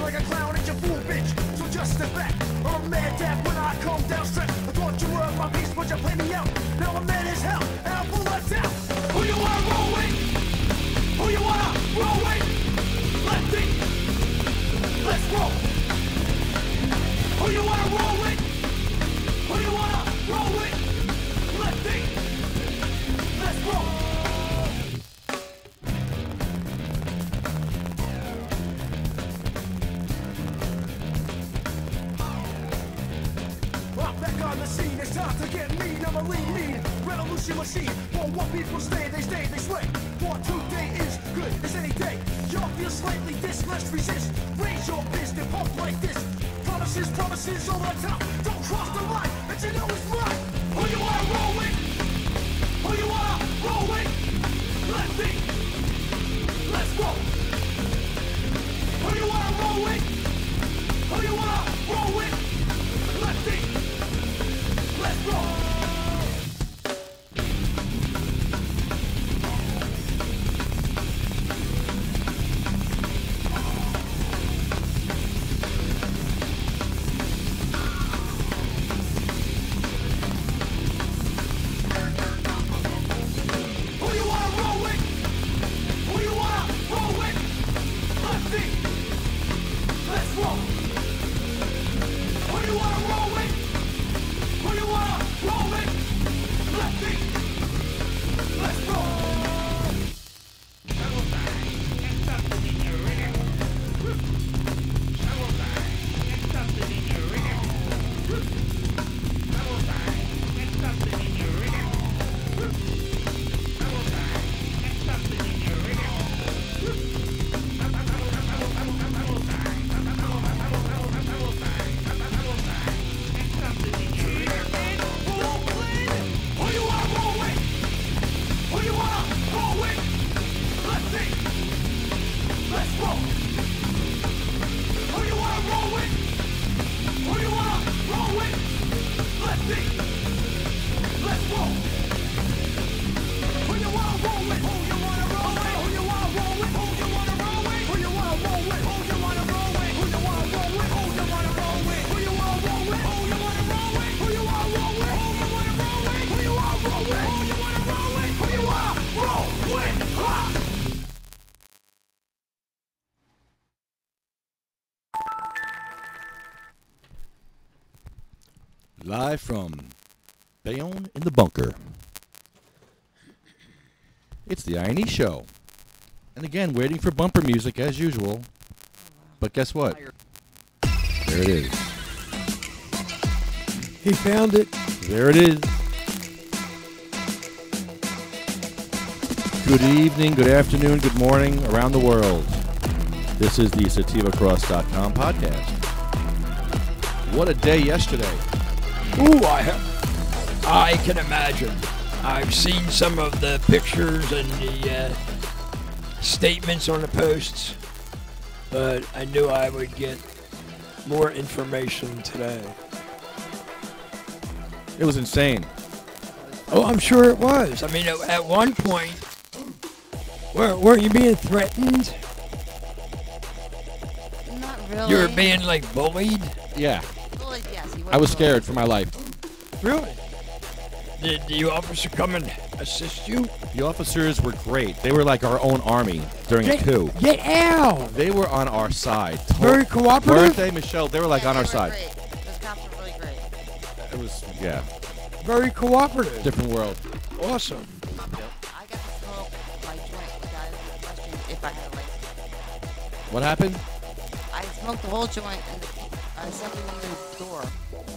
like a clown and you fool bitch. So just step back. I'm mad that when I come down straight. I thought you were my piece, but you played me out. Now I'm mad as hell, and I'm full of doubt. Who you wanna roll with? Who you wanna roll with? Lefty, let's roll. Who you wanna roll with? Who you wanna roll with? Lefty, let's roll. I'm back on the scene, it's time to get mean. I'm a lean revolution machine. For what people stay, they sway. For today is good as any day. Y'all feel slightly this, let's resist. Raise your fist and pump like this. Promises over the top. Don't cross the line, but you know it's mine. Who you wanna roll with? Who you wanna roll with? Lefty, let's go. Who you wanna roll with? Who you wanna roll with? Lefty, let's go. Live from Bayonne in the Bunker. It's the Haney Show. And again, waiting for bumper music as usual. But guess what? There it is. He found it. There it is. Good evening, good afternoon, good morning around the world. This is the SativaCross.com podcast. What a day yesterday. Ooh, I can imagine. I've seen some of the pictures and the statements on the posts, but I knew I would get more information today. It was insane. Oh, I'm sure it was. I mean, at one point, weren't you being threatened? Not really. You were being, like, bullied? Yeah. Bullied, yes. I was scared for my life. Really? Did the officer come and assist you? The officers were great. They were like our own army during a coup. Get out! They were on our side. Very cooperative? Weren't they, Michelle? They were like on our side. Great. Those cops were really great. It was, yeah. Very cooperative. Different world. Awesome. I got to smoke my joint. The guy questioned if I had a license. What happened? I smoked the whole joint in the assemblywoman's door.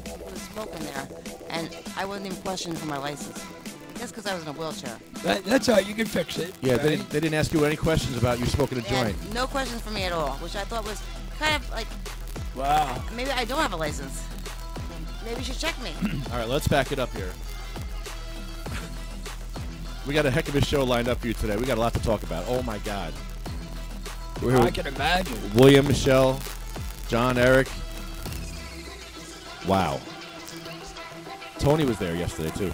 There was smoke in there, and I wasn't even questioned for my license. Just because I was in a wheelchair. That's how you can fix it. Yeah, okay? they didn't ask you any questions about you smoking a joint. And no questions for me at all, which I thought was kind of like, wow. maybe I don't have a license. Maybe you should check me. All right, let's back it up here. We got a heck of a show lined up for you today. We got a lot to talk about. Oh, my God. We're here I with can imagine. William, Michelle, John, Eric. Wow. Tony was there yesterday, too.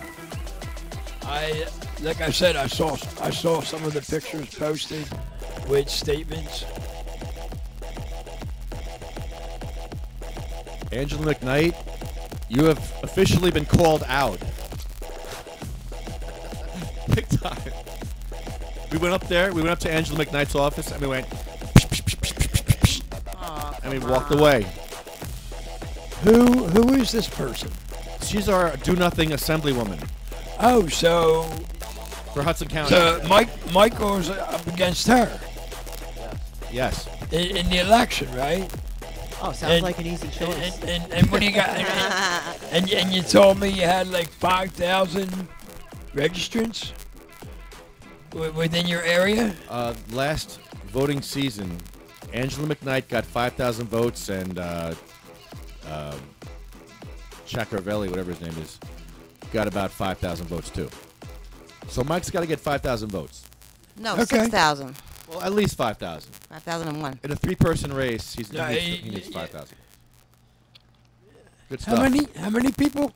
Like I said, I saw some of the pictures posted with statements. Angela McKnight, you have officially been called out. Big time. We went up there. We went up to Angela McKnight's office, and we went, Oh, and we come walked on. away. Who is this person? She's our do-nothing assemblywoman Oh, so for Hudson County. Michael's up against her Yes. in the election, right? Oh, sounds like an easy choice. And what do you got? And you told me you had like 5,000 registrants within your area. Last voting season, Angela McKnight got 5,000 votes, and Chakravelli, whatever his name is, got about 5,000 votes too. So Mike's got to get 5,000 votes. No, Okay. 6,000. Well, at least 5,000. 5,001. In a three-person race, No, he needs 5,000. Good How stuff. How many people?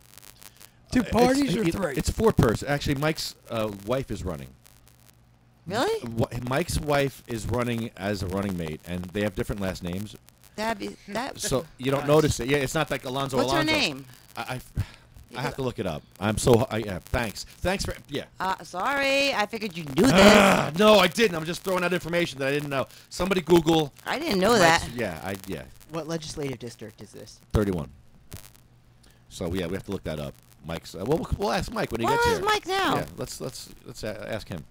Two parties or three? It's four-person. Actually, Mike's wife is running. Really? Mike's wife is running as a running mate, and they have different last names. That. So you don't notice it. Yeah, it's not like Alonzo. What's her Alonzo. name? I have to look it up. I'm so yeah. Thanks for yeah. Sorry, I figured you knew this. No, I didn't. I'm just throwing out information that I didn't know. Somebody Google. I didn't know that. Yeah. What legislative district is this? 31. So yeah, we have to look that up. Mike's. We'll ask Mike when he gets Where here. is Mike now? Yeah, let's ask him.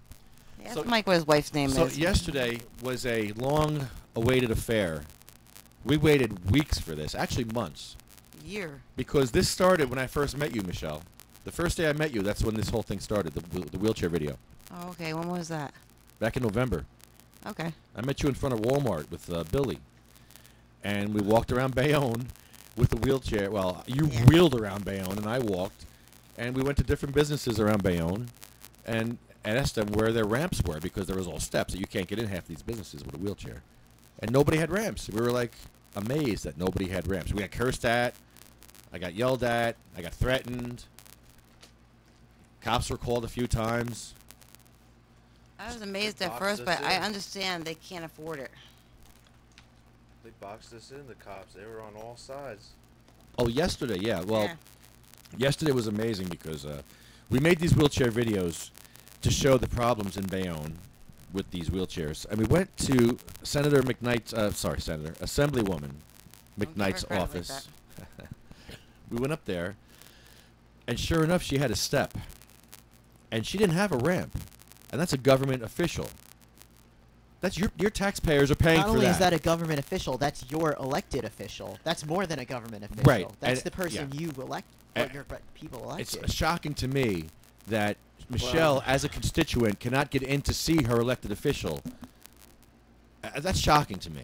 Ask So- Mike what his wife's name So is. yesterday was a long-awaited affair. We waited weeks for this, actually months, Year. because this started when I first met you, Michelle. The first day I met you, that's when this whole thing started, the wheelchair video. Oh, okay. When was that? Back in November. Okay. I met you in front of Walmart with Billy. And we walked around Bayonne with the wheelchair. Well, you wheeled around Bayonne, and I walked. And we went to different businesses around Bayonne and asked them where their ramps were, because there was all steps. So you can't get in half these businesses with a wheelchair. And nobody had ramps. We were, like, amazed that nobody had ramps. We got cursed at. I got yelled at. I got threatened. Cops were called a few times. I was amazed at Box first, but this I in. understand they can't afford it. They boxed us in, the cops. They were on all sides. Oh, yesterday, yeah. Well, Yeah. yesterday was amazing because we made these wheelchair videos to show the problems in Bayonne with these wheelchairs. And we went to Senator McKnight's, Assemblywoman McKnight's her credit like office. We went up there, and sure enough, she had a step. And she didn't have a ramp. And that's a government official. That's your taxpayers are paying Not for only that. is that a government official, that's your elected official. That's more than a government official. Right, That's and- the person yeah. you elect, And- or your people It's elected. shocking to me that Michelle, as a constituent, cannot get in to see her elected official. That's shocking to me.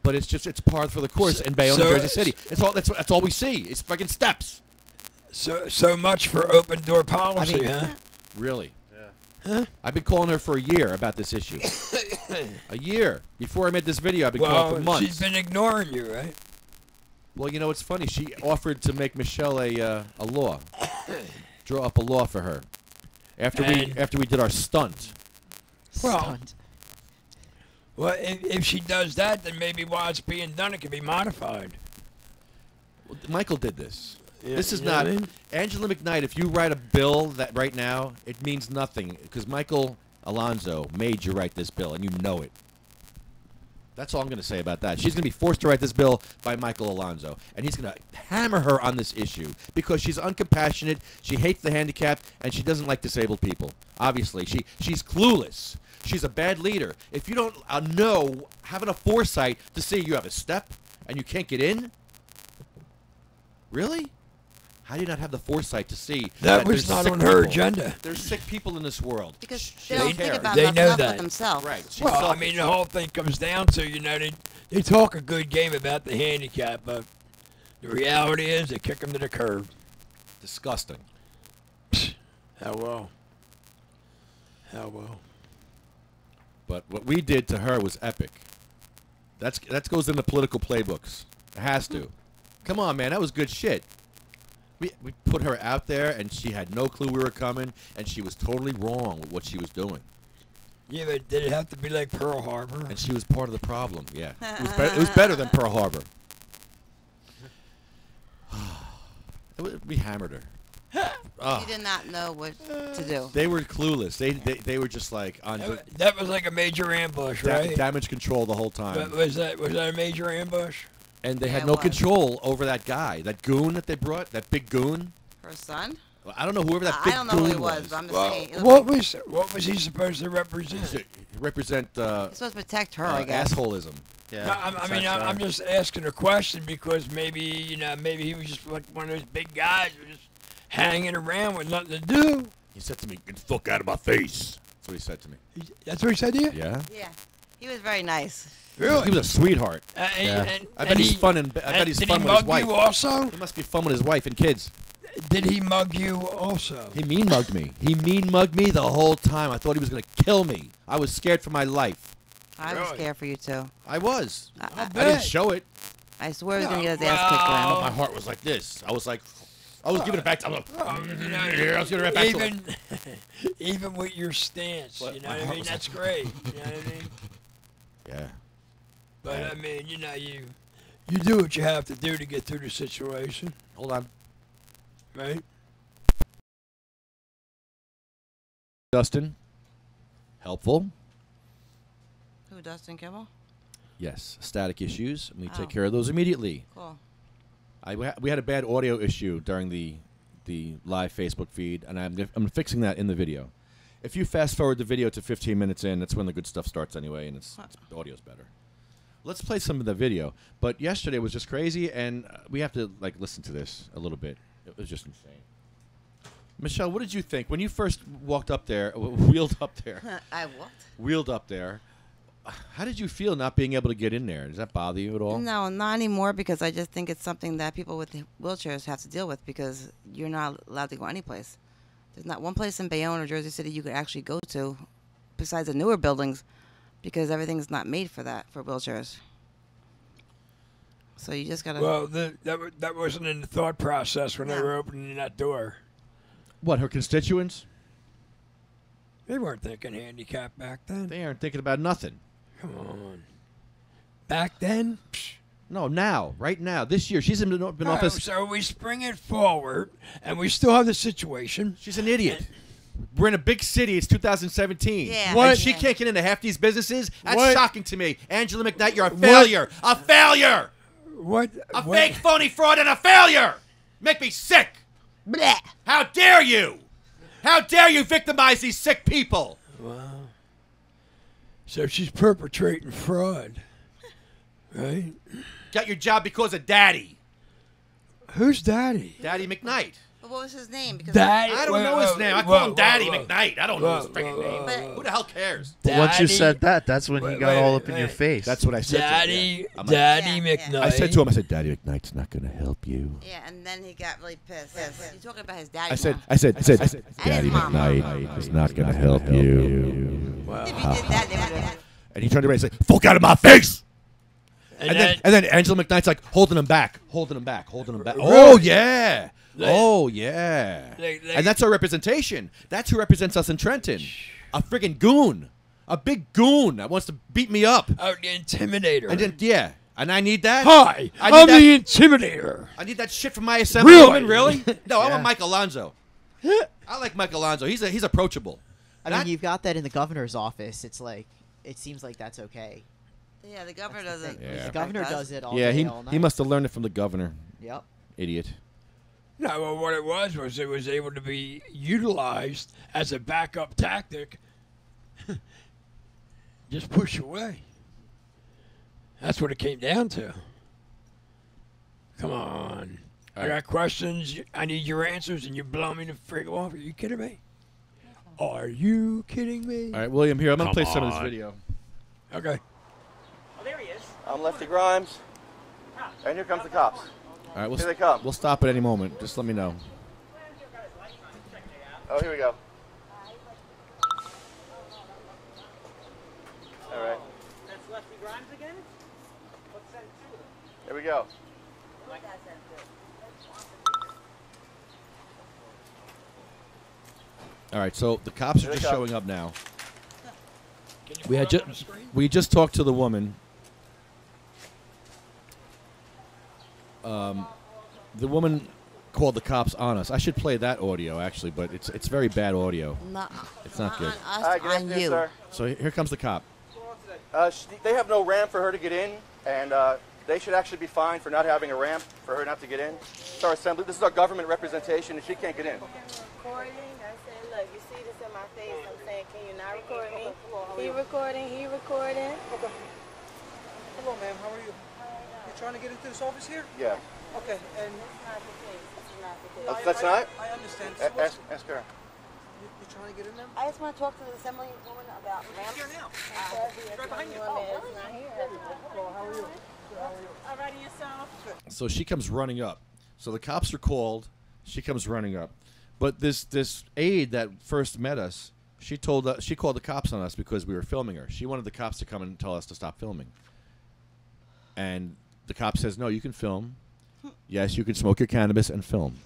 But it's par for the course in Bayonne, New Jersey City. That's all we see. It's fucking steps. So much for open door policy, mean- huh? Really. Yeah. Huh? I've been calling her for a year about this issue. A year. Before I made this video, I've been calling for Well, months. she's been ignoring you, right? Well, you know, it's funny. She offered to make Michelle a law. Draw up a law for her. After we did our stunt. Well, Stunt. Well, if she does that, then maybe while it's being done, it can be modified. Michael did this. Yeah, This is you know not what I mean? Angela McKnight. If you write a bill that right now, it means nothing because Michael Alonzo made you write this bill, and you know it. That's all I'm going to say about that. She's going to be forced to write this bill by Michael Alonzo, and he's going to hammer her on this issue because she's uncompassionate, she hates the handicapped, and she doesn't like disabled people. Obviously, she's clueless. She's a bad leader. If you don't have enough foresight to see you have a step and you can't get in, really? How do you not have the foresight to see That was there's not sick on her people? agenda. There's sick people in this world. Because She they don't doesn't think care. about They nothing know else that. but themselves. Right. She's Well, I selfish. mean, the whole thing comes down to, they talk a good game about the handicap, but the reality is they kick them to the curb. Disgusting. How well? How well? But what we did to her was epic. That goes in the political playbooks. It has to. Come on, man. That was good shit. We put her out there, and she had no clue we were coming, and she was totally wrong with what she was doing. Yeah, but did it have to be like Pearl Harbor? And she was part of the problem, yeah. It was better than Pearl Harbor. We hammered her. You did not know what to do. They were clueless. They were just like on That was like a major ambush, right? damage control the whole time. But was that a major ambush? And they Yeah, had it no was. control over that guy, that goon that they brought, that big goon. Her son? Well, I don't know whoever that I big don't know who goon he was, but I'm just Well, saying. it looked what was he supposed to represent? To represent He's supposed to protect her, I guess. assholism. Yeah. No, I'm just asking a question because maybe maybe he was just like one of those big guys who was just hanging around with nothing to do. He said to me, "Get the fuck out of my face." That's what he said to me. That's what he said to you? Yeah. Yeah. He was very nice. Really? He was a sweetheart. I bet he's fun and I bet he's fun with his wife. Did he mug you also? He must be fun with his wife and kids. Did he mug you also? He mean mugged me. He mean mugged me the whole time. I thought he was gonna kill me. I was scared for my life. I was Really? scared for you, too. I was. I I didn't show it. swear he was going to No, get his ass kicked But around. my heart was like this. I was like, I was giving it back to him. I was giving it back to him. Even with your stance, But you know my what I heart mean? was That's great. You know what I mean? Yeah. But I mean, you do what you have to do to get through the situation, Hold on. right? Dustin. Helpful. Who, Dustin Kimmel? Yes. Static issues. And we Oh. take care of those immediately. Cool. We had a bad audio issue during the live Facebook feed, and I'm fixing that in the video. If you fast forward the video to 15 minutes in, that's when the good stuff starts anyway, and the audio's better. Let's play some of the video. But yesterday was just crazy, and we have to listen to this a little bit. It was just insane. Michelle, what did you think when you first walked up there, wheeled up there? I what? Wheeled up there. How did you feel not being able to get in there? Does that bother you at all? No, not anymore because I just think it's something that people with wheelchairs have to deal with because you're not allowed to go anyplace. There's not one place in Bayonne or Jersey City you could actually go to besides the newer buildings because everything's not made for that, for wheelchairs. So you just got to... Well, that wasn't in the thought process when they No. were opening that door. What, her constituents? They weren't thinking handicap back then. They aren't thinking about nothing. Come on. Back then? Psh. No, now, right now, this year. She's been office. So we spring it forward, and we still have the situation. She's an idiot. We're in a big city. It's 2017. Yeah. And she can't get into half these businesses? That's What? shocking to me. Angela McKnight, you're a failure. A failure. What? A fake, phony fraud and a failure. Make me sick. Blech. How dare you? How dare you victimize these sick people? Wow. So she's perpetrating fraud, right? Got your job because of Daddy. Who's Daddy? Daddy McKnight. But what was his name? Because Daddy. I don't know his name. I call him Daddy McKnight. I don't know his freaking name. whoa. Who the hell cares? But once you Daddy- said that, that's when he Wait, got all wait, up in your wait. face. That's what I said Daddy, to him. Daddy Yeah, yeah. McKnight. I said to him, I said, Daddy McKnight's not going to help you. Yeah, and then he got really pissed. You're talking about his daddy. I said, mom. I said, Daddy Mom. McKnight is not going to help you. Wow. If he did that, they would have... And he turned around and said, fuck out of my face! And And then Angela McKnight's like, holding him back. Really? Oh, yeah. Oh, yeah. They- And that's our representation. That's who represents us in Trenton. A friggin' goon. A big goon that wants to beat me up. Oh, the intimidator. And then, yeah. And I need that? Hi, I I'm need the intimidator. I need that shit from my assemblywoman, Really? really? No, I Yeah. want Mike Alonzo. I like Mike Alonzo. He's approachable. I Not- mean, you've got that in the governor's office. It's like, it seems like that's okay. Yeah, the governor That's the doesn't... thing. Yeah. The governor does it all Yeah, day, all night. he must have learned it from the governor. Yep. Idiot. No, well, what it was it was able to be utilized as a backup tactic. Just push away. That's what it came down to. Come on. All I right. got questions. I need your answers, and you blow me the frig off. Are you kidding me? Are you kidding me? All right, William, here. I'm going to Come play some of this on. video. Okay. I'm Lefty Grimes, and here comes the cops. All right, Here they come. we'll stop at any moment. Just let me know. Oh, here we go. All right. That's Lefty Grimes again? What's sent to them? Here we go. All right, so the cops Here are they just come. showing up now. Can you We had put it up on just the screen? we just talked to the woman. The woman called the cops on us. I should play that audio actually, but it's very bad audio. No, It's not good. All right, good on afternoon, you. sir. So here comes the cop. They have no ramp for her to get in, and they should actually be fined for not having a ramp for her not to get in. It's our assembly. This is our government representation, and she can't get in. Recording. I said, look, you see this in my face. I'm saying, can you not record me? He recording. He recording. Okay. Hello, ma'am. How are you? You're trying to get into this office here? Yeah. Okay. And It's not the case. This is not the case. That's not? I understand. So what's- Ask her. you're trying to get in there? I just want to talk to the assembly woman about ramps. Here now. Right behind you. Oh, it's not here. Hello. How are you? All right, yourself. So she comes running up. So the cops are called. She comes running up. But this aide that first met us, she called the cops on us because we were filming her. She wanted the cops to come and tell us to stop filming. And the cop says, "No, you can film. Yes, you can smoke your cannabis and film."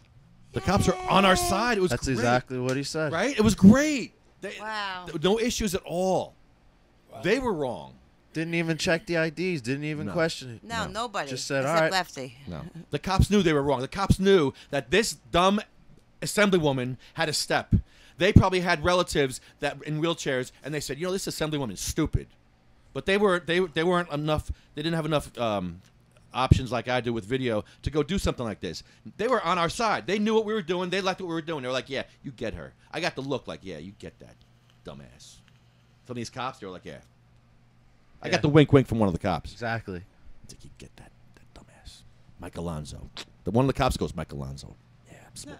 The cops are on our side. It was That's great, exactly what he said. right. It was great. Wow. No issues at all. They were wrong. Didn't even check the IDs. Didn't even No. question it. No, nobody. Just said, except all right. Lefty. No. The cops knew they were wrong. The cops knew that this dumb assemblywoman had a step. They probably had relatives that in wheelchairs, and they said, this assemblywoman is stupid. But they weren't enough. They didn't have enough options like I do with video to go do something like this. They were on our side. They knew what we were doing. They liked what we were doing. They were like, "Yeah, you get her." I got the look like, "Yeah, you get that, dumbass." From these cops, they were like, "Yeah." I got the wink from one of the cops. Exactly. I think you get that dumbass. Mike Alonzo. One of the cops goes, "Mike Alonzo. Yeah,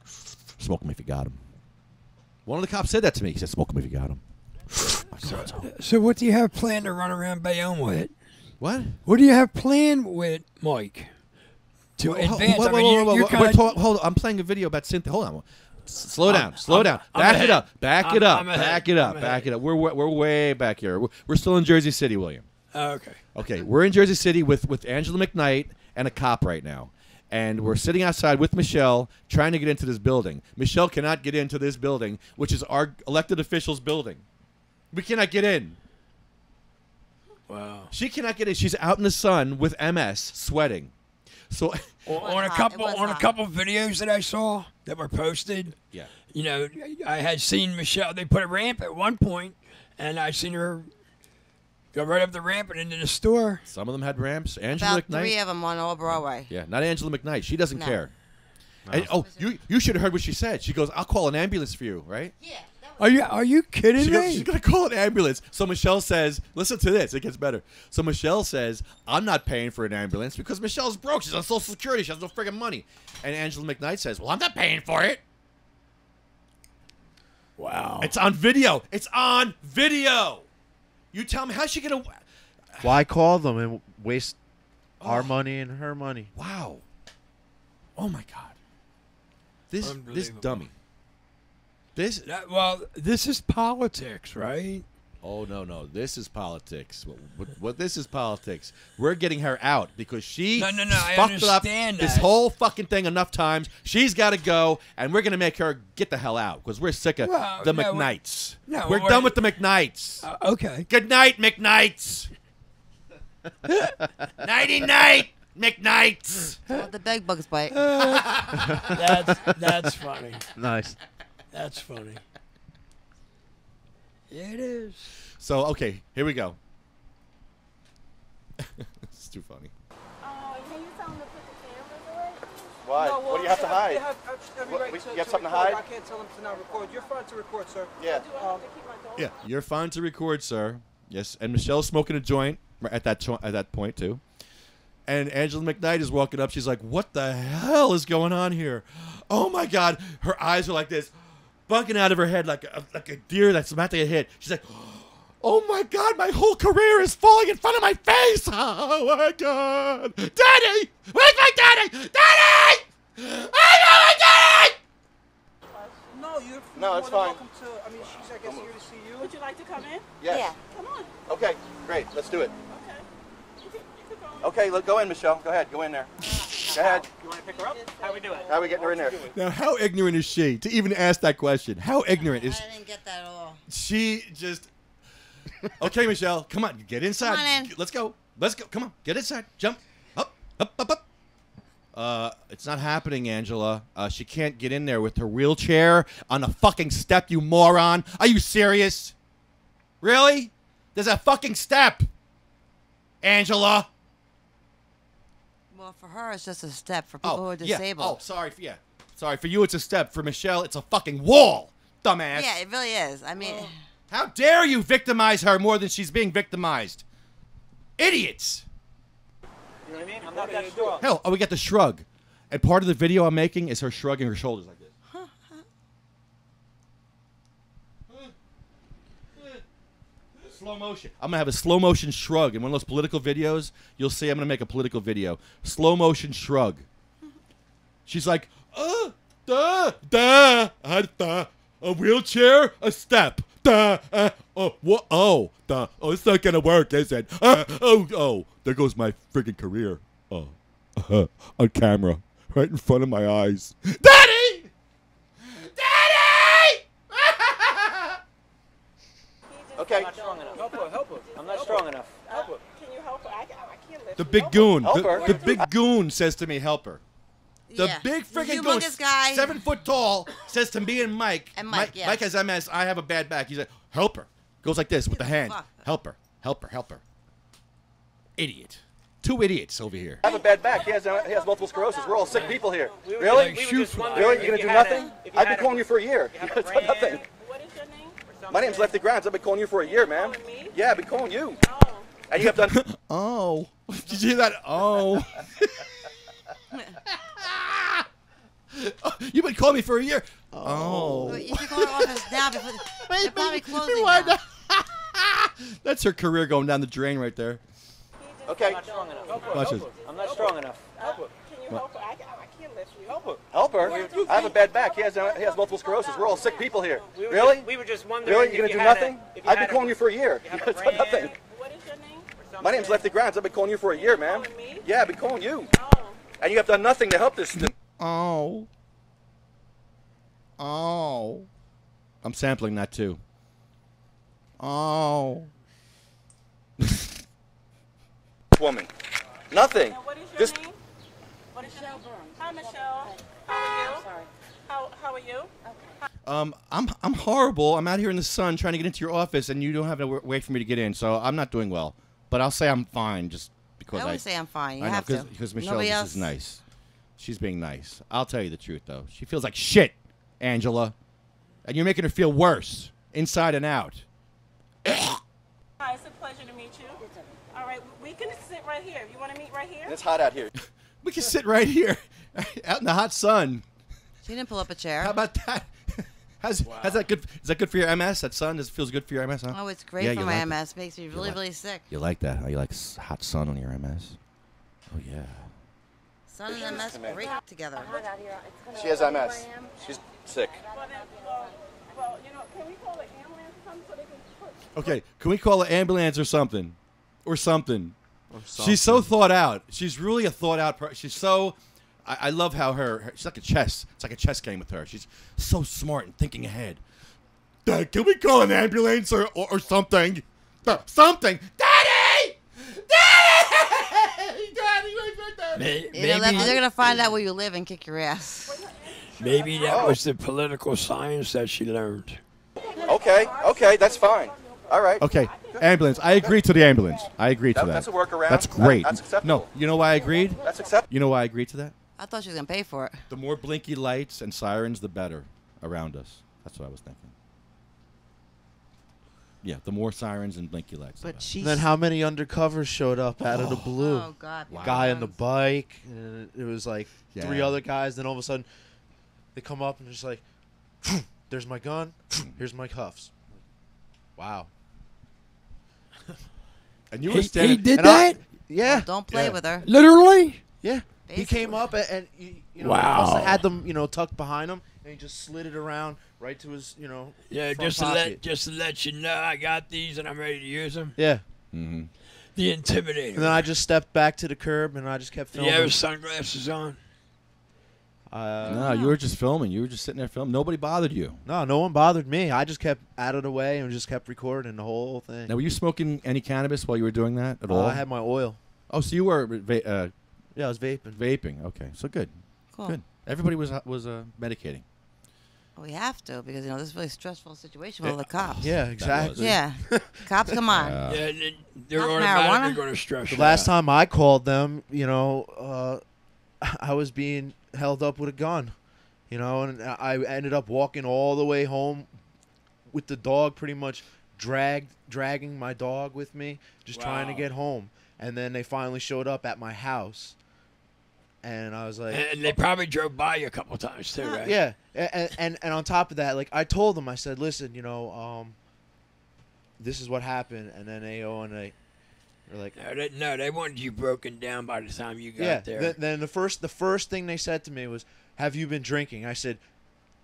smoke him if you got him." One of the cops said that to me. He said, "Smoke him if you got him." So what do you have planned to run around Bayonne with? What? What do you have planned with Mike? To advance? I mean, you're kind of... Hold on. I'm playing a video about Cynthia. Hold on. Slow down. Slow down. I'm Back ahead. it up. Back it up. I'm ahead. Back it up. I'm Back ahead. it up. We're way back here. We're still in Jersey City, William. Okay. Okay, we're in Jersey City with Angela McKnight and a cop right now. And we're sitting outside with Michelle trying to get into this building. Michelle cannot get into this building, which is our elected officials' building. We cannot get in. Wow. She cannot get in. She's out in the sun with MS, sweating. So On a hot. It couple was on a hot. couple videos that I saw that were posted, yeah. I had seen Michelle. They put a ramp at one point, and I seen her go right up the ramp and into the store. Some of them had ramps. Angela About McKnight. 3 of them on Old Broadway. Yeah, not Angela McKnight. She doesn't No. care. And, you should have heard what she said. She goes, "I'll call an ambulance for you," right? Yeah. Are you kidding She me? goes, she's going to call an ambulance. So Michelle says, listen to this. It gets better. So Michelle says, "I'm not paying for an ambulance because Michelle's broke. She's on Social Security. She has no friggin' money." And Angela McKnight says, "Well, I'm not paying for it." Wow. It's on video. It's on video. You tell me, how's she going to... Why call them and waste our money and her money? Wow. Oh, my God. This Unbelievable. dummy. This is politics, right? Oh, no. This is politics. What this is politics. We're getting her out because she No, I fucked up understand this that. whole fucking thing enough times. She's got to go, and we're going to make her get the hell out because we're sick of Well, the no, McKnights. no, we're what- done with the McKnights. Okay. Good night, McKnights. Nighty-night, McKnights. Well, the bed bugs bite. That's funny. Nice. That's funny. Yeah, it is. So, okay, here we go. It's too funny. Oh, can you tell them to put the cameras away? Why? No, what do you have to hide? They have every What, right you to have something to record. hide? I can't tell them to not record. You're fine to record, sir. Yeah. Do I have to keep my door? Yeah, you're fine to record, sir. Yes, and Michelle's smoking a joint at that point too. And Angela McKnight is walking up. She's like, "What the hell is going on here? Oh my God!" Her eyes are like this, bugging out of her head like a deer that's about to get hit. She's like, "Oh my God! My whole career is falling in front of my face! Oh my God! Daddy, where's my daddy? Daddy! I got my daddy!" No, you're No, more it's than fine. welcome to. I mean, she's I guess here to see you. Would you like to come in? Yes. Yeah. Come on. Okay, great. Let's do it. Okay. You can go. Okay, go in, Michelle. Go ahead. Go in there. Go ahead. You want to pick her up? How we doing? How are we getting her in there? Now, how ignorant is she to even ask that question? How ignorant is I didn't get that at all. she? Just okay, Michelle. Come on, get inside. Come on in. Let's go. Let's go. Come on, get inside. Jump. Up. It's not happening, Angela. She can't get in there with her wheelchair on a fucking step, you moron. Are you serious? Really? There's a fucking step, Angela. Well, for her, it's just a step. For people who are disabled. Oh, sorry. Sorry, for you, it's a step. For Michelle, it's a fucking wall, dumbass. Yeah, it really is. I mean... How dare you victimize her more than she's being victimized? Idiots! You know what I mean? I'm not that strong. Hell, we got the shrug. And part of the video I'm making is her shrugging her shoulders like this. Slow motion. I'm going to have a slow motion shrug. In one of those political videos, you'll see I'm going to make a political video. Slow motion shrug. She's like, a wheelchair, a step. Oh, it's not going to work, is it? There goes my freaking career. On camera, right in front of my eyes. Daddy! Daddy! Okay. I'm not strong enough. Help her. I'm not strong enough. Help her. Can you help her? I can't lift The you. big Help goon. Help her. The big goon says to me, help her. The Yeah. big freaking Humongous goon, guy. 7 foot tall, says to me and Mike. And Mike, yeah. Mike has MS. I have a bad back. He's like, help her. Goes like this with the hand. Fuck. Help her. Help her. Help her. Idiot. 2 idiots over here. I have a bad back. He has multiple sclerosis. We're all sick people here. We were Really? just- we were just wondering Really? if You're going you to do had nothing? if you I've been had calling you for a year. you have You've done nothing. What is your name? My name's Lefty Grimes. I've been calling you for a year, ma'am. calling me? Yeah, I've been calling you. Oh. And you have done... Oh. Did you hear that? Oh. You've been calling me for a year. Oh. You should call her office now before they're probably closing now. That's her career going down the drain right there. Okay. I'm not strong enough. Watch this. I'm not strong enough. Can you help her? I can't lift you. Help her. Help her. I have a bad back. He has multiple sclerosis. We're all sick people here. We were Really? Just, we were just wondering Really? if You're going you to do had nothing? if you I've had been calling you for a year. you have You've a done nothing. brand What is your name? My name's Lefty Grimes. I've been calling you for a year, ma'am. calling me? Yeah, I've been calling you. Oh. And you have done nothing to help this. Oh. Oh. I'm sampling that too. Oh. woman. Nothing. Now, what is your Just name? What is your name? Hi, Michelle. How are you? Sorry. How are you? I'm horrible. I'm out here in the sun trying to get into your office, and you don't have to wait for me to get in. So I'm not doing well. But I'll say I'm fine, just because I always say I'm fine. You I know, have to. because Michelle Nobody just else. is nice. She's being nice. I'll tell you the truth, though. She feels like shit, Angela, and you're making her feel worse, inside and out. Hi, it's a pleasure to meet you. All right, we can sit right here. You want to meet right here? It's hot out here. We can sit right here, out in the hot sun. She didn't pull up a chair. How about that? How's that good? Is that good for your MS? That sun? Does it feels good for your MS? Huh? Oh, it's great Yeah, for you my like it. MS. Makes me really, really sick. You like that? Huh? You like hot sun on your MS? Oh yeah. Sun and MS great together. She has MS. She's sick. Well, you know, can we call an ambulance or something so they can put... Okay, can we call an ambulance or something? Or something. She's so thought out. She's really a thought out person. She's so... I love how she's like a chess. It's like a chess game with her. She's so smart and thinking ahead. Dad, can we call an ambulance or something? Something. Daddy! Daddy! Daddy, where's my daddy? You know, Lefty, they're gonna find out where you live and kick your ass. Maybe that was the political science that she learned. Okay, that's fine. All right. Okay, ambulance. I agree to the ambulance. I agree to that. That's a workaround. That's great. That's acceptable. No, you know why I agreed? That's acceptable. You know why I agreed to that? I thought she was gonna pay for it. The more blinky lights and sirens, the better around us. That's what I was thinking. Yeah, the more sirens and blinky lights. the But better. she's And then how many undercovers showed up out of the blue? Oh God. Guy on the bike. And it was like three Yeah. other guys. Then all of a sudden, they come up and just like, "There's my gun. Here's my cuffs." Wow. And you He were standing. did And I- that? Yeah. Don't play Yeah. with her. Literally? Yeah. He Basically. came up and you know, Wow. must have had them, tucked behind him, and he just slid it around right to his, Yeah, front just pocket. to let you know I got these and I'm ready to use them. Yeah. Mm-hmm. The Intimidator. And then I just stepped back to the curb and I just kept Did you filming. have sunglasses on? No, you were just filming. You were just sitting there filming. Nobody bothered you. No one bothered me. I just kept out of the way and just kept recording the whole thing. Now, were you smoking any cannabis while you were doing that at all? I had my oil. Oh, so you were Yeah, I was vaping. vaping. Okay, so good. Cool. Good. Everybody was medicating. We have to because this is a really stressful situation with all the cops. Yeah, exactly. Yeah. Cops, come on. Yeah, they're Not automatically marijuana? going to stress The you last out. time I called them, I was being held up with a gun, and I ended up walking all the way home with the dog, pretty much dragging my dog with me, just trying to Wow. get home. And then they finally showed up at my house, and I was like, And they probably drove by you a couple times too, right? yeah. And on top of that, like I told them, I said, listen, this is what happened. And then they were like, No, they wanted you broken down by the time you got yeah. there. Then the first thing they said to me was, have you been drinking? I said,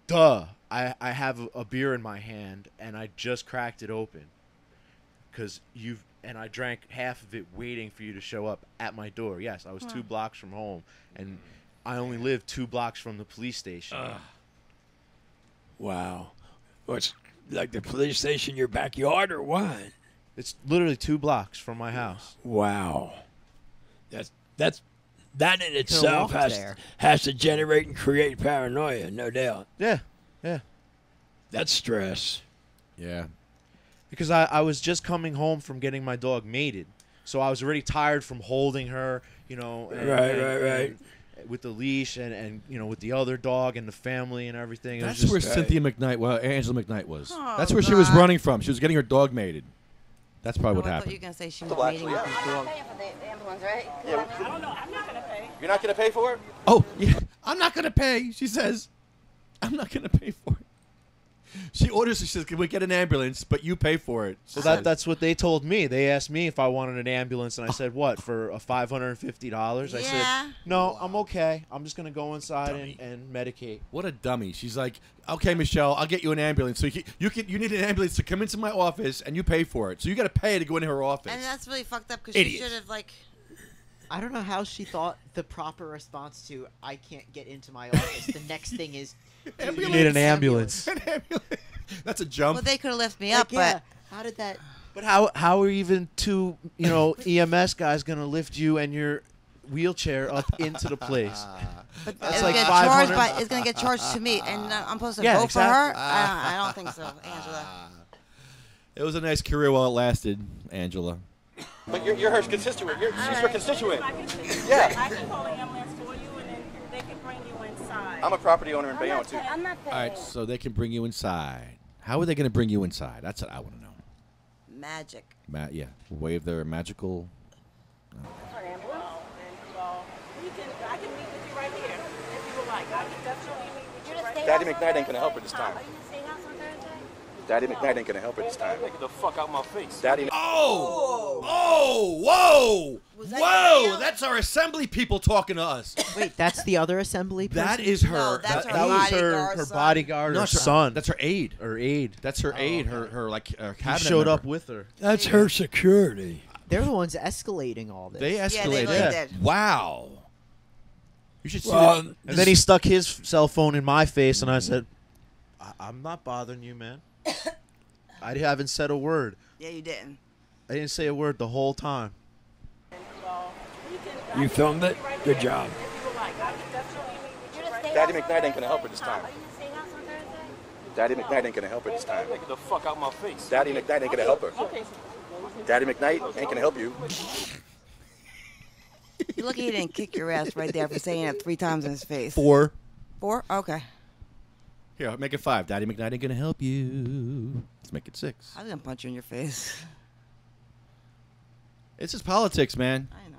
duh. I have a beer in my hand and I just cracked it open, and I drank half of it waiting for you to show up at my door. Yes, I was 2 blocks from home, and I only lived 2 blocks from the police station. Wow. What's like the police station, your backyard, or what? It's literally 2 blocks from my house. Wow. That in itself walked there. has to generate and create paranoia, no doubt. Yeah. That's stress. Yeah. Because I was just coming home from getting my dog mated. So I was already tired from holding her, Right. with the leash and with the other dog and the family and everything. It was That's just, where Cynthia McKnight, Angela McKnight was. Oh, That's where she was God. running from. She was getting her dog mated. That's probably what I thought happened. you were going to say she The was black meeting lady. with his dog. Paying for the ambulance, right? Yeah. I don't know. I'm not gonna pay. You're not going to pay for it? Oh, yeah. I'm not going to pay, she says. I'm not going to pay for it. She orders, she says, can we get an ambulance, but you pay for it. So that's what they told me. They asked me if I wanted an ambulance, and I said, what, for $550? I said, Yeah. no, I'm okay. I'm just going to go inside and medicate. What a dummy. She's like, okay, Michelle, I'll get you an ambulance. So you need an ambulance to come into my office, and you pay for it. So you got to pay to go into her office. And that's really fucked up because she Idiot. should have, I don't know how she thought the proper response to "I can't get into my office." The next thing is, You need an ambulance. An ambulance. That's a jump. well, they could have lifted me Like, up, yeah, but how did that? But how are even 2 EMS guys going to lift you and your wheelchair up into the place? But That's it's like gonna 500 it's going to get charged to me, and I'm supposed to Yeah, vote exactly. for her? I don't think so, Angela. It was a nice career while it lasted, Angela. But you're her constituent. She's her constituent. I can Yeah. I can call the ambulance for you, and then they can bring you inside. I'm a property owner in Bayonne, too. I'm not paying. All right, so they can bring you inside. How are they going to bring you inside? That's what I want to know. Magic. Yeah, wave their magical. For an ambulance. Well, I can meet with you right here if you would like. I can definitely meet with you right here. Daddy McKnight ain't going to help her this time. Are you staying house on Thursday? Daddy McKnight ain't going to help her this time. Get the fuck out my face. Daddy. Whoa! Whoa! That's our assembly people talking to us. Wait, that's the other assembly person? That is her. No, that's That was her bodyguard or that's her son. That's her aide. Her aide. That's her aide. Her He cabinet showed member. up with her. That's her security. They're the ones escalating all this. They Yeah, escalated. they really did. Wow. You should see. Well, that. And then he stuck his cell phone in my face, and I said, I'm not bothering you, man. I haven't said a word. Yeah, you didn't. I didn't say a word the whole time. You filmed it? Good job. Daddy McKnight ain't going to help her this time. Are you staying house on Thursday? Daddy McKnight ain't going to help her this time. Get the fuck out my face. Daddy McKnight ain't going to help her. Daddy McKnight ain't going to help you. You're lucky he didn't kick your ass right there for saying it 3 times in his face. 4. 4? Okay. Here, make it 5. Daddy McKnight ain't gonna help you. Let's make it 6. I was going to punch you in your face. It's just politics, man. I know.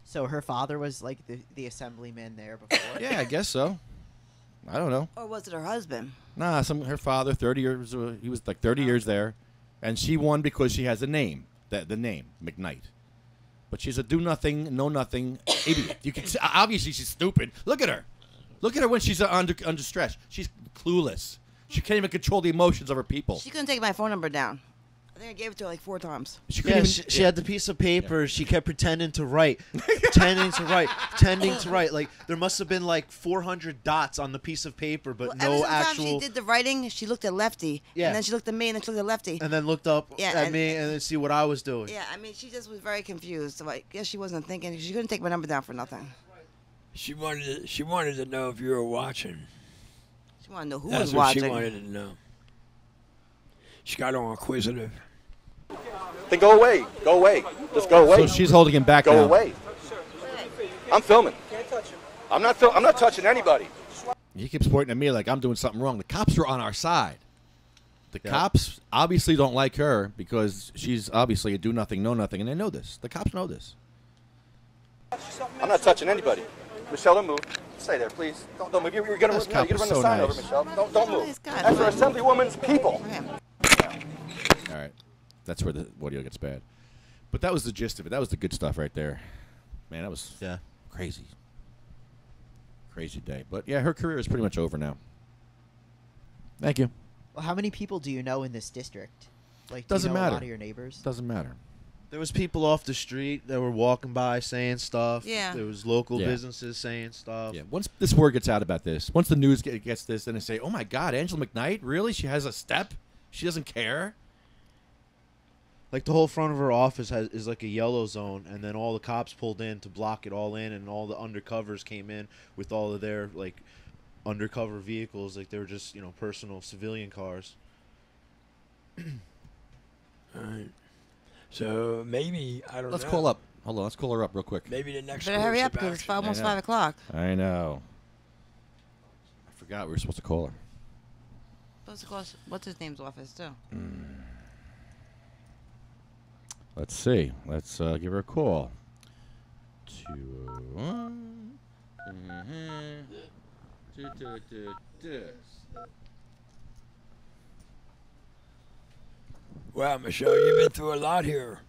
So her father was like the assemblyman there before? Yeah, I guess so. I don't know. Or was it her husband? Nah, her father, 30 years. He was like 30 years there, and she won because she has a name. The name McKnight. But she's a do nothing, know nothing idiot. You can see, obviously she's stupid. Look at her. Look at her when she's under stress. She's clueless. She can't even control the emotions of her people. She couldn't take my phone number down. I think I gave it to her like 4 times. She couldn't Yeah, even, she had the piece of paper. She kept pretending to write. pretending to write. Like, there must have been like 400 dots on the piece of paper, but Well, no every single time actual... she did the writing, she looked at Lefty. Yeah. And then she looked at me, and then she looked at Lefty. And then looked up Yeah, at and- me and then see what I was doing. Yeah, I mean, she just was very confused. So I guess she wasn't thinking. She couldn't take my number down for nothing. She wanted to know if you were watching. She wanted to know who That's was what watching. she wanted to know. She got all inquisitive. Then go away. Go away. Just go away. So she's holding him back Go now. away. I'm filming. I'm not touching anybody. He keeps pointing at me like I'm doing something wrong. The cops are on our side. The cops obviously don't like her because she's obviously a do-nothing, know-nothing, and they know this. The cops know this. I'm not touching anybody. Michelle, don't move. Stay there, please. Don't move. You're going to This cop run is the so sign nice. over, Michelle. Don't move. Nice guy. That's for Assemblywoman's people. All right. That's where the audio gets bad. But that was the gist of it. That was the good stuff right there. Man, that was crazy. Crazy day. But, yeah, her career is pretty much over now. Thank you. Well, how many people do you know in this district? Like, Doesn't do you know matter. a lot of your neighbors? Doesn't matter. There was people off the street that were walking by saying stuff. Yeah. There was local Yeah. businesses saying stuff. Yeah, once this word gets out about this, once the news gets this, then they say, oh, my God, Angela McKnight? Really? She has a step? She doesn't care? Like the whole front of her office is like a yellow zone, and then all the cops pulled in to block it all in, and all the undercovers came in with all of their like undercover vehicles, like they were just personal civilian cars. All right. So maybe I don't know. Let's call up. Hold on, let's call her up real quick. Maybe the next. Better hurry course up of because it's action. almost I know. 5 o'clock. I know. I forgot we were supposed to call her. Supposed to call what's his name's office too. Let's see. Let's give her a call. 201. Wow, Michelle, you've been through a lot here.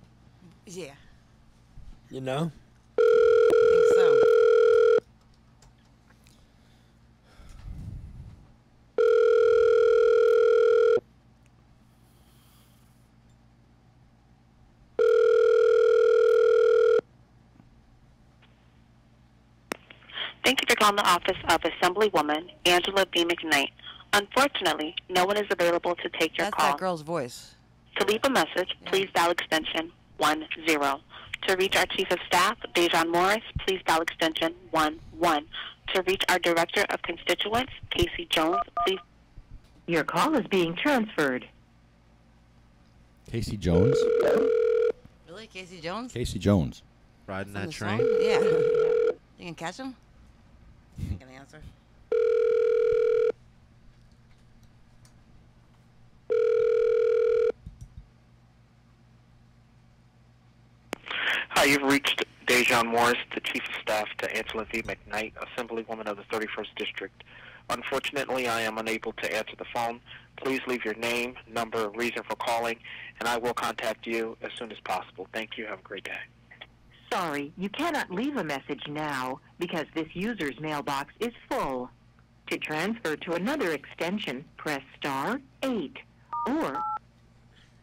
Yeah, You know. I think so. Thank you for calling the office of Assemblywoman Angela B. McKnight. Unfortunately, no one is available to take your That's call. that girl's voice. To leave a message, please dial extension 10. To reach our Chief of Staff, Dejan Morris, please dial extension 11. To reach our Director of Constituents, Casey Jones, please. Your call is being transferred. Casey Jones? Really, Casey Jones? Casey Jones. Riding From that the train. song? Yeah. You can catch him? I can answer. Hi, you've reached Dejan Morris, the Chief of Staff to Angela V. McKnight, Assemblywoman of the 31st District. Unfortunately, I am unable to answer the phone. Please leave your name, number, reason for calling, and I will contact you as soon as possible. Thank you. Have a great day. Sorry, you cannot leave a message now because this user's mailbox is full. To transfer to another extension, press star 8 or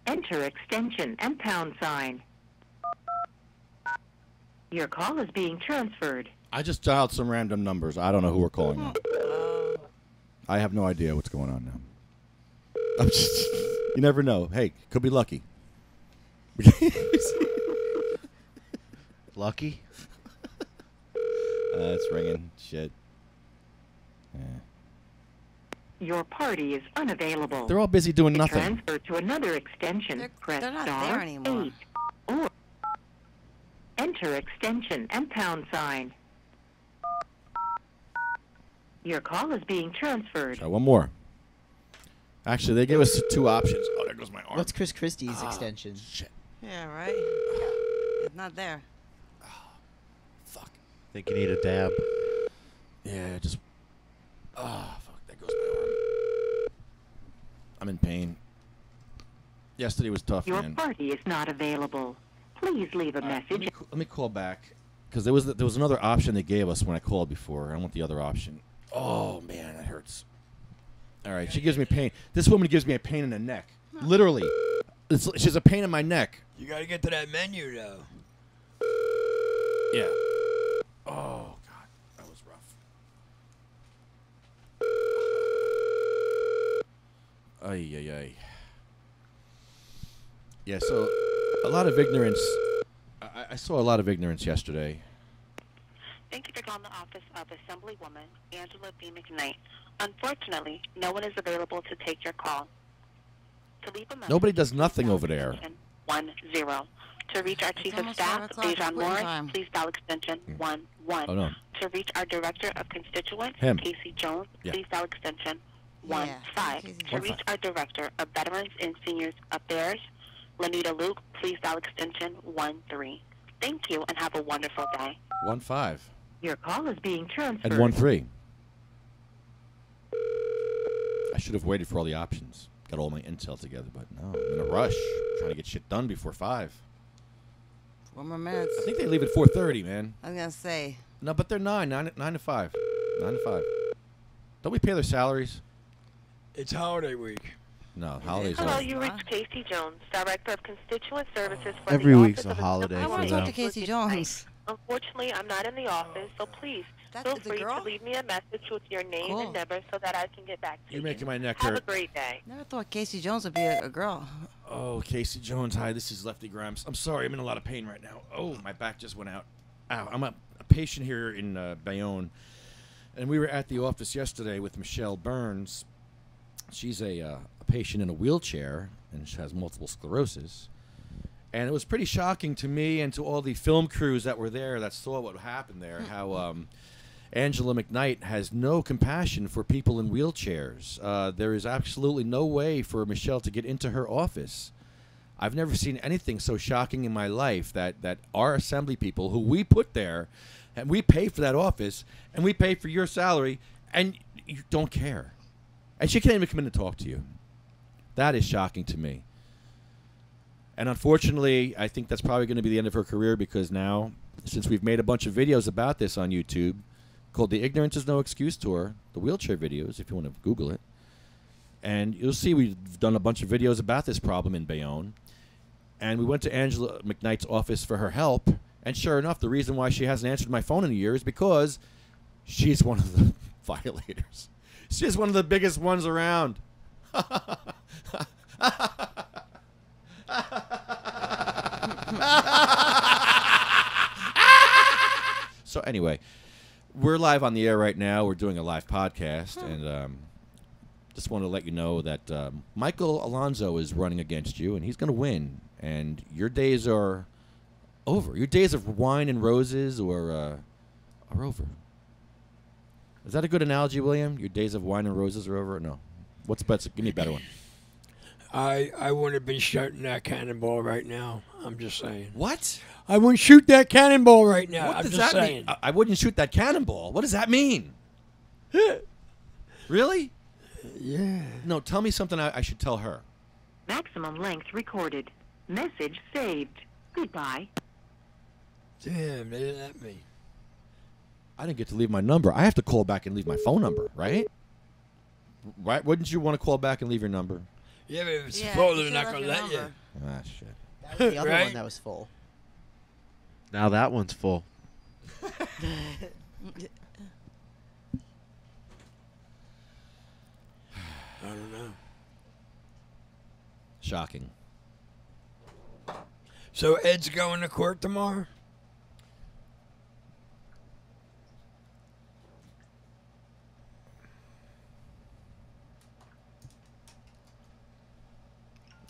enter extension and pound sign. Your call is being transferred. I just dialed some random numbers. I don't know who we're calling now. I have no idea what's going on now. I'm just, you never know. Hey, could be lucky. Lucky? It's ringing. Shit. Yeah. Your party is unavailable. They're all busy doing To nothing. transfer to another extension, press they're not star there anymore. 8 or enter extension and pound sign. Your call is being transferred. Try one more. Actually, they gave us 2 options. Oh, there goes my arm. What's Chris Christie's extension? Shit. Yeah, right? It's not there. Fuck. Think you need a dab. Yeah, just. Oh, fuck. There goes my arm. I'm in pain. Yesterday was tough, Your man. party is not available. Please leave a message. Let me call back. Because there was another option they gave us when I called before. I want the other option. Oh, man, that hurts. All right, she gives me pain. This woman gives me a pain in the neck. Literally. She's a pain in my neck. You got to get to that menu, though. Yeah. Oh, God. That was rough. Ay, ay, ay. Yeah, so a lot of ignorance. I saw a lot of ignorance yesterday. Thank you for calling the office of Assemblywoman Angela B. McKnight. Unfortunately, no one is available to take your call. To leave a message, Nobody does nothing over there. 10. To reach our Chief of Staff, Dejan Morris, please dial extension 11. Oh, no. To reach our Director of Constituents, Him. Casey Jones, Yeah. please dial extension 15. Casey To Jones. reach our Director of Veterans and Seniors Affairs, Lanita Luke, please dial extension 13. Thank you and have a wonderful day. 15. Your call is being transferred. And 13. I should have waited for all the options. Got all my intel together, but no, I'm in a rush. Trying to get shit done before 5. 4 more minutes. I think they leave at 4:30, man. I was gonna say. No, but they're 9 to 5. 9 to 5. Don't we pay their salaries? It's holiday week. No, holidays Hello, are. you reached Casey Jones, Director of Constituent Services for Every the week's Office a of holiday I for want to talk them. to Casey Jones. Unfortunately, I'm not in the office, so please feel the free girl? to leave me a message with your name Cool. and number so that I can get back to You're you. making my neck Have a hurt. great day. Never thought Casey Jones would be a girl. Oh, Casey Jones. Hi, this is Lefty Grimes. I'm sorry, I'm in a lot of pain right now. Oh, my back just went out. Ow, I'm a patient here in Bayonne, and we were at the office yesterday with Michelle Burns. She's a patient in a wheelchair, and she has multiple sclerosis. And it was pretty shocking to me and to all the film crews that were there that saw what happened there, how Angela McKnight has no compassion for people in wheelchairs. There is absolutely no way for Michelle to get into her office. I've never seen anything so shocking in my life that our assembly people, who we put there, and we pay for that office, and we pay for your salary, and you don't care. And she can't even come in and talk to you. That is shocking to me. And unfortunately, I think that's probably going to be the end of her career, because now, since we've made a bunch of videos about this on YouTube, called the Ignorance is No Excuse Tour, the wheelchair videos, if you want to Google it, and you'll see we've done a bunch of videos about this problem in Bayonne. And we went to Angela McKnight's office for her help, and sure enough, the reason why she hasn't answered my phone in a year is because she's one of the violators. She's one of the biggest ones around. So anyway, we're live on the air right now. We're doing a live podcast, and just want to let you know that Michael Alonso is running against you, and he's going to win. And your days are over. Your days of wine and roses are over. Is that a good analogy, William? Your days of wine and roses are over? No. What's better? Give me a better one. I wouldn't have been shooting that cannonball right now. I'm just saying. What? I wouldn't shoot that cannonball right now. What I'm does just that saying. mean? I wouldn't shoot that cannonball. What does that mean? Really? Yeah. No, tell me something I should tell her. Maximum length recorded. Message saved. Goodbye. Damn, they didn't let me. I didn't get to leave my number. I have to call back and leave my phone number, right? Right? Wouldn't you want to call back and leave your number? Yeah, but if it's Yeah, full, you they're should not have going to your let you. number. Ah, shit. That was the other Right? one that was full. Now that one's full. I don't know. Shocking. So Ed's going to court tomorrow?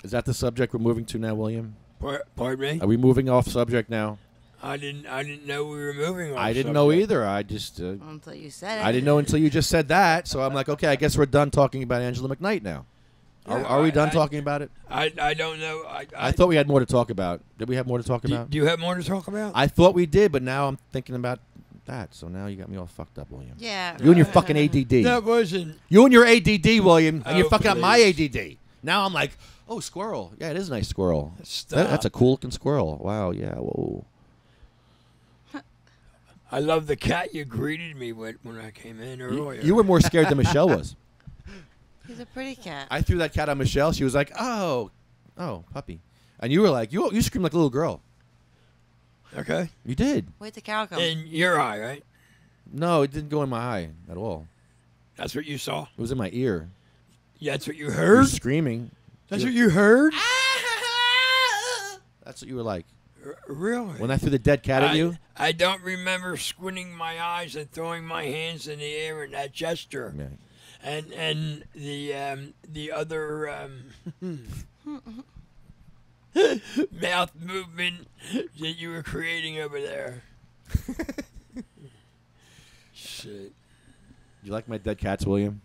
Is that the subject we're moving to now, William? Pardon me? Are we moving off subject now? I didn't know we were moving on. I didn't know either. I just Until you said it. I didn't know until you just said that. So I'm like, okay, I guess we're done talking about Angela McKnight now. Yeah, Are we done talking about it? I don't know. I thought we had more to talk about. Did we have more to talk about? Do you have more to talk about? I thought we did, but now I'm thinking about that. So now you got me all fucked up, William. Yeah. You and your fucking ADD. That wasn't. You and your ADD, William, and you're Oh, fucking up my please. ADD. Now I'm like, oh, squirrel. Yeah, it is a nice squirrel. Stop. That's a cool looking squirrel. Wow. Yeah. Whoa. I love the cat you greeted me with when I came in earlier. You were more scared than Michelle was. He's a pretty cat. I threw that cat on Michelle. She was like, oh, puppy. And you were like, you screamed like a little girl. Okay. You did. Wait till Carol comes. In your eye, right? No, it didn't go in my eye at all. That's what you saw? It was in my ear. Yeah, that's what you You were heard? screaming. That's what you heard? That's what you were like. Really? When I threw the dead cat at you? I don't remember squinting my eyes and throwing my hands in the air in that gesture. Right. And the other mouth movement that you were creating over there. Shit. You like my dead cats, William?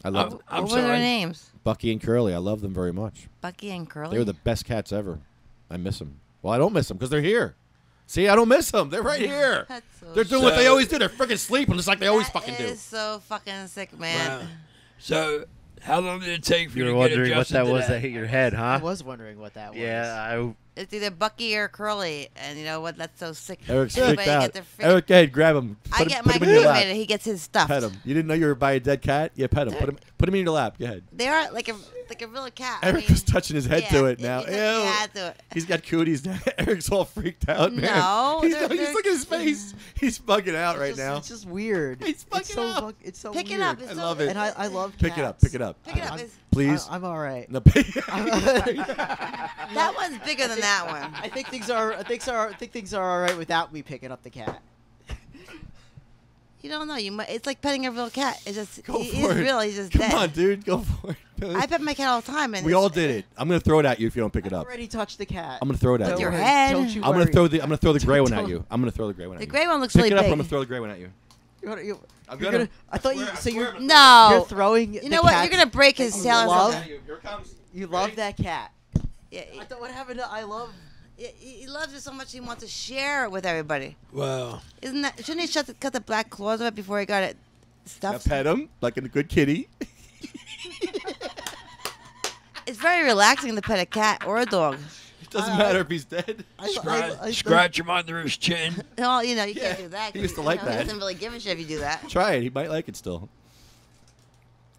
I love them. I'm What were their sorry. names? Bucky and Curly. I love them very much. Bucky and Curly. They were the best cats ever. I miss them. Well, I don't miss them because they're here. See, I don't miss them. They're right here. That's so They're doing what they always do. They're freaking sleeping just like they always fucking do. That is so fucking sick, man. Wow. So, how long did it take for You you were to get wondering what adjusted that to was that that? hit your head, I huh? was wondering what that was. Yeah, It's either Bucky or Curly, and you know what? That's so sick. Eric's Everybody freaked out. get their freak- Eric, hey, grab him. I Put get him my in your lap. cremated. He gets his stuff. Pet him. You didn't know you were by a dead cat? Yeah, pet him. Put him in your lap. Go ahead. They are like a real cat. Eric is touching his head to it now. He had to. He's got cooties now. Eric's all freaked out, man. No, He's they're- look at his face. He's bugging out right It's now. just weird. He's it's so fucking up. It's so Pick it weird. up. It's I so- love it. And I love cats. Pick it up. Pick it up. Pick it up. Please. I'm all right. No, That one's bigger than that one. I think things are all right without me picking up the cat. You don't know. You might. It's like petting a real cat. It's just Go he's for it. real. He's just Come dead. on, dude. Go for it. I pet my cat all the time, and We all did it. I'm gonna throw it at you if you don't pick it I up. already touched the cat. I'm gonna throw it at With you. your head. Don't you I'm gonna worry. throw the gray one at Don't- you. I'm gonna throw the gray one at The you. gray one looks Pick really it up. big. I'm gonna throw the gray one at you. You're I'm gonna. gonna- I thought you. So you're. No. You're throwing. You the know what? cat You're gonna break his that tail you or love. something. Here it comes. You love that cat. Yeah, I thought what happened to I love. he loves it so much he wants to share it with everybody. Wow. Isn't that? Shouldn't he cut the black claws of it before he got it Now stuffed? pet him like a good kitty. It's very relaxing to pet a cat or a dog. It doesn't matter if he's dead. Scratch him under his chin. Well, you know, you can't do that. he used to 'cause, like you know, that. He doesn't really give a shit if you do that. Try it. He might like it still.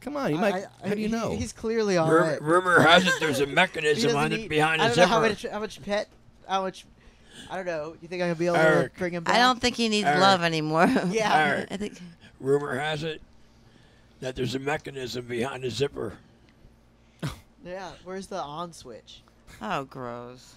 Come on. He might. How do you know? He's clearly all right. Rumor has it there's a He mechanism doesn't on need- it behind I his don't know zipper. how much. I don't know. You think I can be able Eric. to bring him back? I don't think he needs Eric. love anymore. Yeah. Eric. I think. Rumor has it that there's a mechanism behind the zipper. Yeah. Where's the on switch? Oh, gross.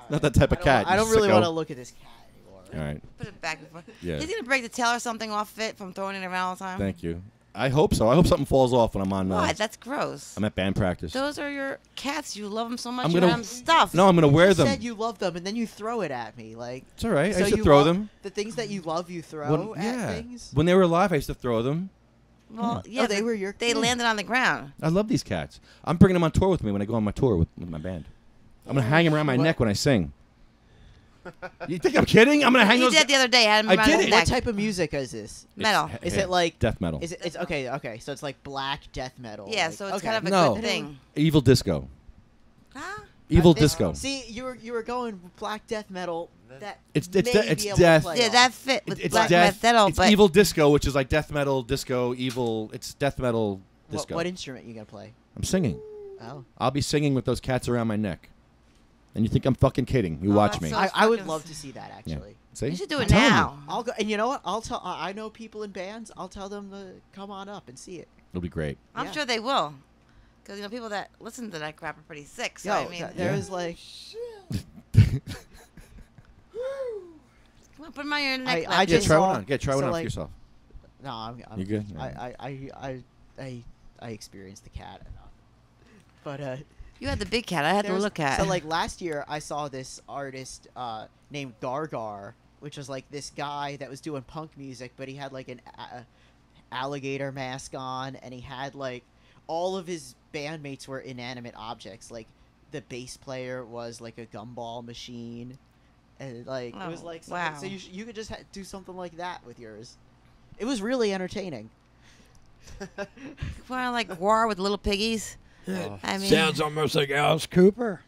Not that type of cat. I don't really want to look at this cat anymore. All right. Put it back before. Yeah. He's gonna break the tail or something off it from throwing it around all the time. Thank you. I hope so. I hope something falls off when I'm on. Why? That's gross. I'm at band practice. Those are your cats. You love them so much. I'm You gonna- have them stuffed. No, I'm gonna wear You them. said you love them, and then you throw it at me. Like It's all right. I so used to you throw love- them. The things that you love, you throw When, at yeah. things. When they were alive, I used to throw them. Well, yeah, Oh, they were your. They landed on the ground. I love these cats. I'm bringing them on tour with me when I go on my tour with my band. I'm gonna hang them around my neck when I sing. You think I'm kidding? I'm gonna hang He those. did the other day. Had him I around did his it. What neck. type of music is this? Metal. Is it like death metal? Is it? It's okay. Okay, so it's like black death metal. Yeah, like, so it's okay. kind of a No. good thing. Evil disco. Huh? Evil This- disco. See, you were going with black death metal. That It's may it's be it's able to death. play Yeah, off. that fit with It's black death. metal, It's but evil disco, which is like death metal disco. Evil. It's death metal disco. What instrument you gonna play? I'm singing. Oh. I'll be singing with those cats around my neck. And you think I'm fucking kidding? You watch that's me. so- I would love to see that actually. See? you should do I'm it telling you. now. I'll go, and you know what? I'll tell. I know people in bands. I'll tell them to come on up and see it. It'll be great. I'm Yeah. sure they will. Because, you know, people that listen to that crap are pretty sick. So, Yo, I mean, there's like. come on, put them on your neck. I Yeah, just try saw- one on. Yeah, try so one on for like- yourself. No, I'm You good? I experienced the cat enough, but You had the big cat. I had the there's- little cat. So like last year, I saw this artist named Gargar, which was like this guy that was doing punk music, but he had like an alligator mask on, and he had like all of his bandmates were inanimate objects. Like the bass player was like a gumball machine, and like it was Oh, like something, wow. so you could just do something like that with yours. It was really entertaining. Kind of like war with little piggies. Oh. I mean, Sounds almost like Alice Cooper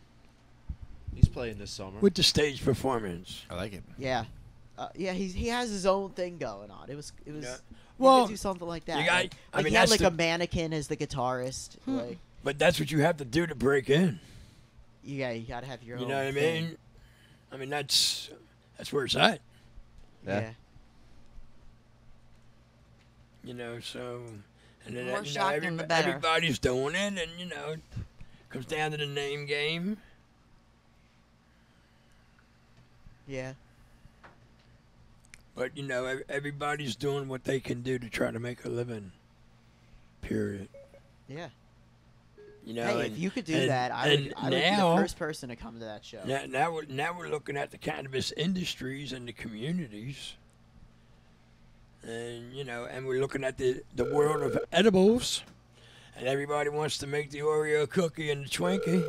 He's playing this summer. with the stage performance. I like it. Yeah, yeah. He has his own thing going on. It was. Yeah. You Well, could do something like that. you got- like, I mean, he had that's like the- a mannequin as the guitarist. Like But that's what you have to do to break in. you gotta have your You own. know what I thing. mean? I mean that's where it's at. Yeah. You know, so and then More you know, shocking, the better. everybody's doing it, and you know, it comes down to the name game. Yeah. But, you know, everybody's doing what they can do to try to make a living. Period. Yeah. You know, hey, if you could do that, I would be the first person to come to that show. Now we're looking at the cannabis industries and the communities. And, you know, and we're looking at the world of edibles. And everybody wants to make the Oreo cookie and the Twinkie.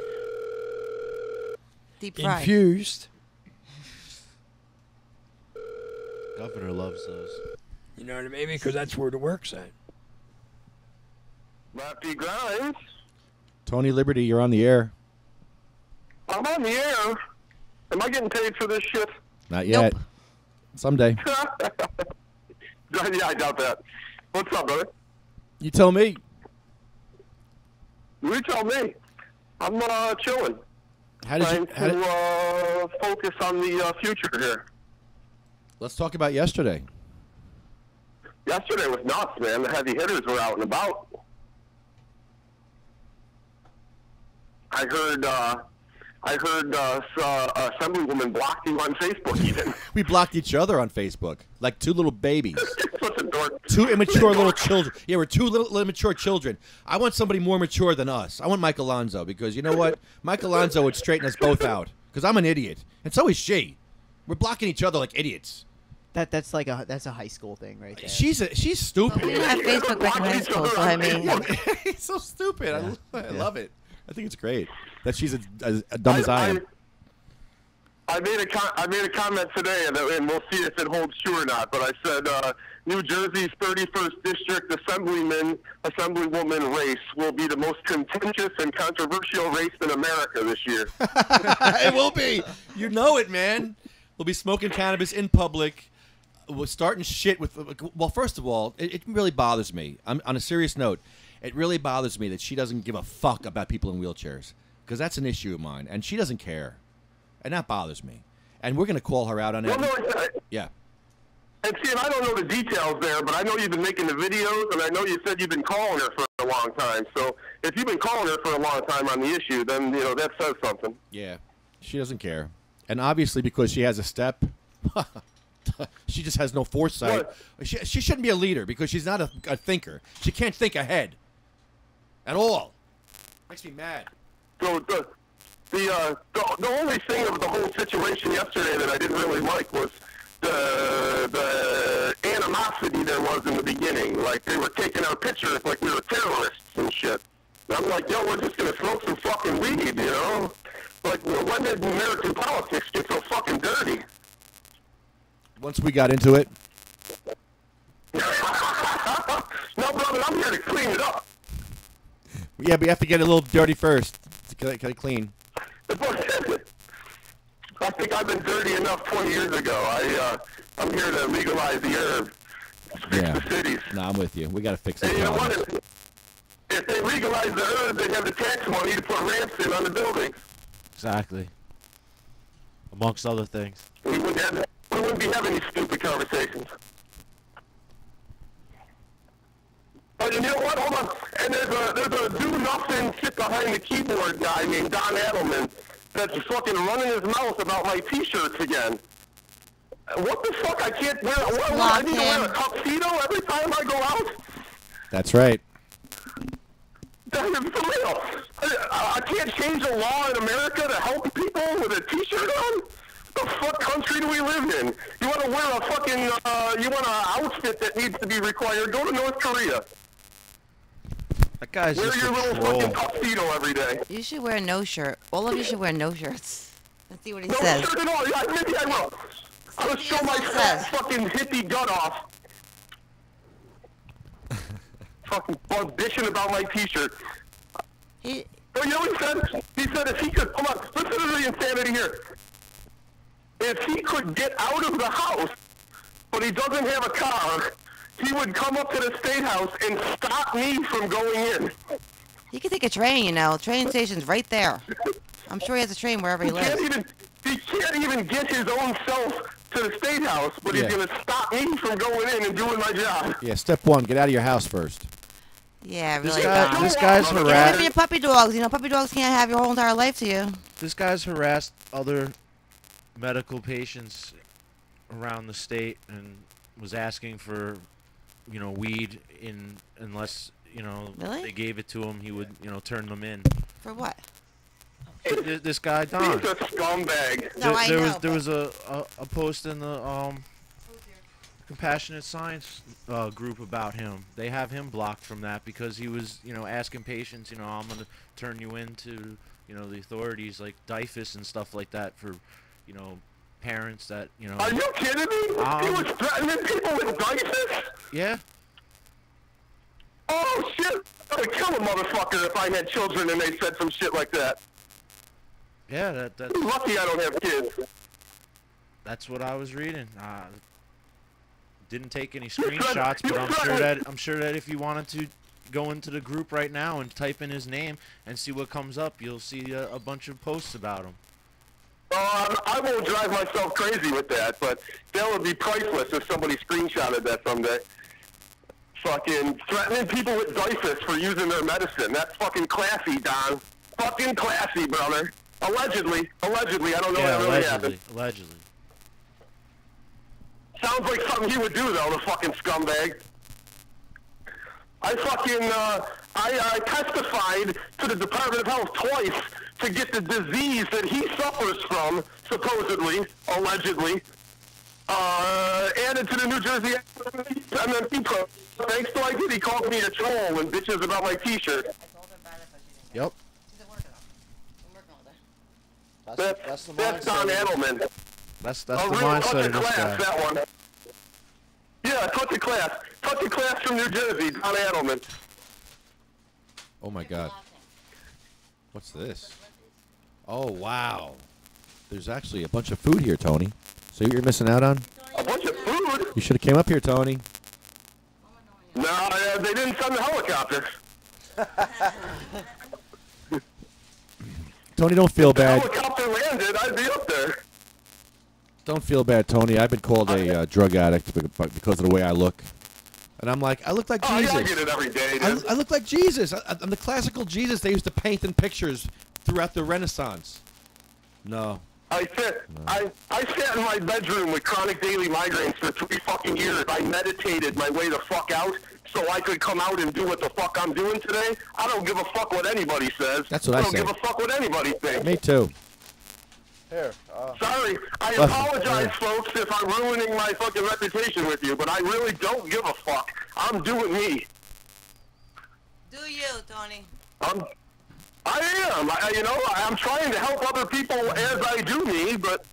Deep fried. Infused. Governor loves those. You know what I mean? Because that's where the work's at. Lefty Grimes. Tony Liberty, you're on the air. I'm on the air. Am I getting paid for this shit? Not yet. Nope. Someday. Yeah, I doubt that. What's up, brother? You tell me. You tell me. I'm chilling. Trying to focus on the future here. Let's talk about yesterday. Yesterday was nuts, man. The heavy hitters were out and about. I heard Assemblywoman blocked you on Facebook even. We blocked each other on Facebook, like two little babies. Such a dork. Two immature little children. Yeah, we're two little immature children. I want somebody more mature than us. I want Mike Alonzo because you know what? Mike Alonzo would straighten us both out because I'm an idiot, and so is she. We're blocking each other like idiots. That's a high school thing right there. She's stupid. We didn't have Facebook back in high school, so I mean. He's so stupid. I love it. I think it's great that she's as dumb as I am. I made a comment today, and we'll see if it holds true or not. But I said New Jersey's 31st District Assemblywoman race will be the most contentious and controversial race in America this year. It will be. You know it, man. We'll be smoking cannabis in public. We're starting shit with. Well, first of all, it really bothers me. On a serious note, it really bothers me that she doesn't give a fuck about people in wheelchairs because that's an issue of mine, and she doesn't care. And that bothers me. And we're going to call her out on it. Yeah. And see, and I don't know the details there, but I know you've been making the videos, and I know you said you've been calling her for a long time. So if you've been calling her for a long time on the issue, then, you know, that says something. Yeah. She doesn't care. And obviously because she has a step, she just has no foresight. She shouldn't be a leader because she's not a thinker. She can't think ahead at all. Makes me mad. So the only thing of the whole situation yesterday that I didn't really like was the animosity there was in the beginning. Like, they were taking our pictures like we were terrorists and shit. And I'm like, yo, we're just going to smoke some fucking weed, you know? Like, when did American politics get so fucking dirty? Once we got into it. No, brother, I'm here to clean it up. Yeah, but you have to get it a little dirty first to get it clean. I think I've been dirty enough 20 years ago. I'm here to legalize the herb. Fix the cities. No, I'm with you. We got to fix it. You know what? If they legalize the herb, they'd have the tax money to put ramps in on the buildings. Exactly. Amongst other things. We wouldn't be having these stupid conversations. But you know what? Hold on. And there's a do-nothing, sit behind the keyboard guy named Don Adelman that's fucking running his mouth about my T-shirts again. What the fuck? I can't wear. I need to wear a tuxedo every time I go out. That's right. That is for real. I can't change the law in America to help people with a T-shirt on. The fuck country do we live in? You want to wear a fucking? You want an outfit that needs to be required? Go to North Korea. That guy's wear just your little fucking tuxedo every day. You should wear no shirt. All of you should wear no shirts. Let's see what he no says. No shirt at all. Yeah, maybe I will. I'll show my fat fucking hippie gut off. Fucking bitching about my T-shirt. Oh, you know what he said? He said if he could, hold on, listen to the insanity here. If he could get out of the house, but he doesn't have a car, he would come up to the State House and stop me from going in. He could take a train, you know. Train station's right there. I'm sure he has a train wherever he lives. He can't even get his own self to the State House, but he's going to stop me from going in and doing my job. Yeah, step one, get out of your house first. Yeah, really. This guy's harassed. Give me your puppy dogs. You know, puppy dogs can't have your whole entire life to you. This guy's harassed other medical patients around the state and was asking for, weed unless, Really? they gave it to him, he would, turn them in. For what? This guy Don. He's a scumbag. No, I know. There was a post in the Compassionate Science group about him. They have him blocked from that because he was, asking patients, I'm going to turn you into, the authorities like DIFUS and stuff like that for, parents that, Are you kidding me? He was threatening people with DIFUS? Yeah. Oh, shit. I'd kill a motherfucker if I had children and they said some shit like that. Yeah, that's... Lucky I don't have kids. That's what I was reading. Didn't take any screenshots, but I'm sure that if you wanted to go into the group right now and type in his name and see what comes up, you'll see a bunch of posts about him. I won't drive myself crazy with that, but that would be priceless if somebody screenshotted that someday. Fucking threatening people with DIFUS for using their medicine. That's fucking classy, Don. Fucking classy, brother. Allegedly. I don't know what really happened. Allegedly. Sounds like something he would do, though, the fucking scumbag. I testified to the Department of Health twice to get the disease that he suffers from, supposedly, allegedly, added to the New Jersey MMP program. Thanks to I did, he called me a troll and bitches about my T-shirt. Yep. That's Don Adelman. That's the mindset of this guy. That one. Yeah, touch of class. Touch of class from New Jersey, Don Adelman. Oh my God. What's this? Oh wow. There's actually a bunch of food here, Tony. See what you're missing out on? A bunch of food? You should have came up here, Tony. No, they didn't send the helicopter. Tony, don't feel bad. If the helicopter landed, I'd be up there. Don't feel bad, Tony. I've been called a drug addict because of the way I look. And I'm like, I look like Jesus. Yeah, I get it every day, dude. I look like Jesus. I'm the classical Jesus they used to paint in pictures throughout the Renaissance. No. I sat in my bedroom with chronic daily migraines for 3 fucking years. I meditated my way the fuck out so I could come out and do what the fuck I'm doing today. I don't give a fuck what anybody says. That's what I don't say. give a fuck what anybody thinks. Me too. Here. Sorry, I apologize, folks, if I'm ruining my fucking reputation with you, but I really don't give a fuck. I'm doing me. Do you, Tony? I am. I'm trying to help other people as I do me, but...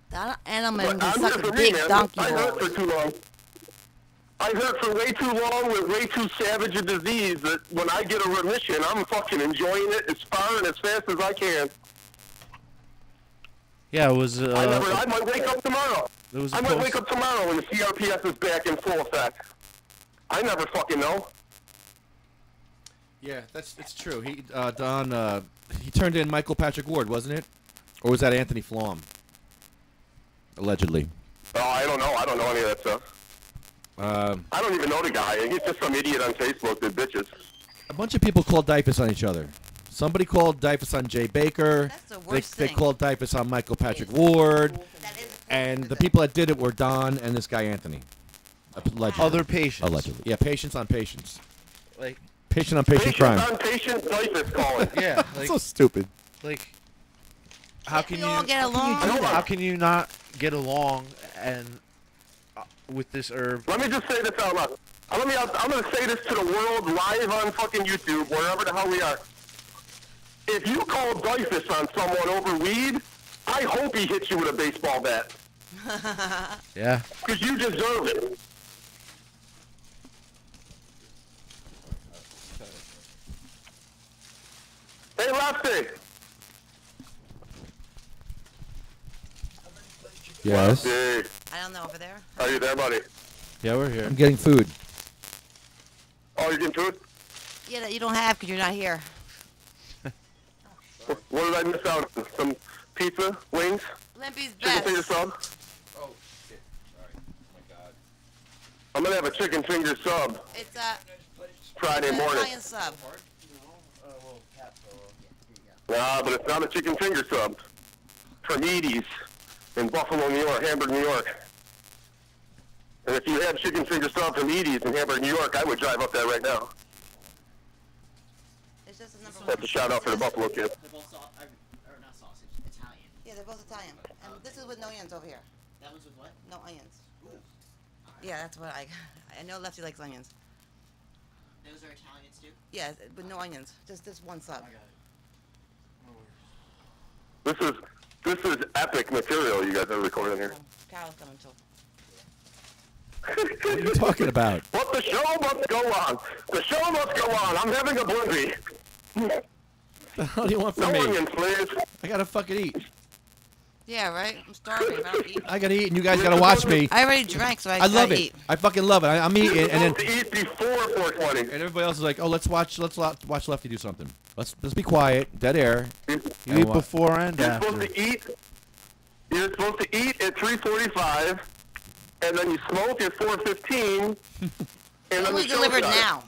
That animal I'm is here such for a me, big man. donkey I hole. hurt for too long. I hurt for way too long with way too savage a disease that when I get a remission, I'm fucking enjoying it as far and as fast as I can. Yeah, it was. I might wake up tomorrow. I might wake up tomorrow when the CRPS is back in full effect. I never fucking know. Yeah, it's true. Don, he turned in Michael Patrick Ward, wasn't it? Or was that Anthony Flom? Allegedly. Oh, I don't know. I don't know any of that stuff. I don't even know the guy. He's just some idiot on Facebook that bitches. A bunch of people called DIFUS on each other. Somebody called DIFUS on Jay Baker. That's the worst They thing. called DIFUS on Michael Patrick Ward. And the people that did it were Don and this guy Anthony. Allegedly. Other patients. Allegedly. Yeah, patients on patients. Like patient on patient crime. Patient on patient, DIFUS calling. Yeah. Like, So stupid. Like, how can all get along? How can you not get along and with this herb? Let me just say this out loud. I'm going to say this to the world live on fucking YouTube, wherever the hell we are. If you call DIFUS on someone over weed, I hope he hits you with a baseball bat. Yeah. Because you deserve it. Hey, Lefty. Yes. Lefty. I don't know, over there? Are you there, buddy? Yeah, we're here. I'm getting food. Oh, you getting food? Yeah, that you don't have because you're not here. What did I miss out on? Some pizza, wings, Limpy's chicken finger best. sub? Oh, shit. Sorry. Oh, my God. I'm going to have a chicken finger sub It's Friday morning. Italian sub. Nah, but it's not a chicken finger sub. From Edie's. in Buffalo, New York, Hamburg, New York. And if you had chicken finger sub from Edie's in Hamburg, New York, I would drive up there right now. It's just a number That's a shout out for the Buffalo kids. They're both or not sausage, Italian. Yeah, they're both Italian. And this is with no onions over here. That one's with what? No onions. Yeah, that's what I know Lefty likes onions. Those are Italians too? Yeah, with no onions. Just this one sub. This is epic material you guys are recording here. Carol's coming too. What are you talking about? But the show must go on. The show must go on. I'm having a blimpie. What the hell do you want from no me? onions, please. I gotta fucking eat. Yeah, right? I'm starving. I don't eat. I gotta eat, and you guys gotta watch me. I already drank, so I love gotta it. eat. I fucking love it. I'm eating, and then to eat before 4:20. and everybody else is like, "Oh, let's watch Lefty do something. Let's be quiet, dead air." You eat before and You're after. supposed to eat. You're supposed to eat at 3:45, and then you smoke at 4:15, and then We the show delivered starts. now.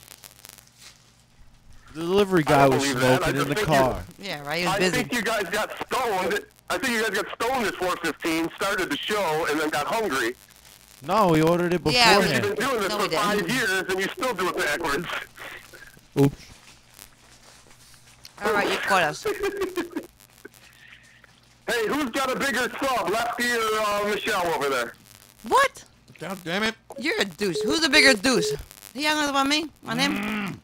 The delivery I guy don't was believe that. I smoking in just the think car. Yeah, right? He was I busy. think you guys got stoned. I think you guys got stoned at 4:15, started the show, and then got hungry. No, we ordered it Yeah, You've beforehand. been doing this for 5 years, and you still do it backwards. Oops. All right, you caught us. Hey, who's got a bigger sub, Lefty or Michelle over there? What? God damn it. You're a deuce. Who's the bigger deuce? He younger about me? On him?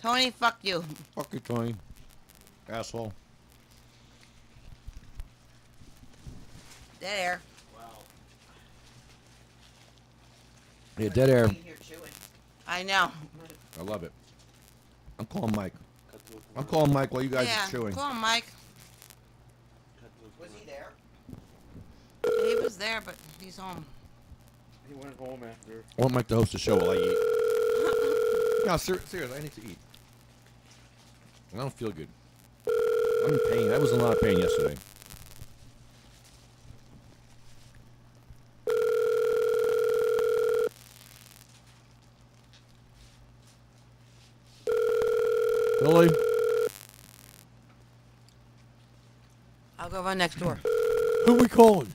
Tony, fuck you. Fuck you, Tony. Asshole. Dead air. Yeah, dead air. I know. I love it. I'm calling Mike. I'm calling Mike while you guys Yeah, are chewing. go on, Mike. Was he there? He was there, but he's home. He went home after. I want Mike to host the show while I eat. No, seriously, I need to eat. I don't feel good. I'm in pain. I was in a lot of pain yesterday. Billy? I'll go run next door. Who we calling?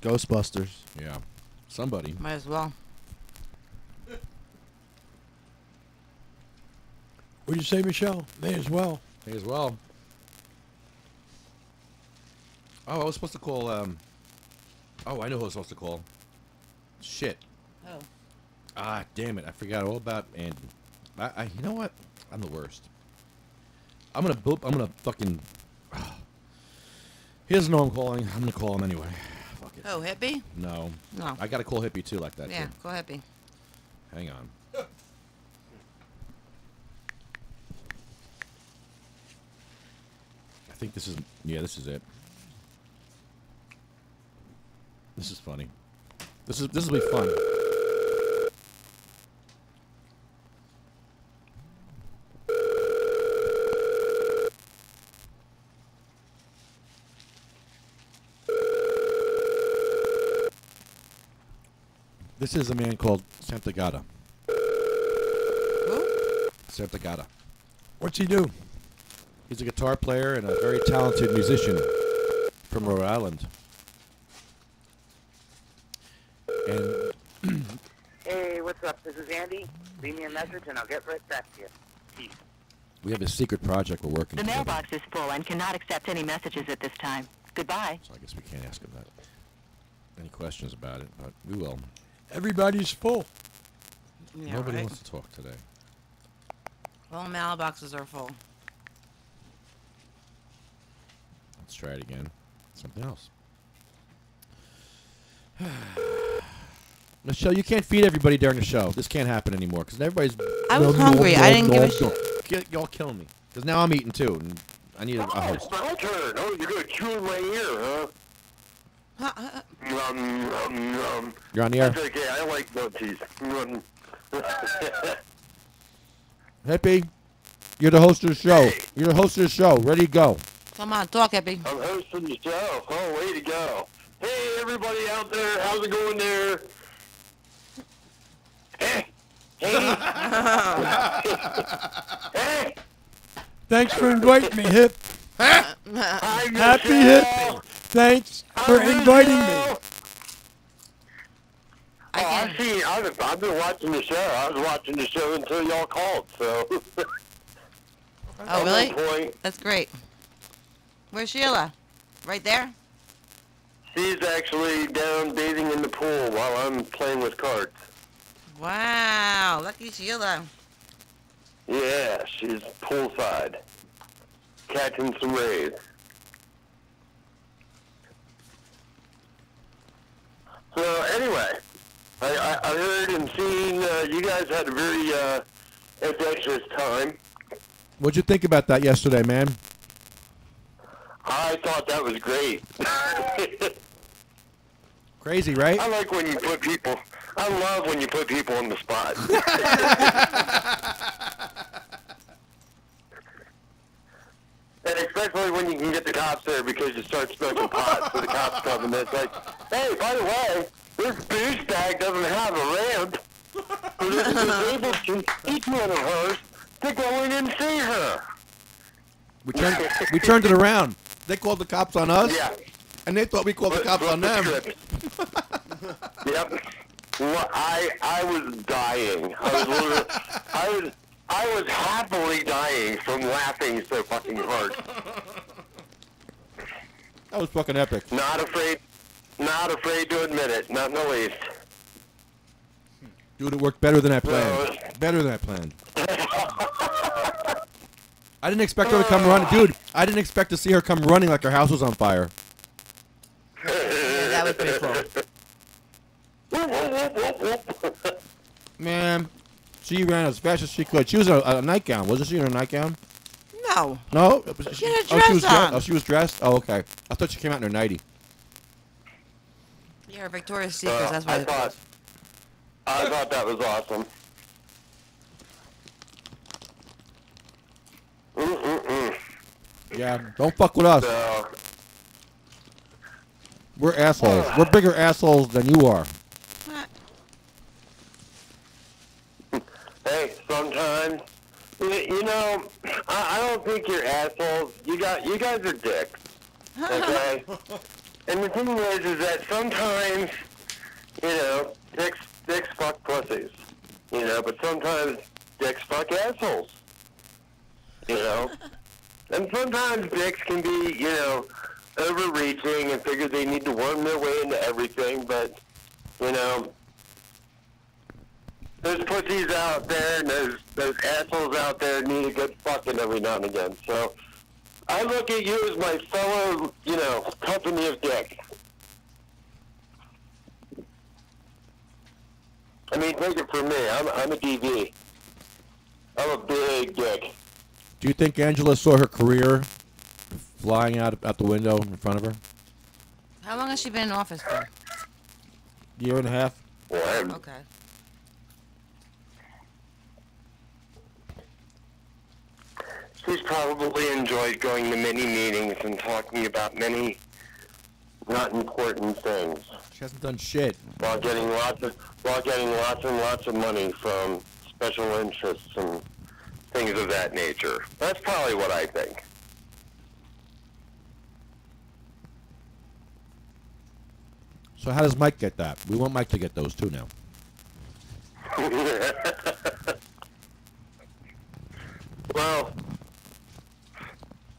Ghostbusters. Yeah. Somebody. Might as well. What'd you say, Michelle? May as well. May as well. Oh, I was supposed to call, oh, I know who I was supposed to call. Shit. Oh. Ah, damn it. I forgot all about Andy. You know what? I'm the worst. I'm gonna fucking... He doesn't know I'm calling. I'm gonna call him anyway. Fuck it. Oh, Hippie? No. No. I gotta call Hippie too like that. Yeah, too. go Hippie. Hang on. I think this is... Yeah, this is it. This is funny. This will be fun. This is a man called Santagata. Who? Santagata. What's he do? He's a guitar player and a very talented musician from Rhode Island. And Hey, what's up? This is Andy. Leave me a message and I'll get right back to you. Peace. we have a secret project we're working The together. mailbox is full and cannot accept any messages at this time. Goodbye. So I guess we can't ask him that. Any questions about it, but we will. Everybody's full. Yeah, Nobody right? wants to talk today. All mailboxes are full. Let's try it again. Something else. Michelle, you can't feed everybody during the show. This can't happen anymore because everybody's. I was hungry. I didn't give a shit. Y'all killing me because now I'm eating too, and I need a host. It's my turn. Oh, you're gonna chew in my ear, huh? You're on the air. That's okay. I like munchies. Hippie, you're the host of the show. You're the host of the show. Ready to go. Come on, talk, Hippie. I'm hosting the show. Oh, way to go. Hey, everybody out there. How's it going there? Hey. Hey. Hey. Thanks for inviting me, Hip. Hi, Happy Michelle. Hippie. Thanks for inviting me. I've been watching the show. I was watching the show until y'all called, so. Oh, really? That's great. Where's Sheila? Right there? She's actually down bathing in the pool while I'm playing with cards. Wow, lucky Sheila. Yeah, she's poolside, catching some rays. So anyway, I heard and seen you guys had a very adventurous time. What'd you think about that yesterday, man? I thought that was great. Crazy, right? I like when you put people. I love when you put people on the spot. And especially when you can get the cops there because you start smoking pot, so the cops come and it's like, hey, by the way, this douchebag doesn't have a ramp. So this is able to each one of hers to go in and see her. We turned it around. They called the cops on us. Yeah. And they thought we called the cops on them. Yep. Well, I was dying. I was happily dying from laughing so fucking hard. That was fucking epic. Not afraid to admit it. Not in the least. Dude, it worked better than I planned. Better than I planned. I didn't expect her to come running. Dude, I didn't expect to see her come running like her house was on fire. Yeah, that was pretty cool. Man, she ran as fast as she could. She was in a nightgown. Wasn't she in a nightgown? No. No? She had a dress on. Oh, she was dressed? Oh, okay. I thought she came out in her nightie. Yeah, her Victoria's Secret. That's what I thought that was awesome. Yeah, don't fuck with us. We're assholes. We're bigger assholes than you are. Hey, sometimes, you know, I don't think you're assholes. You guys are dicks. Okay? And the thing is that sometimes, you know, dicks fuck pussies. You know, but sometimes dicks fuck assholes. You know? And sometimes dicks can be, you know, overreaching and figure they need to worm their way into everything, but, you know, there's pussies out there and there's assholes out there that need a good fucking every now and again. So I look at you as my fellow, you know, company of dicks. I mean, take it from me. I'm a DV. I'm a big dick. Do you think Angela saw her career flying out the window in front of her? How long has she been in office for? Year and a half. Okay. She's probably enjoyed going to many meetings and talking about many not important things. She hasn't done shit. While getting lots and lots of money from special interests and things of that nature. That's probably what I think. So how does Mike get that? We want Mike to get those too now. Well,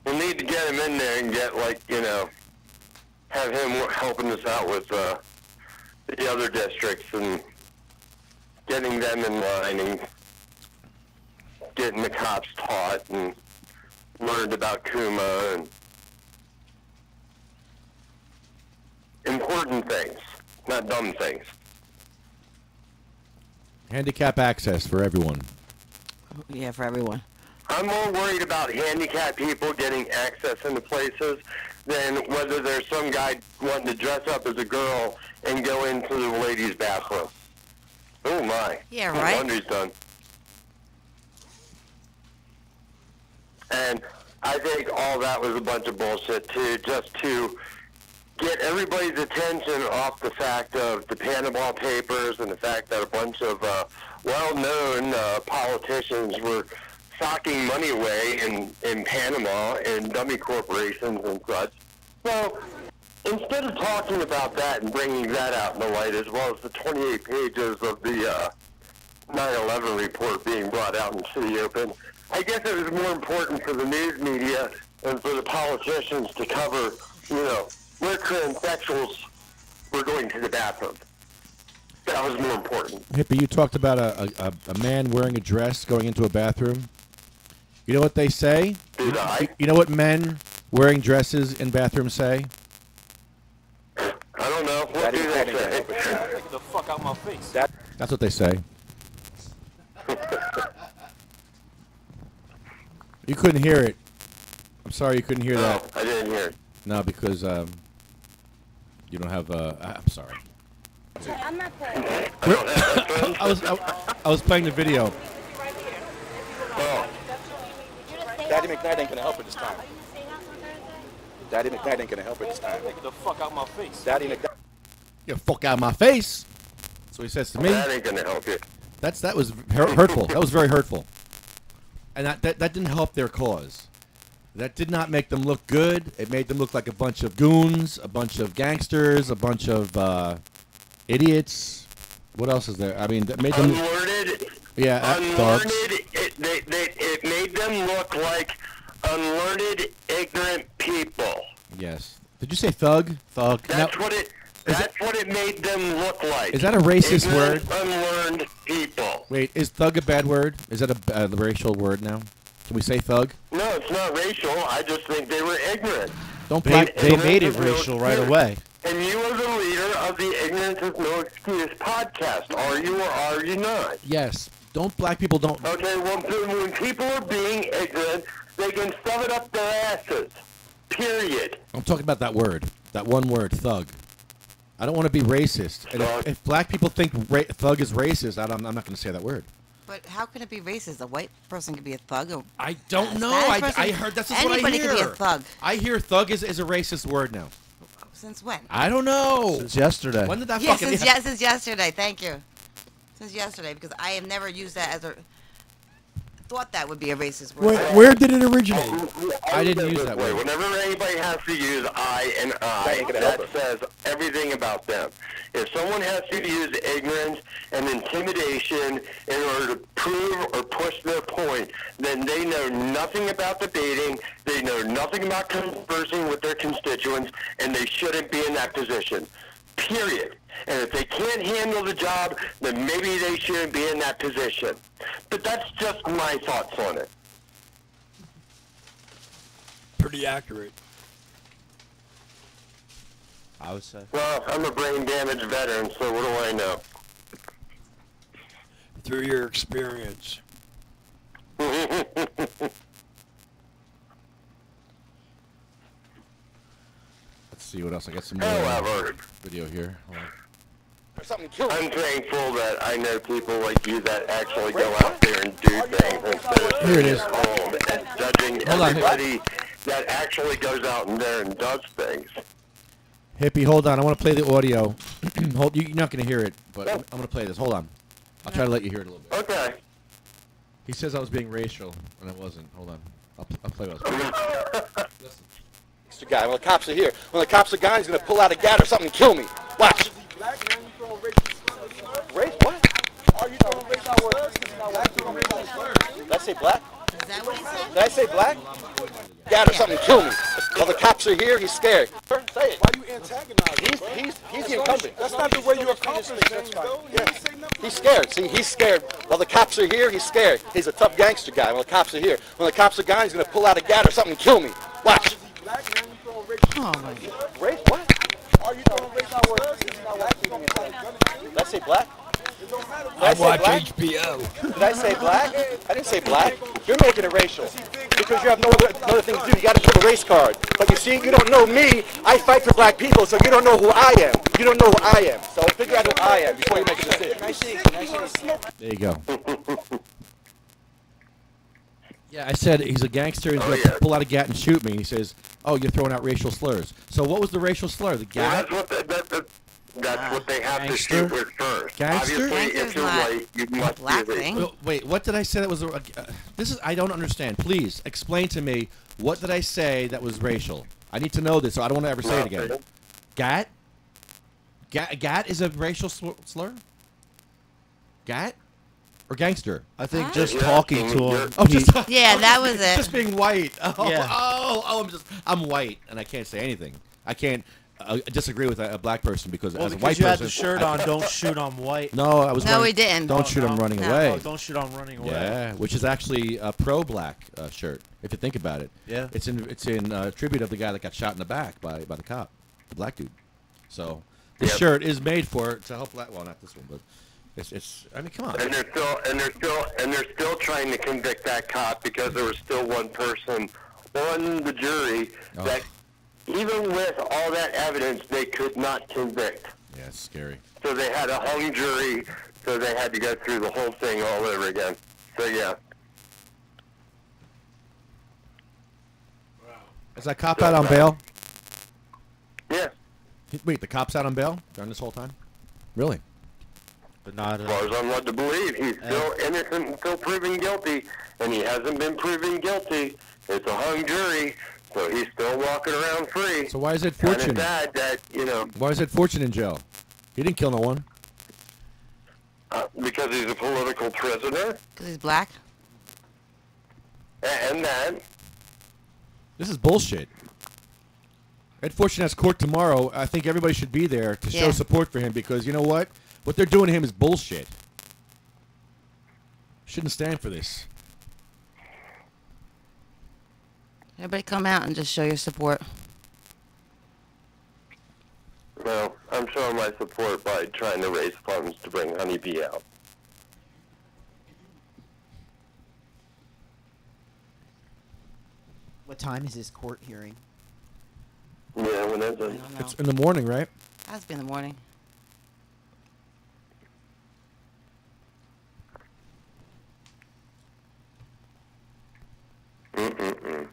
we'll need to get him in there and get, like, you know, have him helping us out with the other districts and getting them in line and getting the cops taught and learned about Kuma and important things, not dumb things. Handicap access for everyone. Yeah, for everyone. I'm more worried about handicapped people getting access into places than whether there's some guy wanting to dress up as a girl and go into the ladies' bathroom. Oh my. Yeah, My right? laundry's done. And I think all that was a bunch of bullshit too, just to get everybody's attention off the fact of the Panama Papers and the fact that a bunch of well-known politicians were socking money away in Panama and dummy corporations and such. So instead of talking about that and bringing that out in the light, as well as the 28 pages of the 9/11 report being brought out into the open, I guess it was more important for the news media and for the politicians to cover, where transsexuals were going to the bathroom. That was more important. Hippie, you talked about a man wearing a dress going into a bathroom. You know what they say? Did I? You know what men wearing dresses in bathrooms say? I don't know. What do they say? Get the fuck out my face. That's what they say. You couldn't hear it. I'm sorry you couldn't hear that. I didn't hear it. No, because you don't have. I'm sorry. I'm not playing. I was playing the video. Daddy McKnight ain't gonna help her this time. Daddy McKnight ain't gonna help her this time. Get the fuck out my face. Daddy McKnight. Get the fuck out of my face. That's what he says to me. That ain't gonna help you. That was hurtful. That was very hurtful. And that didn't help their cause. That did not make them look good. It made them look like a bunch of goons, a bunch of gangsters, a bunch of idiots. What else is there? I mean, that made them unlearned. Yeah, unlearned. It made them look like unlearned, ignorant people. Yes. Did you say thug? Thug. That's what it. That's what it made them look like. Is that a racist ignorant, word? Unlearned people. Wait, is thug a bad word? Is that a racial word now? Can we say thug? No, it's not racial. I just think they were ignorant. They made it racial right away. And you are the leader of the Ignorance is No Excuse podcast. Are you or are you not? Yes. Black people don't. Okay, well, when people are being ignorant, they can shove it up their asses. Period. I'm talking about that word. That one word, thug. I don't want to be racist. And if black people think thug is racist, I'm not going to say that word. But how can it be racist? A white person can be a thug. Or I don't know. I heard that's just what I hear. Anybody can be a thug. I hear thug is a racist word now. Since when? I don't know. Since yesterday. When did that yes, fucking since yesterday. Thank you. Since yesterday, because I have never used that as a. Thought that would be a racist word. Where did it originate? I didn't use that word. Whenever anybody has to use I and I, that says everything about them. If someone has to use ignorance and intimidation in order to prove or push their point, then they know nothing about debating, they know nothing about conversing with their constituents, and they shouldn't be in that position. Period. And if they can't handle the job, then maybe they shouldn't be in that position. But that's just my thoughts on it. Pretty accurate. I would say. Well, I'm a brain damaged veteran, so what do I know? Through your experience. Let's see what else. I got some more video here. Hold on. I'm thankful that I know people like you that actually go out there and do things instead of Here it is. sitting at home and judging everybody that actually goes out in there and does things. Hippie, hold on. I want to play the audio. You're not going to hear it, but I'm going to play this. Hold on. I'll try to let you hear it a little bit. Okay. He says I was being racial, and I wasn't. Hold on. I'll play what I was playing. Listen. Mr. Guy, when the cops are here, when the cops are gone, he's going to pull out a gat or something and kill me. Watch. Race? What? Are you throwing racist slurs? Did I say black? Is that what he said? Did I say black? Gat or something and kill me. While the cops are here, he's scared. Say it. Why you antagonizing? He's the incumbent. That's not the way you accomplish things, though. Yeah. He's scared. See, he's scared. While the cops are here, he's scared. He's a tough gangster guy. When the cops are here, when the cops are gone, he's going to pull out a gat or something and kill me. Watch. Oh my God. Race? What? Are you throwing racist slurs? Did I say black? I watch HBO. Did I say black? I didn't say black. You're making it racial because you have no other thing to do. You got to put a race card. But you see, you don't know me. I fight for black people, so you don't know who I am. You don't know who I am. So figure out who I am before you make a decision. There you go. Yeah, I said he's a gangster. He's going to pull out a gat and shoot me. And he says, "Oh, you're throwing out racial slurs." So what was the racial slur? The gat? Well, that's what they have to shoot with first. Gangster? Obviously, if you're white, you must be racist. Wait, what did I say that was? This is I don't understand. Please explain to me what did I say that was racial. I need to know this, so I don't want to ever say it again. Gat? Gat is a racial slur? Gat? Or gangster? I think Huh? just talking to him. Oh, just Yeah, that was it. Just being white. Oh, Yeah. I'm white, and I can't say anything. I can't disagree with a black person because Well, as a because white you person, had the shirt on, don't shoot on white. No, I was. No, wearing, we didn't. Don't shoot. I'm running away. Oh, don't shoot on running away. Yeah, which is actually a pro-black shirt, if you think about it. Yeah. It's in tribute of the guy that got shot in the back by the cop, the black dude. So this shirt is made to help black. Well, not this one, but it's. I mean, come on. And they're still trying to convict that cop because there was still one person on the jury that, even with all that evidence, they could not convict. Yeah, it's scary. So they had a hung jury, so they had to go through the whole thing all over again. So yeah. Is that cop out on bail? Yeah. Wait, the cop's out on bail during this whole time? Really? But not. As far as I'm led to believe, he's still innocent until proven guilty, and he hasn't been proven guilty. It's a hung jury, so he's still walking around free. So why is it Fortune? Kind of sad that, you know. Why is it Fortune in jail? He didn't kill no one. Because he's a political prisoner. Because he's black? And that. This is bullshit. Ed Fortune has court tomorrow. I think everybody should be there to show support for him because you know what? What they're doing to him is bullshit. Shouldn't stand for this. Everybody come out and just show your support. Well, I'm showing my support by trying to raise funds to bring Honeybee out. What time is his court hearing? Yeah, when is it? It's in the morning, right? Has to be in the morning. Mm-mm-mm.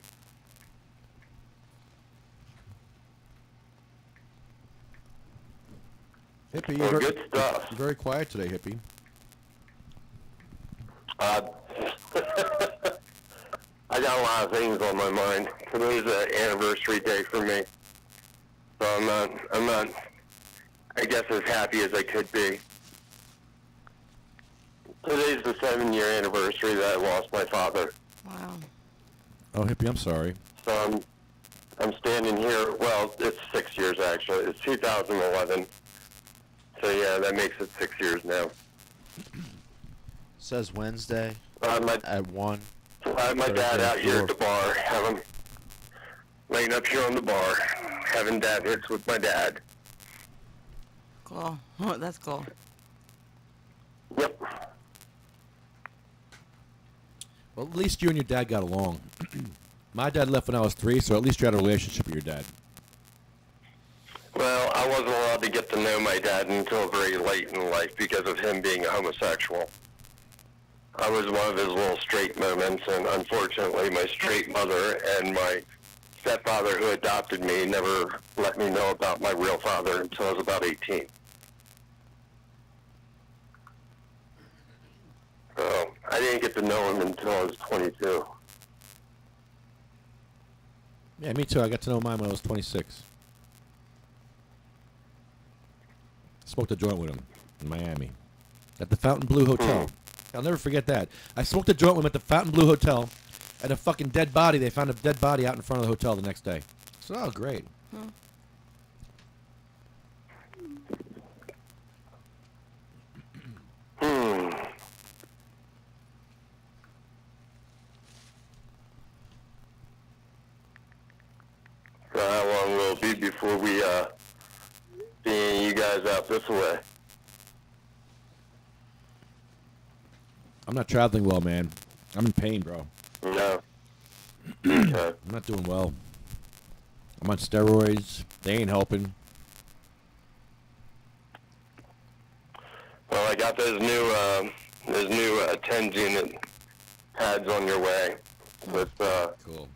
Hippie, Well, you're good stuff. You're very quiet today, Hippie. I got a lot of things on my mind. Today's an anniversary day for me, so I'm not, I guess, as happy as I could be. Today's the 7-year anniversary that I lost my father. Wow. Oh, Hippie, I'm sorry. So I'm standing here. Well, it's 6 years actually. It's 2011. So yeah, that makes it 6 years now. Says Wednesday at 1. I had my dad out here at the bar, have him laying up here on the bar, having dad hits with my dad. Cool. Oh, that's cool. Yep. Well, at least you and your dad got along. My dad left when I was 3, so at least you had a relationship with your dad. Well, I wasn't allowed to get to know my dad until very late in life because of him being a homosexual. I was one of his little straight moments, and unfortunately my straight mother and my stepfather who adopted me never let me know about my real father until I was about 18. So I didn't get to know him until I was 22. Yeah, me too. I got to know mine when I was 26. Smoked a joint with him in Miami at the Fountain Blue Hotel. I'll never forget that. I smoked a joint with him at the Fountain Blue Hotel at a fucking dead body. They found a dead body out in front of the hotel the next day. So, oh, great. So how long will it be before we seeing you guys out this way? I'm not traveling well, man. I'm in pain, bro. No. Okay. I'm not doing well. I'm on steroids. They ain't helping. Well, I got those new 10 unit pads on your way with cool.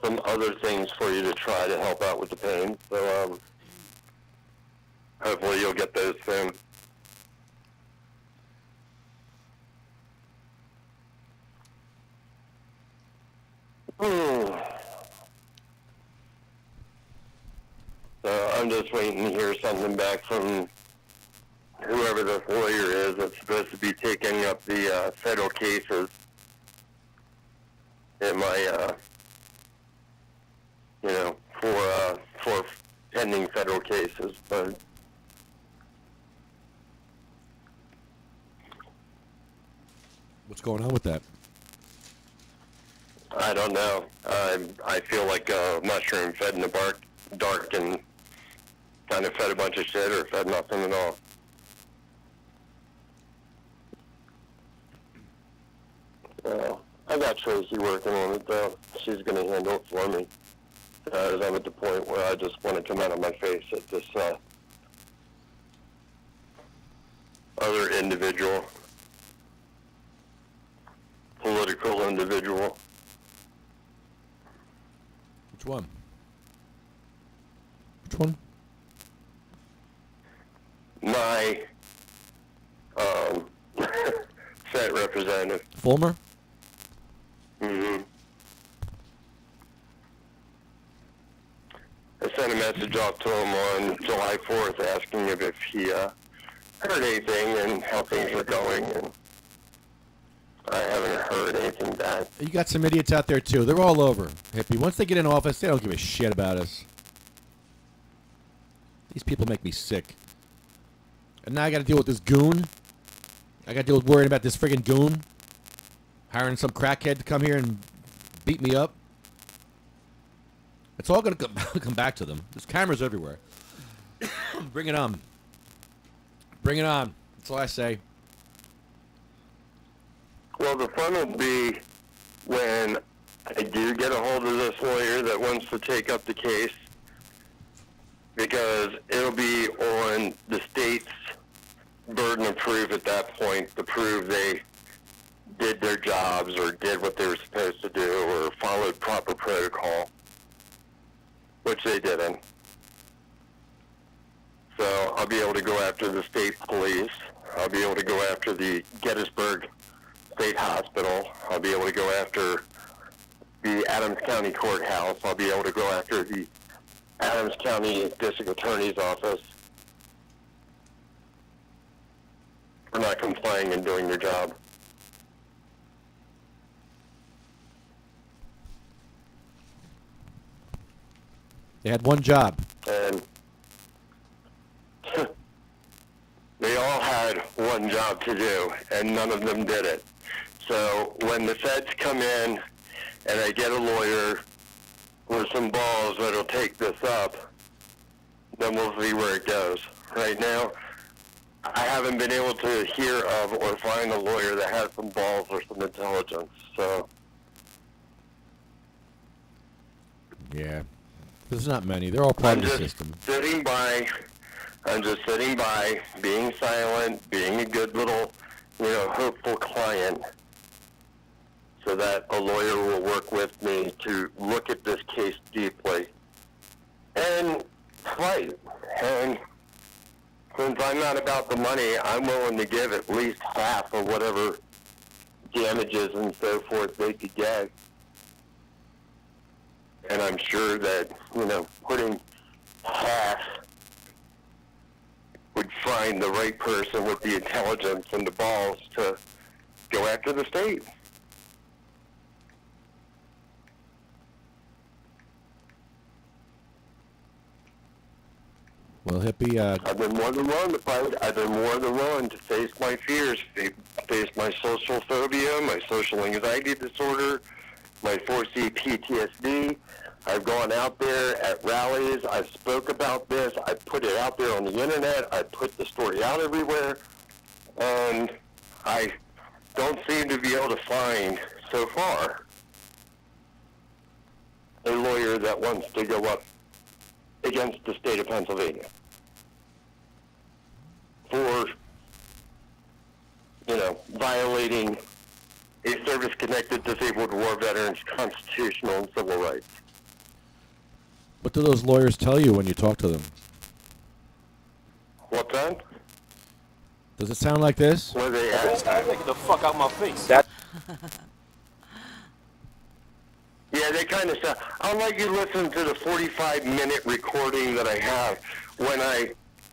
some other things for you to try to help out with the pain. So hopefully you'll get those soon. So I'm just waiting to hear something back from whoever this lawyer is that's supposed to be taking up the federal cases in my, for pending federal cases. But what's going on with that? I don't know. I feel like a mushroom fed in the dark and kind of fed a bunch of shit or fed nothing at all. I got Tracy working on it, though. She's going to handle it for me. As I'm at the point where I just want to come out of my face at this other individual, political individual. Which one? Which one? My Senate representative. Fulmer? Mm-hmm. I sent a message off to him on July 4th asking him if he heard anything and how things were going, and I haven't heard anything back. You got some idiots out there, too. They're all over, Hippie. Once they get in office, they don't give a shit about us. These people make me sick. And now I got to deal with this goon. I got to deal with worrying about this friggin' goon. Hiring some crackhead to come here and beat me up. It's all going to come back to them. There's cameras everywhere. Bring it on. Bring it on. That's all I say. Well, the fun will be when I do get a hold of this lawyer that wants to take up the case, because it'll be on the state's burden of proof at that point to prove they did their jobs or did what they were supposed to do or followed proper protocol, which they didn't. So I'll be able to go after the state police. I'll be able to go after the Gettysburg State Hospital. I'll be able to go after the Adams County Courthouse. I'll be able to go after the Adams County District Attorney's Office for not complying and doing their job. They had one job. And they all had one job to do, and none of them did it. So when the feds come in and I get a lawyer with some balls that'll take this up, then we'll see where it goes. Right now, I haven't been able to hear of or find a lawyer that has some balls or some intelligence. So yeah. There's not many. They're all part of the system. I'm just sitting by, being silent, being a good little, hopeful client, so that a lawyer will work with me to look at this case deeply and fight. And since I'm not about the money, I'm willing to give at least half of whatever damages and so forth they could get. And I'm sure that, putting half would find the right person with the intelligence and the balls to go after the state. Well, Hippie, I've been more than willing to fight. I've been more than willing to face my fears, face my social phobia, my social anxiety disorder, my 4C PTSD. I've gone out there at rallies. I've spoke about this. I put it out there on the internet. I put the story out everywhere. And I don't seem to be able to find, so far, a lawyer that wants to go up against the state of Pennsylvania for, violating a service-connected disabled war veteran's constitutional and civil rights. what do those lawyers tell you when you talk to them? What's that? Does it sound like this? What do they ask? Get the fuck out my face. Yeah, Yeah, they kind of sound. I'll let you listen to the 45-minute recording that I have when I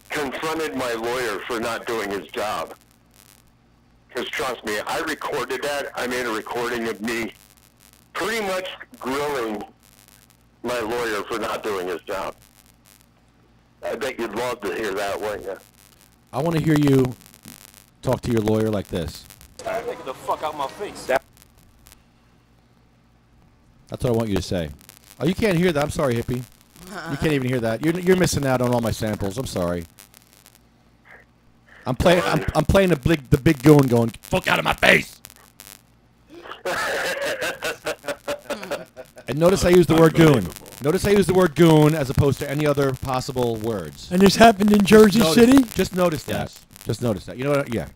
confronted my lawyer for not doing his job. Because trust me, I recorded that. I made a recording of me pretty much grilling my lawyer for not doing his job. I bet you'd love to hear that, wouldn't you? I want to hear you talk to your lawyer like this. Get the fuck out my face. That's what I want you to say. Oh, you can't hear that. I'm sorry, hippie. You can't even hear that. You're missing out on all my samples. I'm sorry. I'm playing the big goon going, fuck out of my face. And notice I use the word goon. Notice I use the word goon as opposed to any other possible words. And this happened in Jersey City? Just notice that. Yes. Just notice that. You know what? Yeah.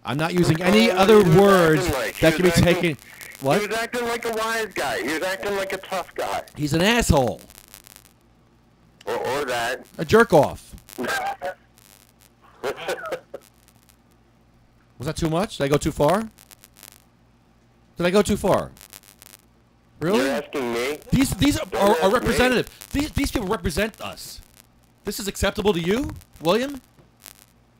I'm not using any other words that can be taken. What? He was acting like a wise guy. He was acting like a tough guy. He's an asshole. Or that. A jerk off. Was that too much? Did I go too far? Did I go too far? Really? You're asking me? These are representative. These people represent us. This is acceptable to you, William?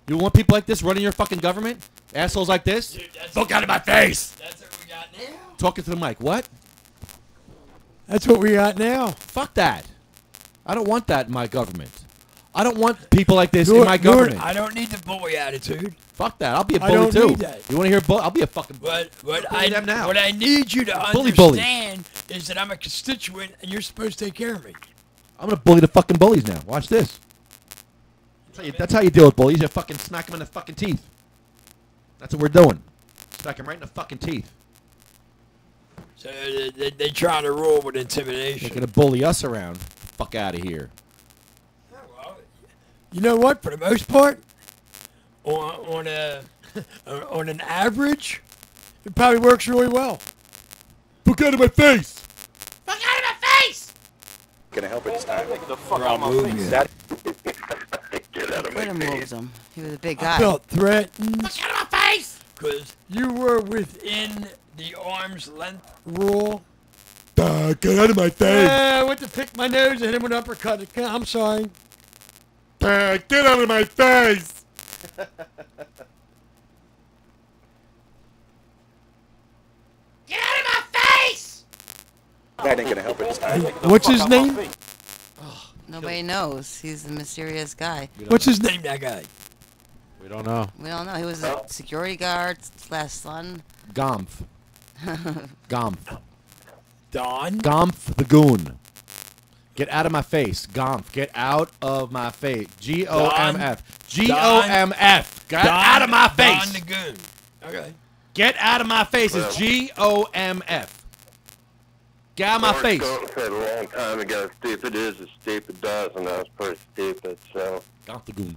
You want people like this running your fucking government? Assholes like this? Dude, fuck out of my face! That's what we got now. Talking to the mic. What? That's what we got now. Fuck that. I don't want that in my government. I don't want people like this in my government. I don't need the bully attitude. Fuck that. I'll be a bully too. Need that. You want to hear a bully? I'll be a fucking bully. What I need you to bully. understand is that I'm a constituent and you're supposed to take care of me. I'm going to bully the fucking bullies now. Watch this. That's how you deal with bullies. You fucking smack them in the fucking teeth. That's what we're doing. Smack them right in the fucking teeth. So they trying to rule with intimidation. They're going to bully us around. Fuck out of here. You know what? For the most part, on an average, it probably works really well. Fuck out of my face! Fuck out of my face! Gonna help it this time. Get the fuck out of my face. Get out of my face. Him. He was a big guy. I felt threatened. Fuck out of my face! Because you were within the arm's length rule. Get out of my face! I went to pick my nose and hit him with an uppercut. I'm sorry. Get out of my face! Get out of my face! That ain't gonna help it this time. What's his name? Nobody knows. He's a mysterious guy. What's his name, that guy? We don't know. We don't know. He was a security guard / son. Gomph. Gomph. Don? Gomph the goon. Get out of my face. Gomph. Get out of my face. G-O-M-F. G-O-M-F. Get out of my face. Don the goon. Okay. Get out of my face. It's G-O-M-F. Get out of my face. Gump said a long time ago, stupid is as stupid does, and that was pretty stupid, so. Gomph the goon.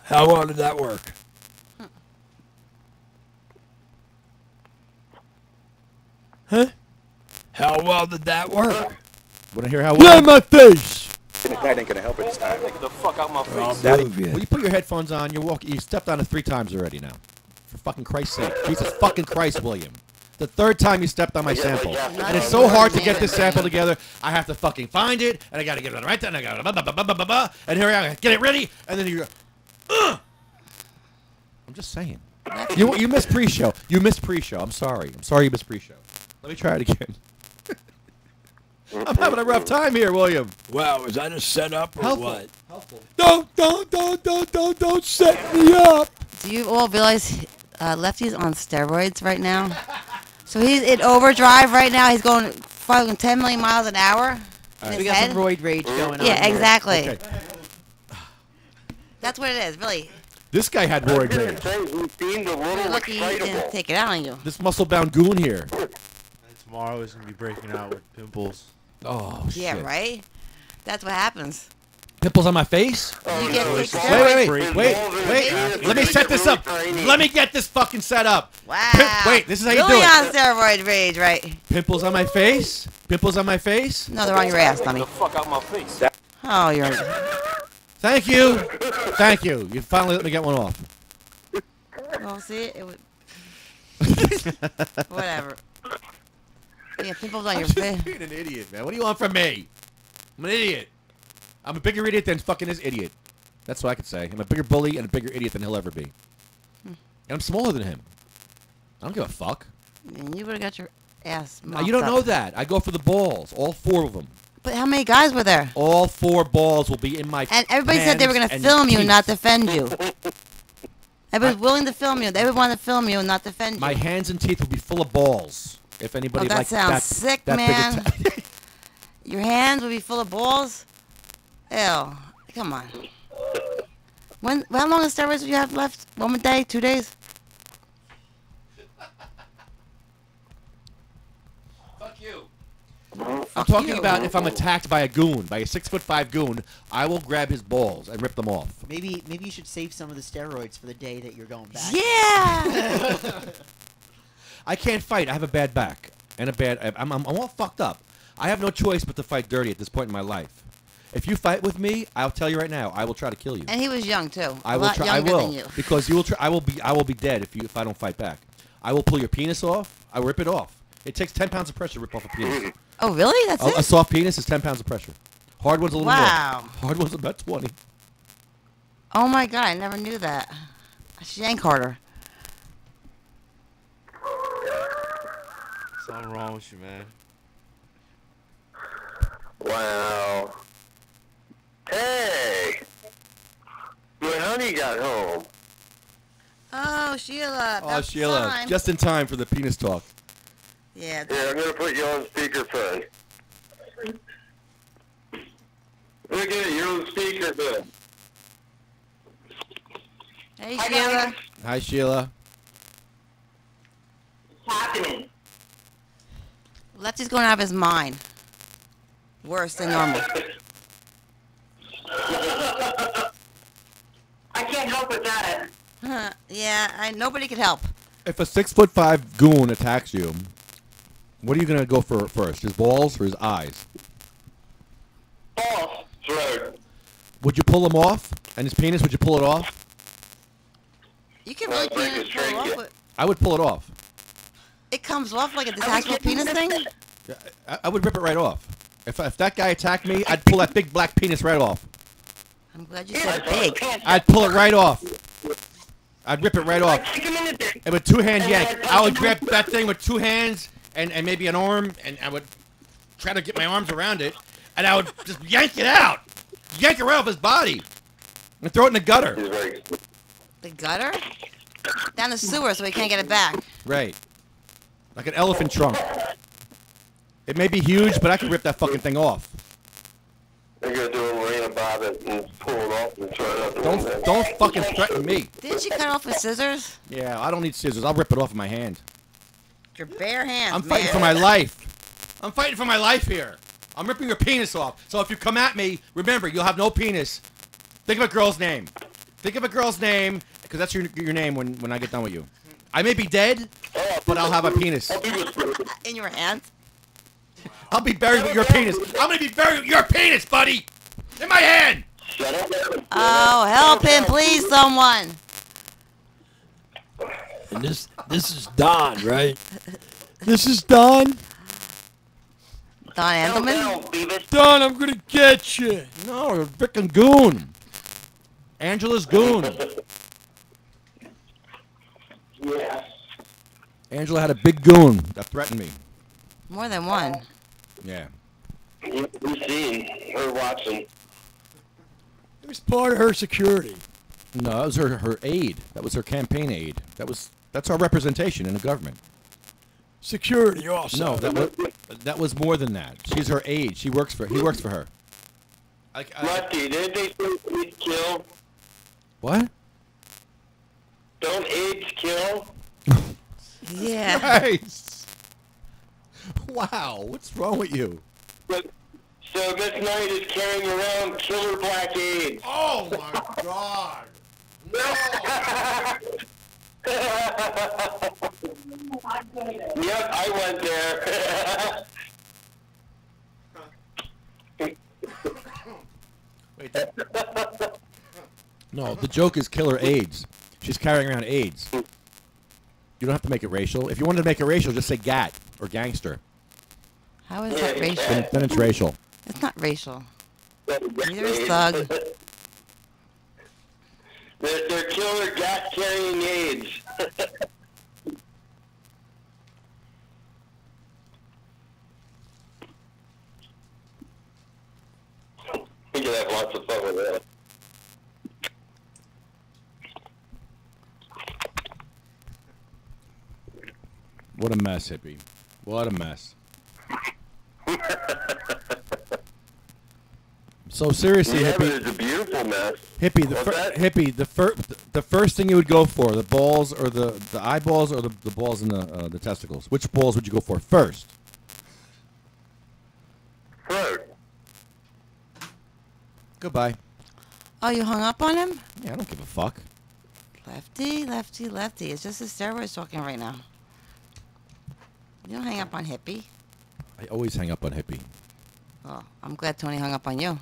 How well did that work? Huh? How well did that work? Want to hear how well? Get out of my face! That ain't gonna help it this time. Get the fuck out my face. Daddy, will you put your headphones on? You stepped on it 3 times already now. For fucking Christ's sake. Jesus fucking Christ, William. The 3rd time you stepped on my sample. And it's so hard to get this sample together. I have to fucking find it, and I gotta get it right there, and I gotta and here I am, get it ready, and then you go, ugh! I'm just saying. You missed pre-show. You missed pre-show. I'm sorry. I'm sorry you missed pre-show. Let me try it again. I'm having a rough time here, William. Wow, was that a setup or Helpful. what? Helpful. Don't set me up. Do you all realize Lefty's on steroids right now? So he's in overdrive right now. He's going fucking 10 million miles an hour. Right. We got some roid rage going on. Yeah, exactly. Okay. That's what it is, really. This guy had roid rage. You're lucky he didn't take it out on you. This muscle-bound goon here. And tomorrow he's going to be breaking out with pimples. Oh, shit. Yeah, right? That's what happens. Pimples on my face? You get Wait. Let me set this up. Let me get this fucking set up. Wow. Wait, this is how you do really it. on steroid rage, right? Pimples on my face? Pimples on my face? No, they're on your ass, dummy. Get the fuck out my face. Oh, you're... Thank you. Thank you. You finally let me get one off. Well, see, it would... Whatever. Yeah, pimples on I'm your just face. being an idiot, man. What do you want from me? I'm an idiot. I'm a bigger idiot than fucking this idiot. That's what I could say. I'm a bigger bully and a bigger idiot than he'll ever be. And I'm smaller than him. I don't give a fuck. And you would have got your ass. You don't know that. I go for the balls. All 4 of them. But how many guys were there? All 4 balls will be in my And everybody said they were going to hands film and you, teeth. not defend you. Everybody's willing to film you. They would want to film you and not defend you. My hands and teeth will be full of balls. If anybody that like sounds that, sick, that man. big a Your hands would be full of balls? Ew. Come on. How long of steroids do you have left? 1 day? 2 days? Fuck you. I'm talking about if I'm attacked by a goon, by a 6'5" goon, I will grab his balls and rip them off. Maybe you should save some of the steroids for the day that you're going back. Yeah. I can't fight. I have a bad back and a bad. I'm all fucked up. I have no choice but to fight dirty at this point in my life. If you fight with me, I'll tell you right now, I will try to kill you. And he was young too. I A will lot try. younger I will than you. because you will. I will be dead if I don't fight back. I will pull your penis off. I will rip it off. It takes 10 pounds of pressure to rip off a penis. Oh really? That's it? A soft penis is 10 pounds of pressure. Hard one's a little Wow. more. Hard one's about 20. Oh my god, I never knew that. Shank harder. Something wrong with you, man. Wow. Hey! When Honey got home. Oh, Sheila. Oh, about Sheila, time. just in time for the penis talk. Yeah. Yeah, I'm going to put you on speakerphone. Look at it, you're on speakerphone. Hey, Sheila. Hi, Sheila. Happening. Lefty's going out of his mind. Worse than normal. I can't help with that. Yeah, nobody could help. If a 6'5" goon attacks you, what are you gonna go for first? His balls or his eyes? Balls. Right. Would you pull him off? And his penis? Would you pull it off? You can really pull it off. But I would pull it off. it comes off like a detachable penis thing? I would rip it right off. If that guy attacked me, I'd pull that big black penis right off. I'm glad you said big. I'd pull it right off. I'd rip it right off. And with 2-hand yank, I would grab that thing with 2 hands and maybe an arm, and I would try to get my arms around it, and I would just yank it out. Yank it right off his body. And throw it in the gutter. The gutter? Down the sewer so he can't get it back. Right. Like an elephant trunk. It may be huge, but I can rip that fucking thing off. They're going to do a Marina Bobbit and pull it off and throw it up. Don't fucking threaten me. Didn't you cut off with scissors? Yeah, I don't need scissors. I'll rip it off with my hand. Your bare hands, I'm fighting for my life. I'm fighting for my life here. I'm ripping your penis off. So if you come at me, remember, you'll have no penis. Think of a girl's name. Think of a girl's name, because that's your name when I get done with you. I may be dead, but I'll have a penis. In your hands? I'll be buried with your penis. I'm going to be buried with your penis, buddy. In my hand. Oh, help him, please, someone. And this is Don, right? This is Don. Don Andelman? Don, I'm gonna get you. No, you're a frickin' goon. Angela's goon. Yeah. Angela had a big goon that threatened me. More than one. Yeah. We've seen her watching. It was part of her security. No, that was her aide. That was her campaign aide. That's our representation in the government. Security also. No, that was more than that. She's her aide. He works for her. Lefty, didn't they say AIDS kill? What? Don't AIDS kill? Yeah. Christ. Wow, what's wrong with you? So Miss Knight is carrying around killer black AIDS. Oh my God. Yep, I went there. Wait. No, the joke is killer AIDS. She's carrying around AIDS. You don't have to make it racial. If you wanted to make it racial, just say gat or gangster. How is that racial? Then it's racial. It's not racial. Neither is thug. They're killer gas-carrying aides. We can have lots of fun with that. What a mess, hippie. What a mess. So seriously, Yeah, but hippie. it's a beautiful mess. Hippie, the first thing you would go for, the balls or the eyeballs or the balls in the testicles. Which balls would you go for first? Throat. Goodbye. Oh, you hung up on him? Yeah, I don't give a fuck. Lefty, lefty, lefty. It's just the steroids talking right now. You don't hang up on hippie. I always hang up on hippie. Oh, I'm glad Tony hung up on you.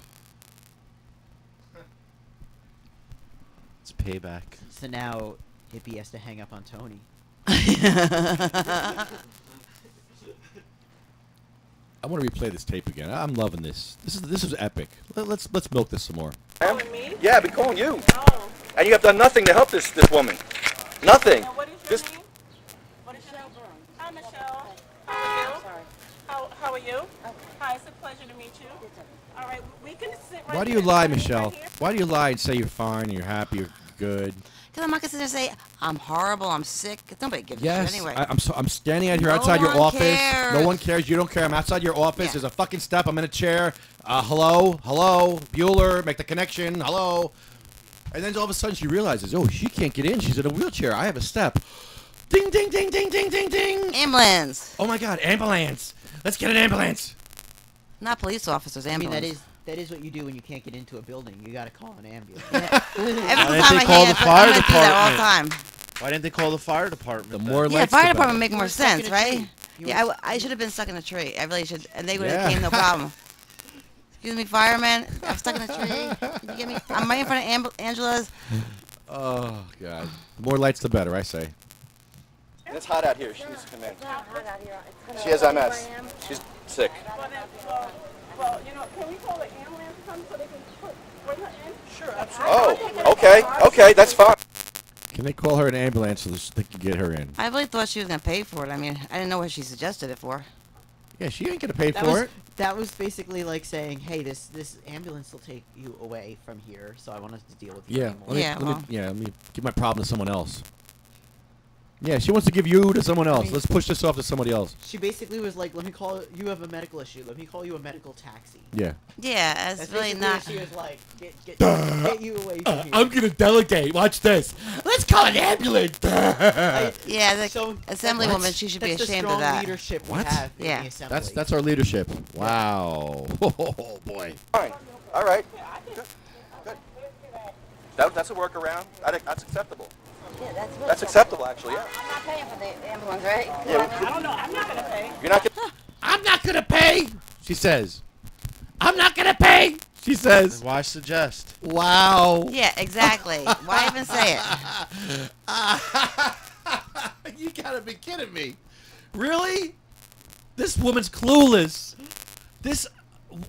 It's payback. So now hippie has to hang up on Tony. I want to replay this tape again. I'm loving this. This is epic. Let's milk this some more. Me? Yeah, I've been calling you. Oh. And you have done nothing to help this woman. Nothing. What is your name? What is your name? Hi, Michelle. How are you? How are you? Okay. Hi, it's a pleasure to meet you. All right, we can sit right Why do you here. lie, Michelle? Why do you lie and say you're fine, you're happy, you're good? Because I'm not going to sit there and say, I'm horrible, I'm sick. Nobody gives a shit anyway. I'm standing out here No outside your one office. cares. No one cares. You don't care. I'm outside your office. There's a fucking step. I'm in a chair. Hello? Bueller, make the connection. Hello? And then all of a sudden she realizes, oh, she can't get in. She's in a wheelchair. I have a step. Ding, ding, ding, ding, ding, ding, ding. Ambulance. Oh, my God. Ambulance. Let's get an ambulance. Not police officers, ambulance. I mean, that is what you do when you can't get into a building. You got to call an ambulance. Every time I hear it, I'm going to do that all the time. Why didn't they call the fire department? The more Yeah, lights, fire the department better. make more sense, right? Yeah, I should have been stuck in a tree. I really should, and they would have Yeah. came no problem. Excuse me, fireman. I'm stuck in a tree. Can you get me? I'm right in front of Angela's. Oh, God. The more lights, the better, I say. It's hot out here. She needs to come in. She has MS. She's sick. Well, you know, can we call the ambulance to come so they can bring her in? Sure, Oh, okay. Okay, that's fine. Can they call her an ambulance so they can get her in? I really thought she was going to pay for it. I mean, I didn't know what she suggested it for. Yeah, she ain't going to pay That for was, it. That was basically like saying, hey, this ambulance will take you away from here, so I want us to deal with you anymore. Let me give my problem to someone else. Yeah, she wants to give you to someone else. Let's push this off to somebody else. She basically was like, let me call, you have a medical issue, let me call you a medical taxi. Yeah. Yeah, that's really basically not. what she was like, get you away from here. I'm going to delegate. Watch this. Let's call an ambulance. Yeah, the So assemblywoman, she should be that's the ashamed strong of that. leadership we What? have in Yeah. the assembly. That's our leadership. Wow. Oh, boy. Fine. All right. Good. That's a workaround. That's acceptable. Yeah, That's acceptable, actually, yeah. I'm not paying for the ambulance, right? Yeah, I don't know. I'm not going to pay. You're not gonna... I'm not going to pay, she says. I'm not going to pay, she says. Why suggest? Wow. Yeah, exactly. Why even say it? You got to be kidding me. Really? This woman's clueless.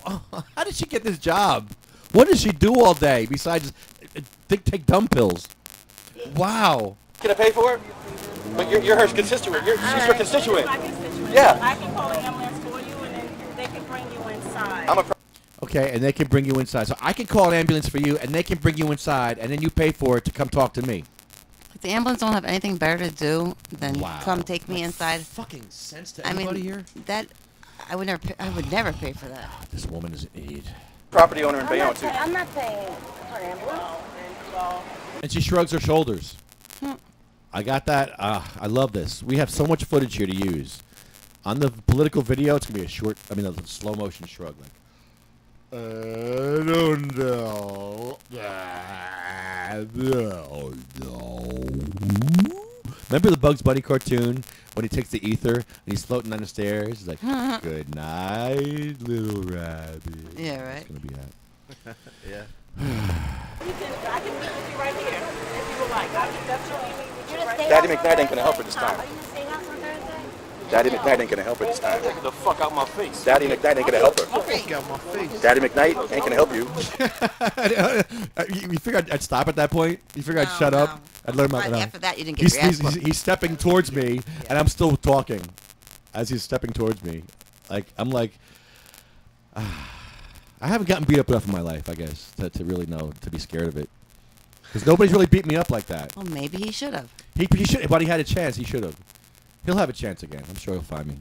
How did she get this job? What does she do all day besides take dumb pills? Wow. Gonna pay for it? But you're her constituent. She's her constituent. Yeah. I can call the ambulance for you, and then they can bring you inside. Okay, and they can bring you inside. So I can call an ambulance for you, and they can bring you inside, and then you pay for it to come talk to me. If the ambulance don't have anything better to do than come take me inside. Fucking sense to I mean, anybody here? that I would never pay for that. This woman is an idiot. Property owner in Bayonne, too. I'm not paying for an ambulance. And she shrugs her shoulders. I got that. I love this. We have so much footage here to use. On the political video, it's going to be a slow motion shrug. Like, I don't know. I don't know. Remember the Bugs Bunny cartoon when he takes the ether and he's floating down the stairs? He's like, good night, little rabbit. Yeah, right. It's going to be that. Yeah. I can meet with you right here if you would like. I can definitely meet with you right here. Daddy McKnight ain't gonna help her this time. Are you gonna stay house on Thursday? Daddy McKnight ain't gonna help her this time. Get the fuck out my face. Daddy McKnight ain't gonna help her. Get out my face. Daddy McKnight ain't gonna help you. You figure I'd stop at that point? You figure I'd shut up? I'd let him out. After that, you didn't get your ass whooped. He's stepping towards me, and I'm still talking as he's stepping towards me. I'm like, I haven't gotten beat up enough in my life, I guess, to really know, to be scared of it. Because nobody's really beat me up like that. Well, maybe he should have. He should, but he had a chance. He should have. He'll have a chance again. I'm sure he'll find me.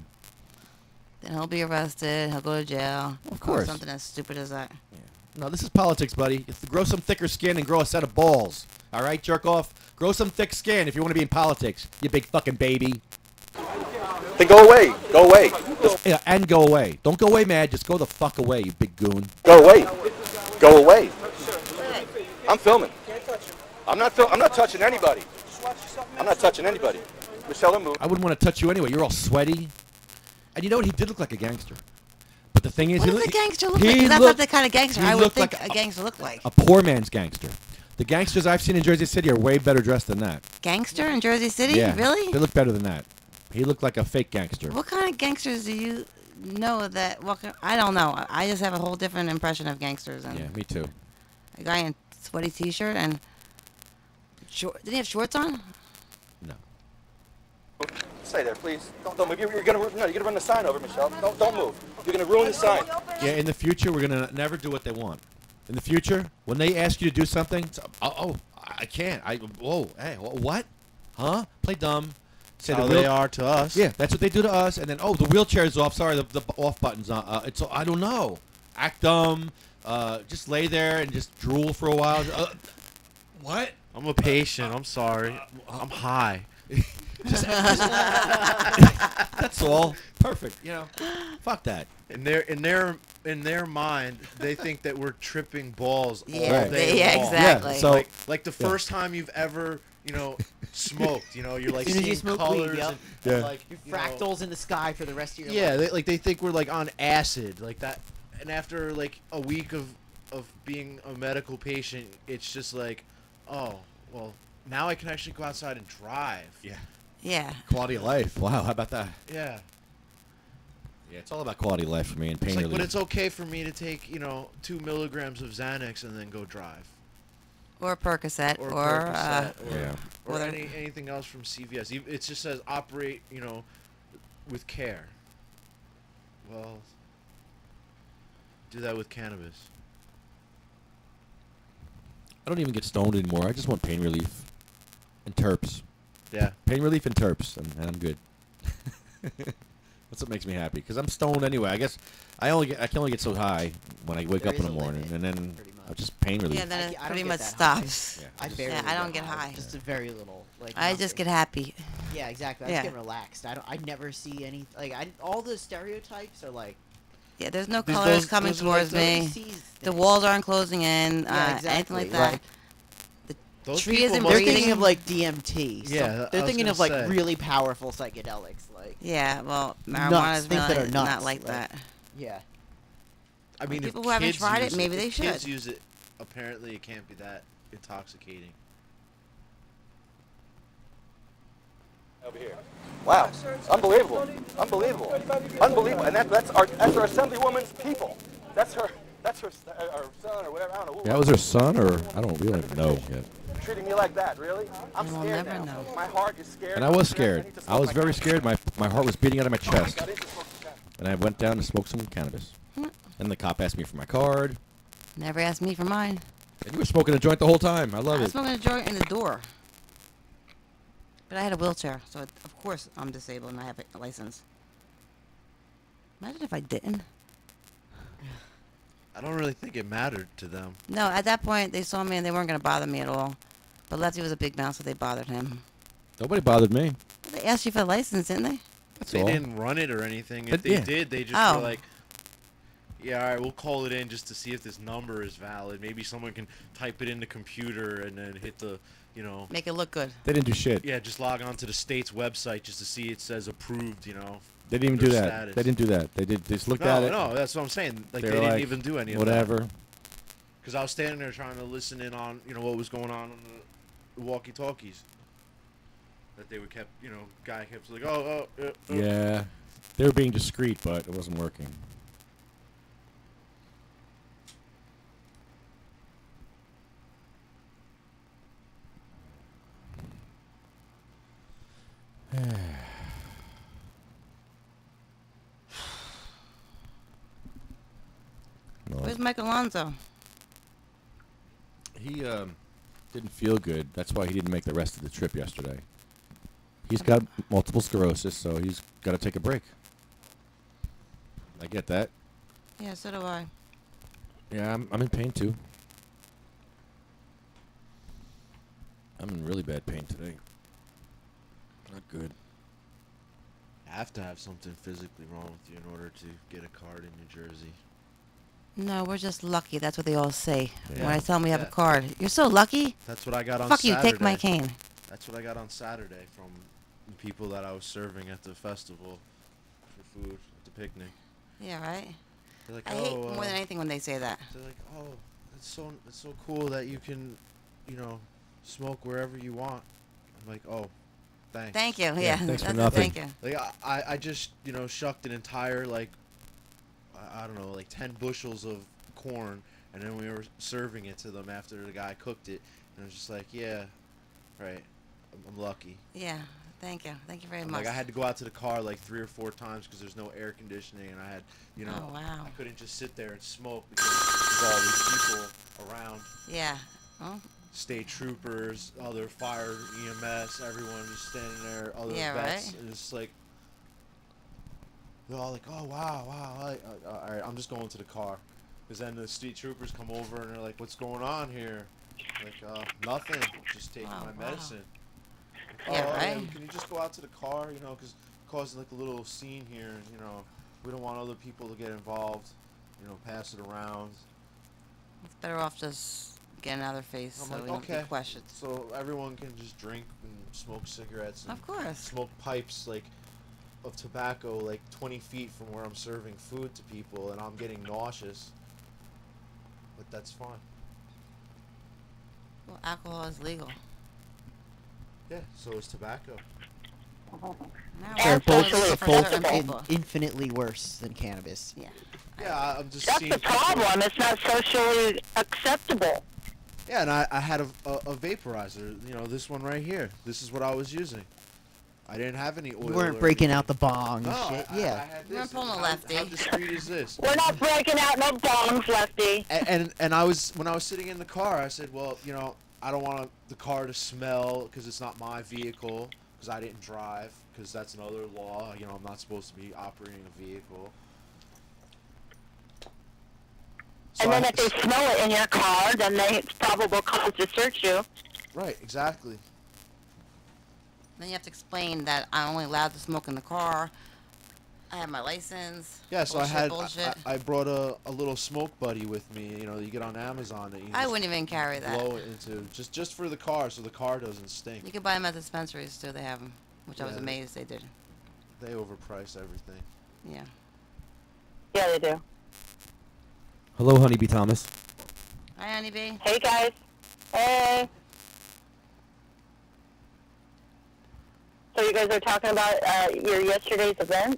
Then he'll be arrested. He'll go to jail. Of course. Or something as stupid as that. Yeah. No, this is politics, buddy. You have to grow some thicker skin and grow a set of balls. All right, jerk off? Grow some thick skin if you want to be in politics, you big fucking baby. Then go away. Go away. Yeah, and go away. Don't go away, mad. Just go the fuck away, you big goon. Go away. Go away. I'm filming. I'm not touching anybody. I'm not touching anybody. Michelle, move. I wouldn't want to touch you anyway. You're all sweaty. And you know what? He did look like a gangster. But the thing is, what does a gangster look like? That's not the kind of gangster I would think a gangster looked like. A poor man's gangster. The gangsters I've seen in Jersey City are way better dressed than that. Gangster in Jersey City? Yeah, Really? They look better than that. He looked like a fake gangster. What kind of gangsters do you know that walk? I don't know. I just have a whole different impression of gangsters. And yeah, me too. A guy in sweaty t-shirt and did he have shorts on? No. Stay there, please. Don't move. You're gonna run the sign over, Michelle. Don't move. You're gonna ruin the sign. Yeah, in the future, we're gonna never do what they want. In the future, when they ask you to do something, I can't. Whoa, hey, what? Huh? Play dumb. Say they are to us. Yeah, that's what they do to us. And then, the wheelchair's off. Sorry, the off button's on. I don't know. Act dumb. Just lay there and just drool for a while. What? I'm a patient. I'm sorry. I'm high. That's all. Perfect. Fuck that. In their mind, they think that we're tripping balls all Yeah, day yeah, long. exactly. Yeah, so like the first time you've ever smoked. You're like As soon as you seeing smoke colors weed, yep. and like fractals in the sky for the rest of your yeah, life. they think we're like on acid like that. And after like a week of being a medical patient, it's just like, oh well, now I can actually go outside and drive. Yeah. Yeah. Quality of life. Wow, how about that? Yeah. Yeah, it's all about quality of life for me and pain relief. But it's okay for me to take 2 milligrams of Xanax and then go drive. Or a Percocet, or anything else from CVS. It just says operate, with care. Well, do that with cannabis. I don't even get stoned anymore. I just want pain relief and terps. Yeah. Pain relief and terps, and I'm good. That's what makes me happy, because I'm stoned anyway. I guess I can only get so high when I wake up in the morning, and then just pain relief. Yeah, then it pretty much stops. Yeah, I don't get high. Just a very little. Like I just get happy. Yeah, exactly. I just get relaxed. I never see any all the stereotypes are like. Yeah, there's no colors coming towards me. The walls aren't closing in. Anything like that. Those tree isn't they're breathing. thinking of like DMT. Yeah, they're thinking of like really powerful psychedelics. Like well, marijuana is really not like that. Yeah. I mean, people who haven't tried it, maybe they should. Kids use it. Apparently, it can't be that intoxicating. Over here. Wow, unbelievable, unbelievable, unbelievable, and that's our assemblywoman's people. That's her son or whatever. I don't know. That was her son, or we don't even know yet. Treating me like that, really? I'm We'll scared never now. know. My heart is scared. And I was scared. I was very scared. My heart was beating out of my chest. And I went down to smoke some cannabis. And the cop asked me for my card. Never asked me for mine. And you were smoking a joint the whole time. I love I was it. smoking a joint in the door. But I had a wheelchair, so of course I'm disabled and I have a license. Imagine if I didn't. I don't really think it mattered to them. No, at that point they saw me and they weren't going to bother me at all. But Lefty was a big mouth, so they bothered him. Nobody bothered me. They asked you for a license, didn't they? They didn't run it or anything. If they did, they just were like, yeah, all right, we'll call it in just to see if this number is valid. Maybe someone can type it in the computer and then hit the, make it look good. They didn't do shit. Yeah, just log on to the state's website just to see it says approved, They didn't even do that. Status. They didn't do that. They just looked at it. No, that's what I'm saying. Like, They they were didn't like, even do any of whatever. that. Because I was standing there trying to listen in on, what was going on the walkie-talkies. that they would kept, guy kept like, oh. Yeah, they were being discreet, but it wasn't working. Where's Mike Alonso? He didn't feel good. That's why he didn't make the rest of the trip yesterday. He's got multiple sclerosis, so he's got to take a break. I get that. Yeah, so do I. Yeah, I'm in pain too. I'm in really bad pain today. Not good. You have to have something physically wrong with you in order to get a card in New Jersey. No, we're just lucky. That's what they all say. Yeah. When I tell them we have a card. You're so lucky. That's what I got on Fuck Saturday. you, take my cane. That's what I got on Saturday from the people that I was serving at the festival for food at the picnic. Yeah, right? They're like, I hate more than anything when they say that. They're like, oh, it's so cool that you can, smoke wherever you want. I'm like, oh, thanks. Thank you. Yeah, thanks for that's nothing. Thank you. Like I just shucked an entire I don't know 10 bushels of corn, and then we were serving it to them after the guy cooked it, and I was just like, yeah, right, I'm lucky. Yeah, thank you very much. Like I had to go out to the car like 3 or 4 times because there's no air conditioning, and I had Oh, wow. I couldn't just sit there and smoke because there's all these people around. Yeah. Oh. State troopers, other fire, EMS, everyone just standing there, other Yeah, vets, right? and it's like they're all like, oh wow, all right, I'm just going to the car, because then the state troopers come over and they're like, what's going on here? Like nothing, just taking my medicine. Yeah, oh, right? can you just go out to the car, because causing like a little scene here, and we don't want other people to get involved, pass it around. It's better off just getting out of their face I'm so like, we don't okay. get questions. So everyone can just drink and smoke cigarettes. And Of course. Smoke pipes of tobacco 20 feet from where I'm serving food to people, and I'm getting nauseous. But that's fine. Well, alcohol is legal. Yeah, so is tobacco. They're both, for certain both people. infinitely worse than cannabis. Yeah. Yeah, I'm just That's seeing the problem. It's not socially acceptable. Yeah, and I had a vaporizer, this one right here. This is what I was using. I didn't have any oil. You weren't or breaking anything. out the bong and No, shit. I Yeah. had You weren't this. pulling a How- Lefty. How discreet is this? We're not breaking out no bongs, Lefty. And when I was sitting in the car, I said, well, I don't want the car to smell because it's not my vehicle, because I didn't drive, because that's another law. I'm not supposed to be operating a vehicle. So And then if they smell it in your car, then it's probable cause to search you. Right, exactly. Then you have to explain that I'm only allowed to smoke in the car. I have my license. Yeah, so Bullshit. I brought a little smoke buddy with me. You get on Amazon. That you can I just wouldn't even carry that. blow it into just for the car, so the car doesn't stink. You can buy them at dispensaries too. They have them, which I was Yeah, amazed they did. They overprice everything. Yeah. Yeah, they do. Hello, Honeybee Thomas. Hi, Honeybee. Hey, guys. Hey. So you guys are talking about your yesterday's event,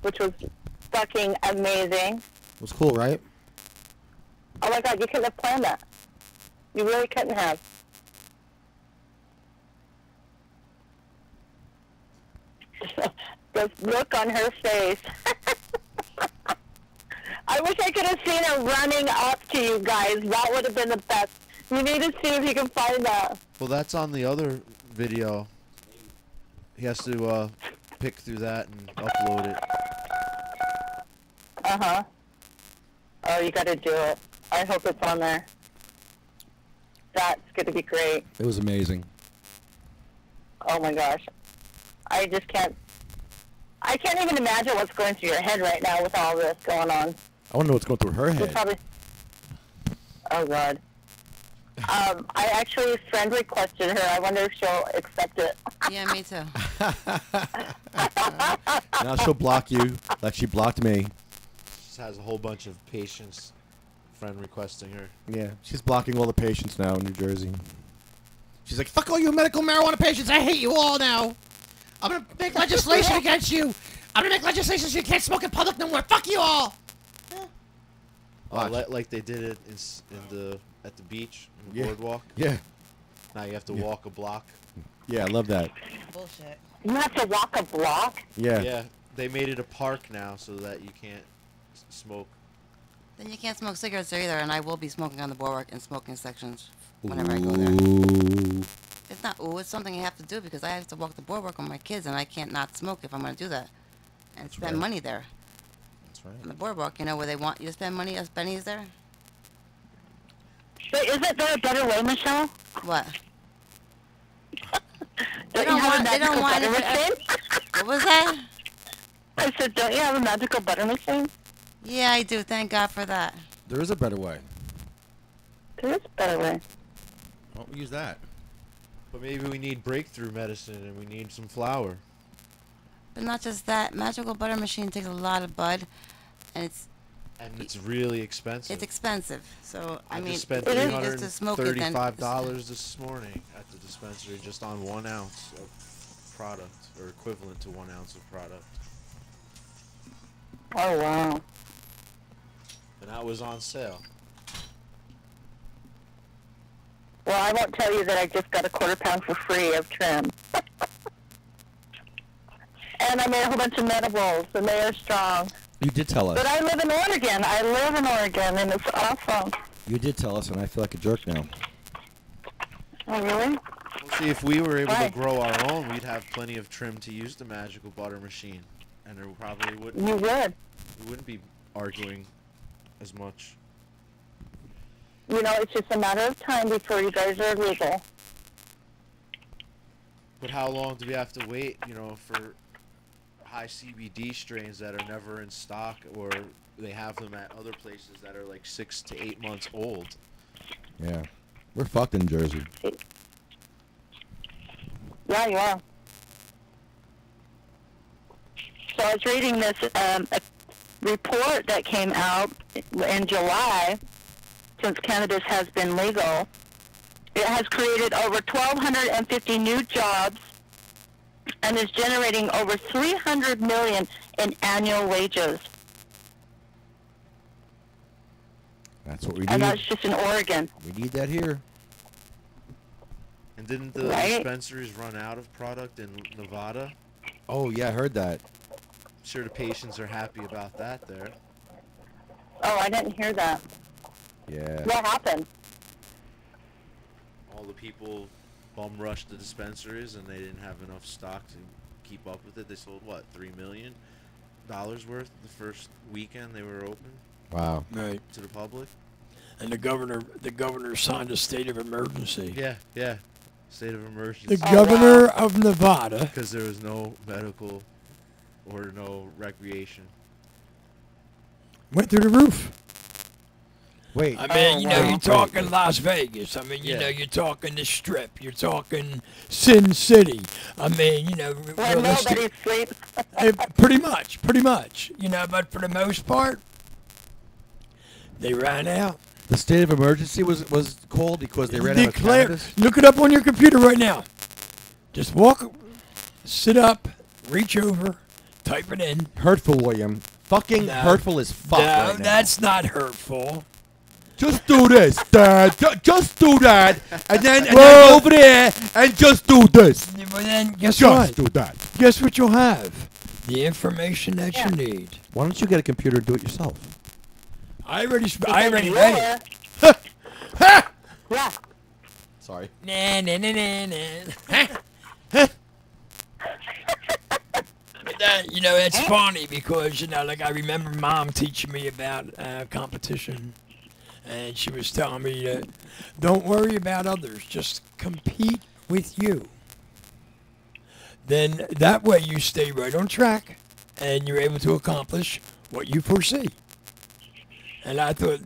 which was fucking amazing. It was cool, right? Oh my God, you couldn't have planned that. You really couldn't have. The look on her face. I wish I could have seen her running up to you guys. That would have been the best. You need to see if you can find that. Well, that's on the other video. He has to pick through that and upload it. Uh-huh. Oh, you got to do it. I hope it's on there. That's going to be great. It was amazing. Oh, my gosh. I just can't... I can't even imagine what's going through your head right now with all this going on. I want to know what's going through her You head. probably... Oh, God. I actually friend requested her. I wonder if she'll accept it. Yeah, me too. Now she'll block you like she blocked me. Just has a whole bunch of patients friend requesting her. Yeah, she's blocking all the patients now in New Jersey. She's like, fuck all you medical marijuana patients. I hate you all now. I'm going to make legislation against you. I'm going to make legislation so you can't smoke in public no more. Fuck you all. Like they did it at the beach, in the boardwalk. Yeah. Now you have to walk a block. Yeah, I love that. Bullshit. You have to walk a block? Yeah. Yeah. They made it a park now so that you can't smoke. Then you can't smoke cigarettes there either, and I will be smoking on the boardwalk in smoking sections whenever I go there. It's not it's something you have to do because I have to walk the boardwalk with my kids, and I can't not smoke if I'm going to do that. And spend money there. That's right. On the boardwalk, you know, where they want you to spend money as pennies there. But isn't there a better way, Michelle? What? They don't want it. What was that? I said, don't you have a magical butter machine? Yeah, I do. Thank God for that. There is a better way. There is a better way. Why don't we use that? But maybe we need breakthrough medicine and we need some flour. But not just that. Magical butter machine takes a lot of bud, and it's really expensive. It's expensive. So I mean, just spent $335 this morning at the dispensary just on 1 ounce of product, or equivalent to 1 ounce of product. Oh wow! And that was on sale. Well, I won't tell you that I just got a quarter-pound for free of trim. And I made a whole bunch of medibles, and they are strong. You did tell us. But I live in Oregon. And it's awesome. You did tell us, and I feel like a jerk now. Oh, really? See, if we were able to grow our own, we'd have plenty of trim to use the magical butter machine. And there probably wouldn't. You would. We wouldn't be arguing as much. You know, it's just a matter of time before you guys are legal. But how long do we have to wait, you know, for high CBD strains that are never in stock, or they have them at other places that are like 6 to 8 months old? Yeah. We're fucked in Jersey. Yeah, you are. So I was reading this a report that came out in July, since cannabis has been legal. It has created over 1,250 new jobs and is generating over $300 million in annual wages. That's what we need. And that's just in Oregon. We need that here. And didn't the dispensaries run out of product in Nevada? Oh, yeah, I heard that. I'm sure the patients are happy about that there. Oh, I didn't hear that. Yeah. What happened? All the people bum rushed the dispensaries and they didn't have enough stock to keep up with it. They sold, what, $3 million worth the first weekend they were open? Wow. Right. To the public? And the governor signed a state of emergency. Yeah. State of emergency. The governor of Nevada. Because there was no medical or no recreation. Went through the roof. Wait. I mean, you know, you're talking Las Vegas. I mean, you know, you're talking the Strip. You're talking Sin City. I mean, you know, where nobody sleeps. pretty much. You know, but for the most part, they ran out. The state of emergency was called because they ran out of cannabis? Look it up on your computer right now. Just sit up, reach over, type it in. Hurtful, William. Fucking hurtful as fuck right now. That's not hurtful. Just do this, Dad. Just do that. And then go over there and just do this. But then guess just what? Do that. Guess what you'll have? The information that you need. Why don't you get a computer and do it yourself? I already read it. Yeah. Sorry. You know, it's funny because, you know, like I remember Mom teaching me about competition. And she was telling me that don't worry about others. Just compete with you. Then that way you stay right on track and you're able to accomplish what you foresee. And I thought,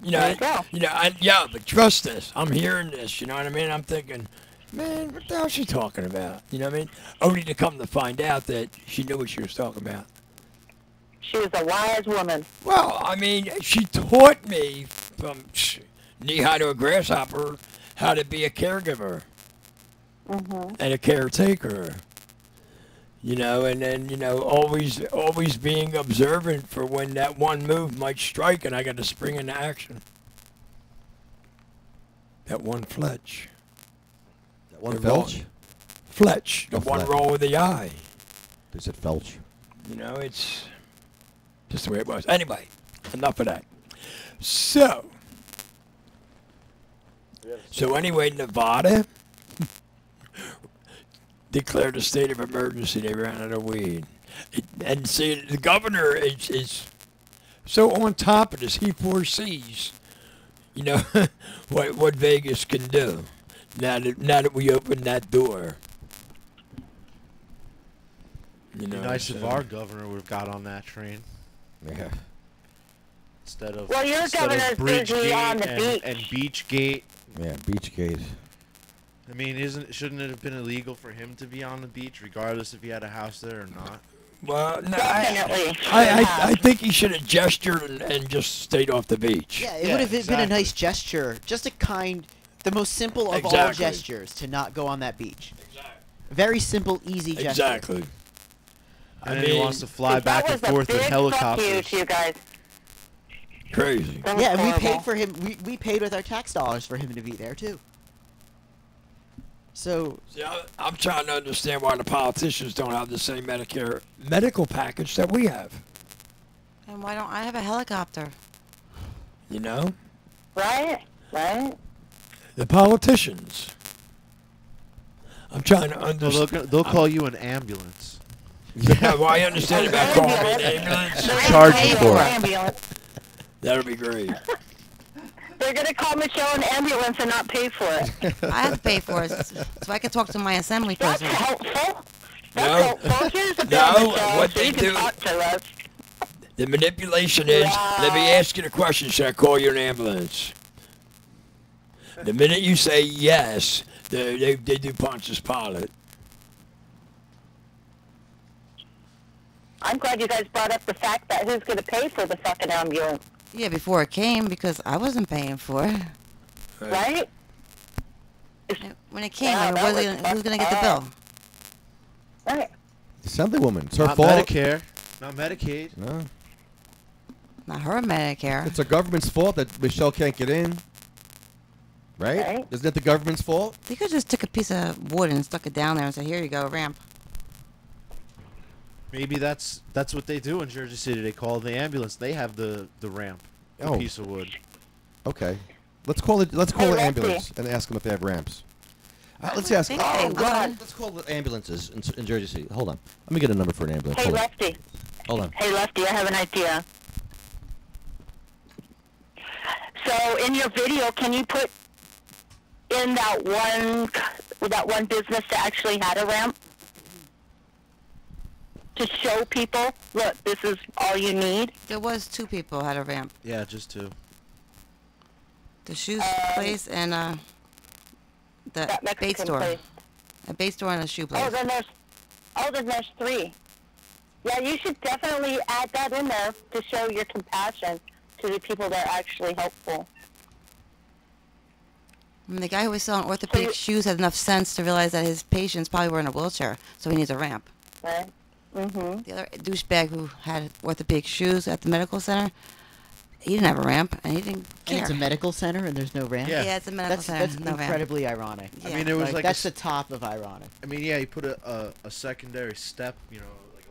but trust this. I'm hearing this, you know what I mean? I'm thinking, man, what the hell is she talking about? You know what I mean? Only to come to find out that she knew what she was talking about. She was a wise woman. Well, I mean, she taught me from knee-high to a grasshopper how to be a caregiver. and a caretaker. You know, and then, you know, always being observant for when that one move might strike and I got to spring into action. That one Fletch. That one Felch? Fletch, the Oh, one Fletch. roll of the eye. They said Felch. You know, it's just the way it was. Anyway, enough of that. So anyway, Nevada declared a state of emergency. They ran out of weed. And see, the governor is so on top of this. He foresees, you know, what Vegas can do now that we open that door. You know, It'd be nice if so- our governor would have got on that train. Yeah. Instead of Well, your governor's busy on the beach. and Beachgate. Yeah, Beachgate. I mean, shouldn't it have been illegal for him to be on the beach, regardless if he had a house there or not? Well, no, Definitely. I think he should have gestured and just stayed off the beach. Yeah, it would have been a nice gesture. Just the most simple of all Exactly. gestures to not go on that beach. Very simple, easy gesture. Exactly. And then he wants to fly back and forth in helicopters. To you guys. Crazy. That was Yeah, and we horrible. paid for him. We paid with our tax dollars for him to be there too. So See, I'm trying to understand why the politicians don't have the same Medicare medical package that we have. And why don't I have a helicopter? You know, Right? Right? the politicians. I'm trying to understand. They'll call you an ambulance. Yeah, well, I understand about calling me an ambulance. Charge you for it. Ambulance. That'll be great. They're going to call Michelle an ambulance and not pay for it. I have to pay for it so I can talk to my assembly That's person. helpful. No, Helpful. Here's the bill, no, Michelle, what so they you can do, talk to us. the manipulation is, let me ask you the question, should I call you an ambulance? The minute you say yes, they do Pontius Pilate. I'm glad you guys brought up the fact that who's going to pay for the fucking ambulance, Yeah, before it came because I wasn't paying for it. right? When it came, Yeah, I mean, that who's gonna get the bill? Right. Assemblywoman. It's her Not fault. Medicare, not Medicaid. No. Not her Medicare. It's the government's fault that Michelle can't get in. Right? Right. Isn't it the government's fault? You could just took a piece of wood and stuck it down there and said, "Here you go, ramp." Maybe that's what they do in Jersey City. They call the ambulance. They have the ramp, a Oh. piece of wood. Okay. Let's call it. Let's call Hey, an Lefty. ambulance and ask them if they have ramps. Let's ask. think they would. Let's call the ambulances in Jersey City. Hold on. Let me get a number for an ambulance. Hey, Hold on. Lefty. Hold on. Hey, Lefty, I have an idea. So, in your video, can you put in that one business that actually had a ramp? To show people, look, this is all you need. There was two people had a ramp. Yeah, just two. The shoe place and the That bait Mexican store. place. A bait store and a shoe place. Then there's three. Yeah, you should definitely add that in there to show your compassion to the people that are actually helpful. I mean, the guy who was selling orthopedic shoes had enough sense to realize that his patients probably were in a wheelchair, so he needs a ramp. Right? Mm-hmm. The other douchebag who had orthopedic shoes at the medical center, he didn't have a ramp, and he didn't care. And it's a medical center and there's no ramp? Yeah, it's a medical center. That's no ramp. incredibly ironic. I mean, it was like that's the top of ironic. I mean, yeah, he put a secondary step, like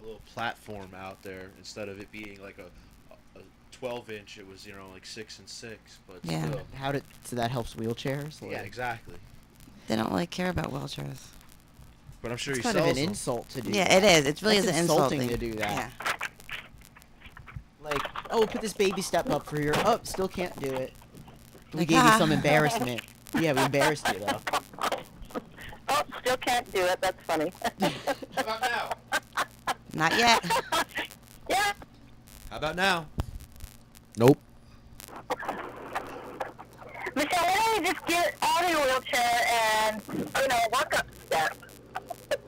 a little platform out there instead of it being like a 12-inch. It was, like 6 and 6. But Yeah. still. So that helps wheelchairs? Yeah, exactly. They don't really care about wheelchairs. But I'm sure It's he kind of sells an them. insult to do Yeah, that. it is. It really That's is an insulting insulting. to do that. Yeah. Like, oh, put this baby step up for your... Oh, still can't do it. We Like, gave you ah. some embarrassment. Yeah, we embarrassed you, though. Oh, still can't do it. That's funny. How about now? Not yet. Yeah. How about now? Nope. Michelle, why don't you just get out of your wheelchair and, walk up steps?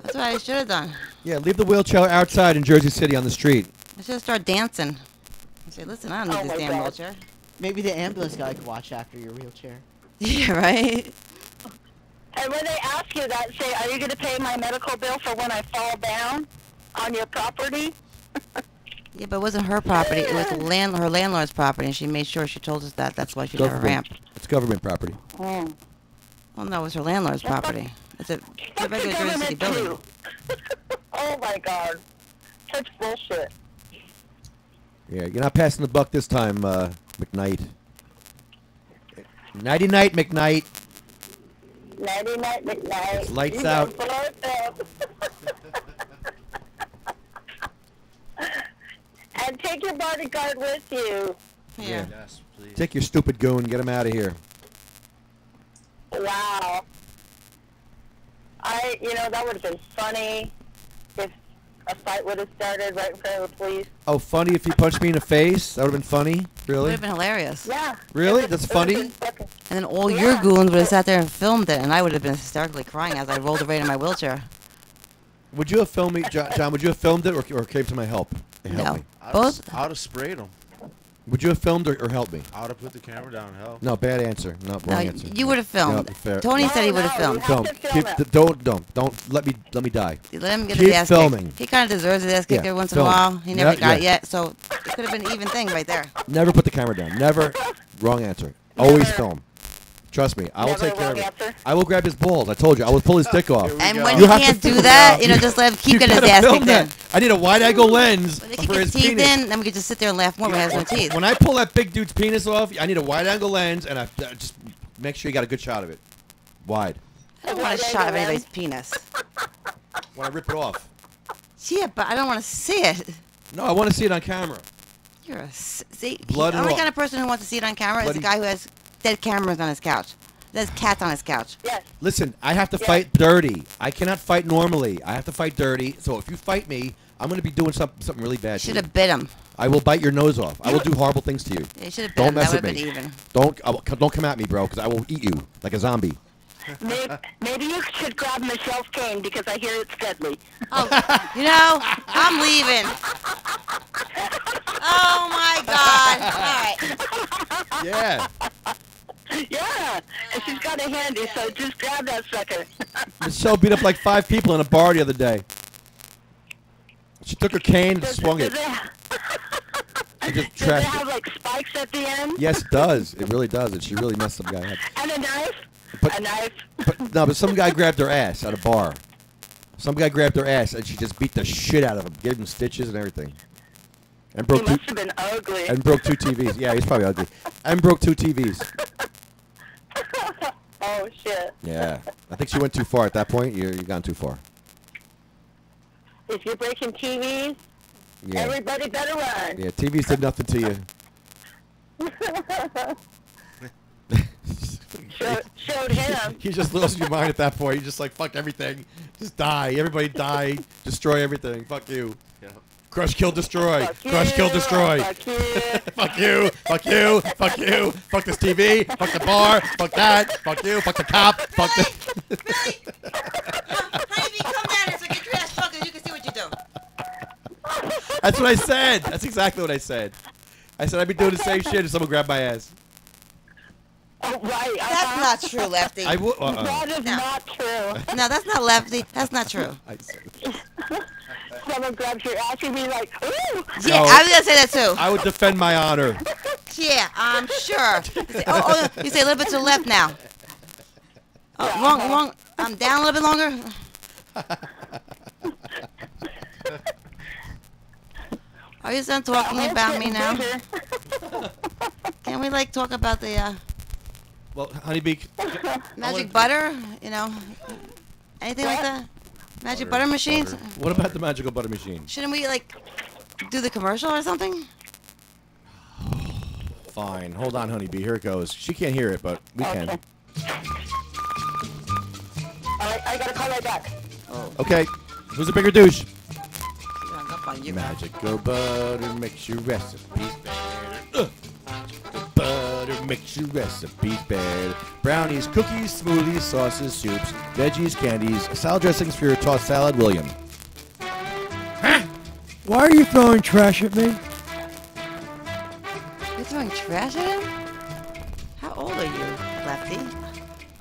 That's what I should have done. Yeah, leave the wheelchair outside in Jersey City on the street. I should have started dancing. I say, listen, I don't need this damn wheelchair. Maybe the ambulance guy could watch after your wheelchair. Yeah, right? Hey, And when they ask you that, say, are you going to pay my medical bill for when I fall down on your property? Yeah, but it wasn't her property. It was her landlord's property, and she made sure she told us that. That's why she never ramped. It's government property. Mm. Well, no, it was her landlord's property. It's a regular Jersey City building. Oh, my God. Such bullshit. Yeah, you're not passing the buck this time, McKnight. Nighty-night, McKnight. Nighty-night, McKnight. It's lights out. And take your bodyguard with you. Yeah. Yes, please. Take your stupid goon. Get him out of here. Wow. That would have been funny if a fight would have started right in front of the police. Oh, funny if he punched me in the face? That would have been funny? It Really? would have been hilarious. Yeah. Really? That's funny? And then all your goons would have sat there and filmed it, and I would have been hysterically crying as I rolled away in my wheelchair. Would you have filmed me, John? Would you have filmed it or came to my help? No. Me? Both? I would have sprayed him. Would you have filmed or helped me? I would have put the camera down and helped. No, bad answer. No, wrong answer. You would have filmed. No, fair. Tony said he would have filmed. Don't let me die. Let him get Keep his ass filming. kicked. He kind of deserves his ass kicked every once in a film. while. He never got it Yeah. yet, so it could have been an even thing right there. Never put the camera down. Never. Wrong answer. Always film. Trust me, I will take care of it. I will grab his balls. I told you, I will pull his dick off. And when you can't do that, just let him keep getting his ass kicked in. I need a wide-angle lens When they for kick his his teeth penis. in, then we could just sit there and laugh more when he has no teeth. When I pull that big dude's penis off, I need a wide-angle lens, and I just make sure you got a good shot of it. Wide. I don't want a shot of anybody's penis. When I rip it off. Yeah, but I don't want to see it. No, I want to see it on camera. You're a see. Blood The and only all. kind of person who wants to see it on camera is Bloody- the guy who has dead cameras on his couch. There's cats on his couch. Yes. Listen, I have to fight dirty. I cannot fight normally. I have to fight dirty. So if you fight me, I'm going to be doing something really bad. Should have bit him. I will bite your nose off. I will do horrible things to you. Yeah, you should have bit Don't him. mess That with would me. have been even. Don't come at me, bro, because I will eat you like a zombie. Maybe you should grab Michelle's cane because I hear it's deadly. Oh, I'm leaving. Oh my God! All right. Yeah. Yeah, and she's got a handy, so just grab that sucker. Michelle beat up like 5 people in a bar the other day. She took her cane and swung it. She just Does it trashed have it. like spikes at the end? Yes, it does. It really does. And she really messed some guy up. And a knife? But- a knife? But some guy grabbed her ass at a bar. Some guy grabbed her ass and she just beat the shit out of him, gave him stitches and everything. And broke He must have been ugly. And broke 2 TVs. Yeah, he's probably ugly. And broke 2 TVs. Oh, shit. Yeah. I think she went too far at that point. You've gone too far. If you're breaking TVs, Yeah. everybody better run. Yeah, TVs did nothing to you. Showed him. You just lost your mind at that point. You just like, fuck everything. Just die. Everybody die. Destroy everything. Fuck you. Yeah. Crush, kill, destroy. Fuck Crush, you, kill, destroy. fuck you. Fuck you. Fuck you. Fuck you. Fuck this TV. Fuck the bar. Fuck that. Fuck you. Fuck the cop. Fuck the... Honey, come down here so get your ass fucked and you can see what you do. That's what I said. That's exactly what I said. I said I'd be doing the same shit if someone grabbed my ass. Oh, right. That's not true, Lefty. I would. That is not true. No, that's not Lefty. That's not true. I said. Someone grabs your ass, you'd be like, ooh. Yeah, No. I was gonna say that too. I would defend my honor. Yeah, I'm sure. You say a little bit to the left now. Oh, wrong. I'm down a little bit longer. Are you done talking about me now? Can we talk about the Well, Honeybee. magic butter? Anything like that? Magic butter machines? What about the magical butter machine? Shouldn't we do the commercial or something? Fine. Hold on, Honeybee. Here it goes. She can't hear it, but we can. I gotta call right back. Okay. Who's the bigger douche? You Magical butter makes your recipes better. Butter makes your recipes better. Brownies, cookies, smoothies, sauces, soups, veggies, candies, salad dressings for your tossed salad, William. Why are you throwing trash at me? You're throwing trash at him? How old are you, Lefty?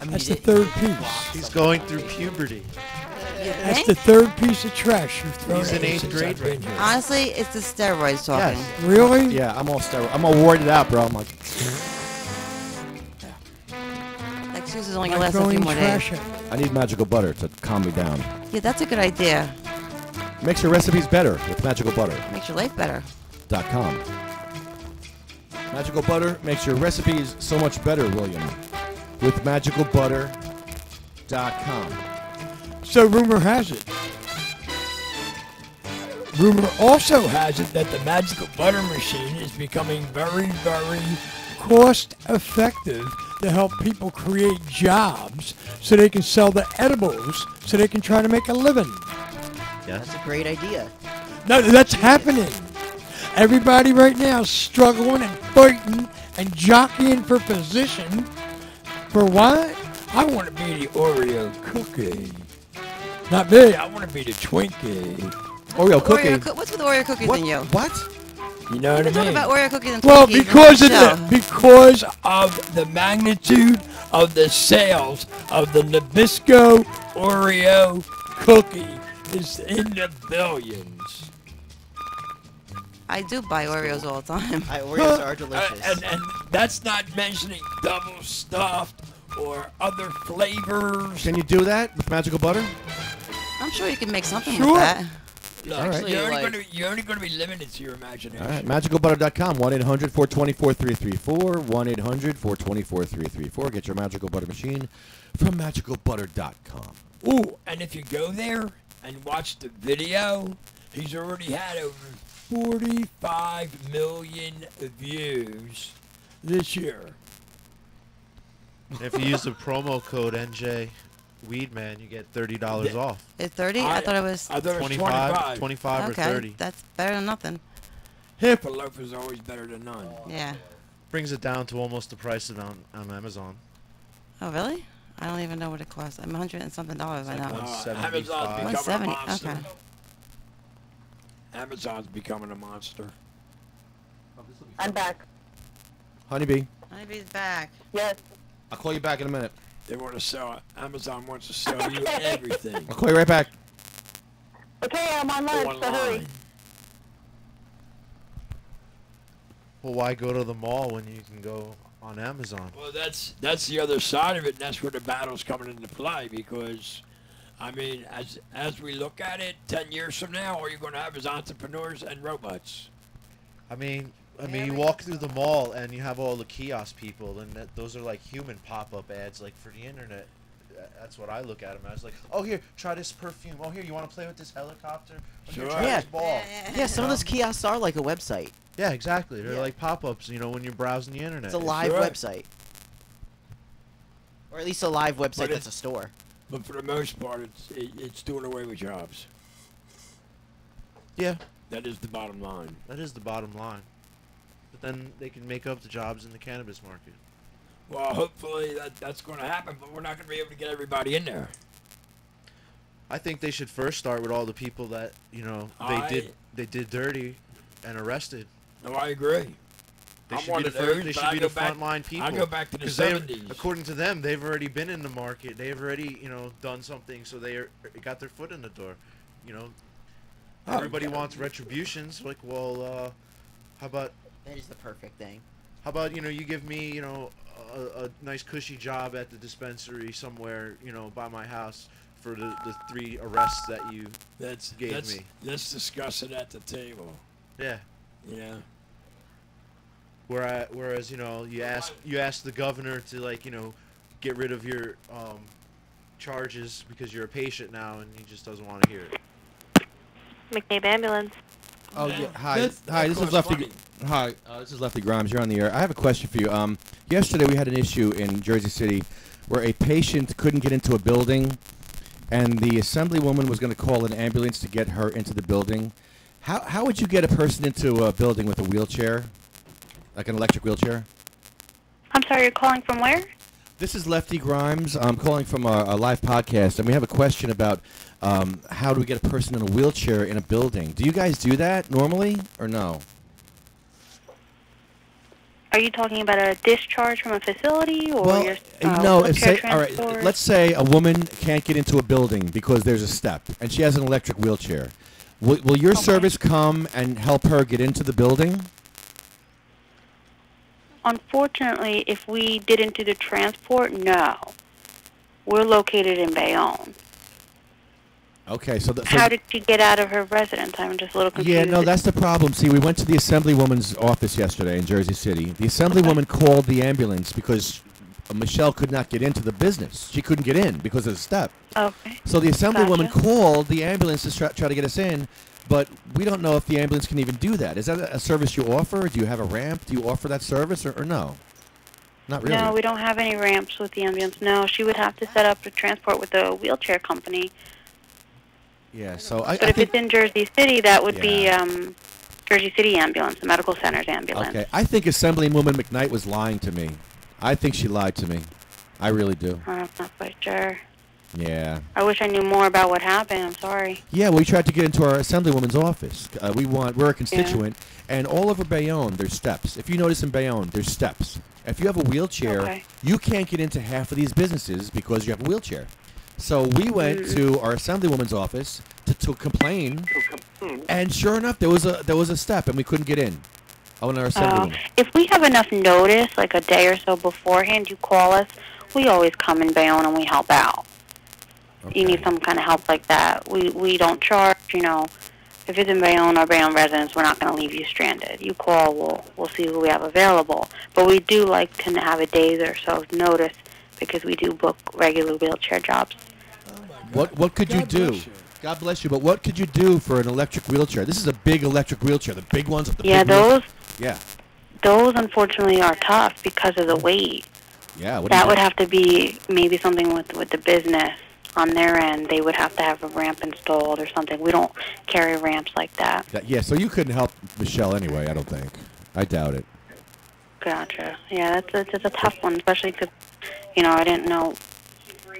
I mean, That's the third piece. He's going through puberty. That's the third piece of trash you've thrown. He's in in 8th since grade I've been here. Honestly, it's the steroids talking. Yes. Really? Yeah, I'm all warded out, bro. I'm like, Like Susan's only gonna last a few more days. I need magical butter to calm me down. Yeah, that's a good idea. Makes your recipes better with magical butter. Makes your life better. .com. Magical butter makes your recipes so much better, William. With magicalbutter.com. So rumor has it. Rumor also has it that the magical butter machine is becoming very, very cost effective to help people create jobs so they can sell the edibles so they can try to make a living. Yeah, that's a great idea. No, that's happening. Everybody right now is struggling and fighting and jockeying for position. For what? I want to be the Oreo cookie. Not me. I want to be the Twinkie. Oreo cookie? What's with Oreo cookies in you? What? You know what I mean? Talk about Oreo cookies and Well, Twinkies because of the magnitude of the sales of the Nabisco Oreo cookie is in the billions. I do buy Oreos all the time. Oreos are delicious. And that's not mentioning double stuffed or other flavors. Can you do that with magical butter? I'm sure you can make something Sure. with that. Look, All right. you're only going to be limited to your imagination. All right, magicalbutter.com, 1-800-424-3334, 1-800-424-3334. Get your magical butter machine from magicalbutter.com. Ooh, and if you go there and watch the video, he's already had over 45 million views this year. If you use the promo code NJ Weedman, you get $30 off. It's 30? I thought it was 25 or okay, 30. that's better than nothing. Half a loaf is always better than none. Yeah. Brings it down to almost the price of on Amazon. Oh, really? I don't even know what it costs. I'm $100 and something dollars. I know. Amazon's becoming 170. a monster. Okay. Amazon's becoming a monster. I'm back. Honeybee, Honeybee's back. Yes. I'll call you back in a minute. They want to sell it. Amazon wants to sell you everything. I'll call you right back. Okay, I'm on lunch, so hurry. Well, why go to the mall when you can go on Amazon? Well, that's the other side of it, and that's where the battle's coming into play. Because, I mean, as we look at it, 10 years from now, all you're going to have is entrepreneurs and robots. I mean, you walk through the mall and you have all the kiosk people, and those are like human pop-up ads, like for the internet. That's what I look at them as. Like, oh, here, try this perfume. Oh, here, you want to play with this helicopter? Oh, here, try this ball. Yeah, some of those kiosks are like a website. Yeah, exactly. They're like pop-ups, when you're browsing the internet. It's a live website. Or at least a live website that's a store. But for the most part, it's doing away with jobs. Yeah. That is the bottom line. That is the bottom line. But then they can make up the jobs in the cannabis market. Well, hopefully that's going to happen, but we're not going to be able to get everybody in there. I think they should first start with all the people that they did dirty and arrested. No, I agree. They should be the frontline people. I go back to the 70s. According to them, they've already been in the market. They've already done something, so they got their foot in the door. Everybody wants retributions. Like, well, how about? That is the perfect thing. How about you give me a nice cushy job at the dispensary somewhere by my house for the 3 arrests that you gave me. Let's discuss it at the table. Yeah. Yeah. Whereas you ask the governor to get rid of your charges because you're a patient now, and he just doesn't want to hear it. McNabe ambulance. Oh yeah. Hi. This is Lefty. Hi. This is Lefty Grimes. You're on the air. I have a question for you. Yesterday we had an issue in Jersey City where a patient couldn't get into a building, and the assemblywoman was going to call an ambulance to get her into the building. How would you get a person into a building with a wheelchair, like an electric wheelchair? I'm sorry, you're calling from where? This is Lefty Grimes. I'm calling from a live podcast, and we have a question about how do we get a person in a wheelchair in a building. Do you guys do that normally, or no? Are you talking about a discharge from a facility or Well, your no. wheelchair All right. transport? Let's say a woman can't get into a building because there's a step, and she has an electric wheelchair. Will your service come and help her get into the building? Unfortunately, if we didn't do the transport, no. We're located in Bayonne. Okay, so How did she get out of her residence? I'm just a little confused. yeah, no, that's the problem. See, we went to the Assemblywoman's office yesterday in Jersey City. The Assemblywoman called the ambulance because Michelle could not get into the business. She couldn't get in because of the step. Okay. So the Assemblywoman Gotcha. called the ambulance to try to get us in, but we don't know if the ambulance can even do that. Is that a service you offer? Do you have a ramp? Do you offer that service or no? Not really. No, we don't have any ramps with the ambulance. No, she would have to set up a transport with a wheelchair company. Yeah, so But if it's in Jersey City, that would be Jersey City ambulance, the medical center's ambulance. Okay, I think Assemblywoman McKnight was lying to me. I think she lied to me. I really do. I'm not quite sure. Yeah. I wish I knew more about what happened. I'm sorry. Yeah, we tried to get into our Assemblywoman's office. We're a constituent, and all over Bayonne there's steps. If you notice in Bayonne, there's steps. If you have a wheelchair, you can't get into half of these businesses because you have a wheelchair. So we went to our Assemblywoman's office to complain, and sure enough, there was a step, and we couldn't get in. On our Assemblywoman. If we have enough notice, like a day or so beforehand, you call us. We always come in Bayonne and we help out. You need some kind of help like that. We don't charge, you know. If it's in Bayonne or Bayonne residents, we're not going to leave you stranded. You call, we'll see who we have available. But we do like to have a day or so of notice because we do book regular wheelchair jobs. What could you do? God bless you, but what could you do for an electric wheelchair? This is a big electric wheelchair, the big ones with the big wheels. Yeah. Those unfortunately are tough because of the weight. Yeah. That would have to be maybe something with the business on their end. They would have to have a ramp installed or something. We don't carry ramps like that. Yeah, so you couldn't help Michelle anyway, I don't think. I doubt it. Gotcha. Yeah, that's a tough one, especially because, you know, I didn't know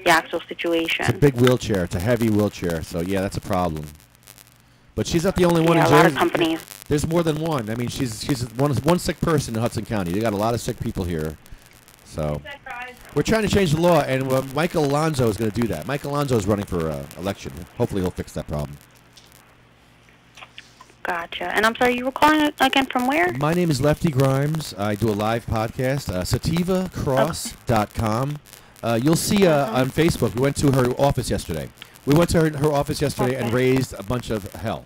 the actual situation. It's a big wheelchair. It's a heavy wheelchair. So, yeah, that's a problem. But she's not the only one in Jersey. A lot of companies. There's more than one. I mean, she's one sick person in Hudson County. They got a lot of sick people here. So we're trying to change the law, and Michael Alonso is going to do that. Michael Alonso is running for election. Hopefully he'll fix that problem. Gotcha. And I'm sorry, you were calling again from where? My name is Lefty Grimes. I do a live podcast, sativacross.com. You'll see on Facebook, we went to her office yesterday. We went to her office yesterday and raised a bunch of hell.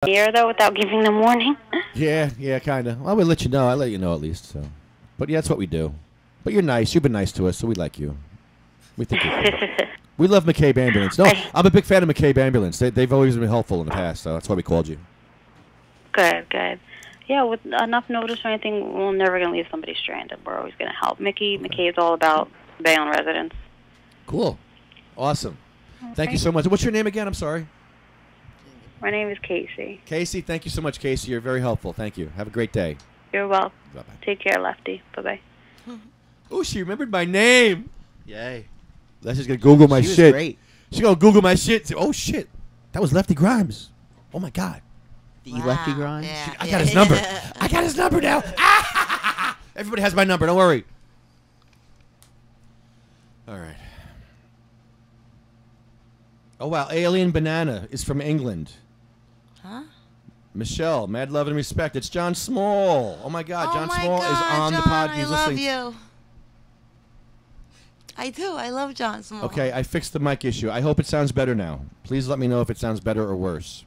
Here, though, without giving them warning? Yeah, kind of. Well, we'll let you know. I'll let you know at least. So, but yeah, that's what we do. But you're nice. You've been nice to us, so we like you. We think you're cool. We love McCabe Ambulance. No, I'm a big fan of McCabe Ambulance. They've always been helpful in the past, so that's why we called you. Good. Yeah, with enough notice or anything, we're never going to leave somebody stranded. We're always going to help. McCabe's all about Bayonne residents. Cool. Awesome. Thank you so much. What's your name again? I'm sorry. My name is Casey. Casey, thank you so much, Casey. You're very helpful. Thank you. Have a great day. You're welcome. Bye-bye. Take care, Lefty. Bye-bye. Oh, she remembered my name. Yay. That's just going to Google my She was shit. great. She's going to Google my shit. Oh, shit. That was Lefty Grimes. Oh, my God. The Lefty Grimes? Yeah, I got his number. I got his number now. Everybody has my number. Don't worry. All right. Oh, wow. Alien Banana is from England. Huh? Michelle, mad love and respect. It's John Small. Oh, my God. John Small is on the John, pod. He's I love listening. you. I do. I love John Small. Okay, I fixed the mic issue. I hope it sounds better now. Please let me know if it sounds better or worse.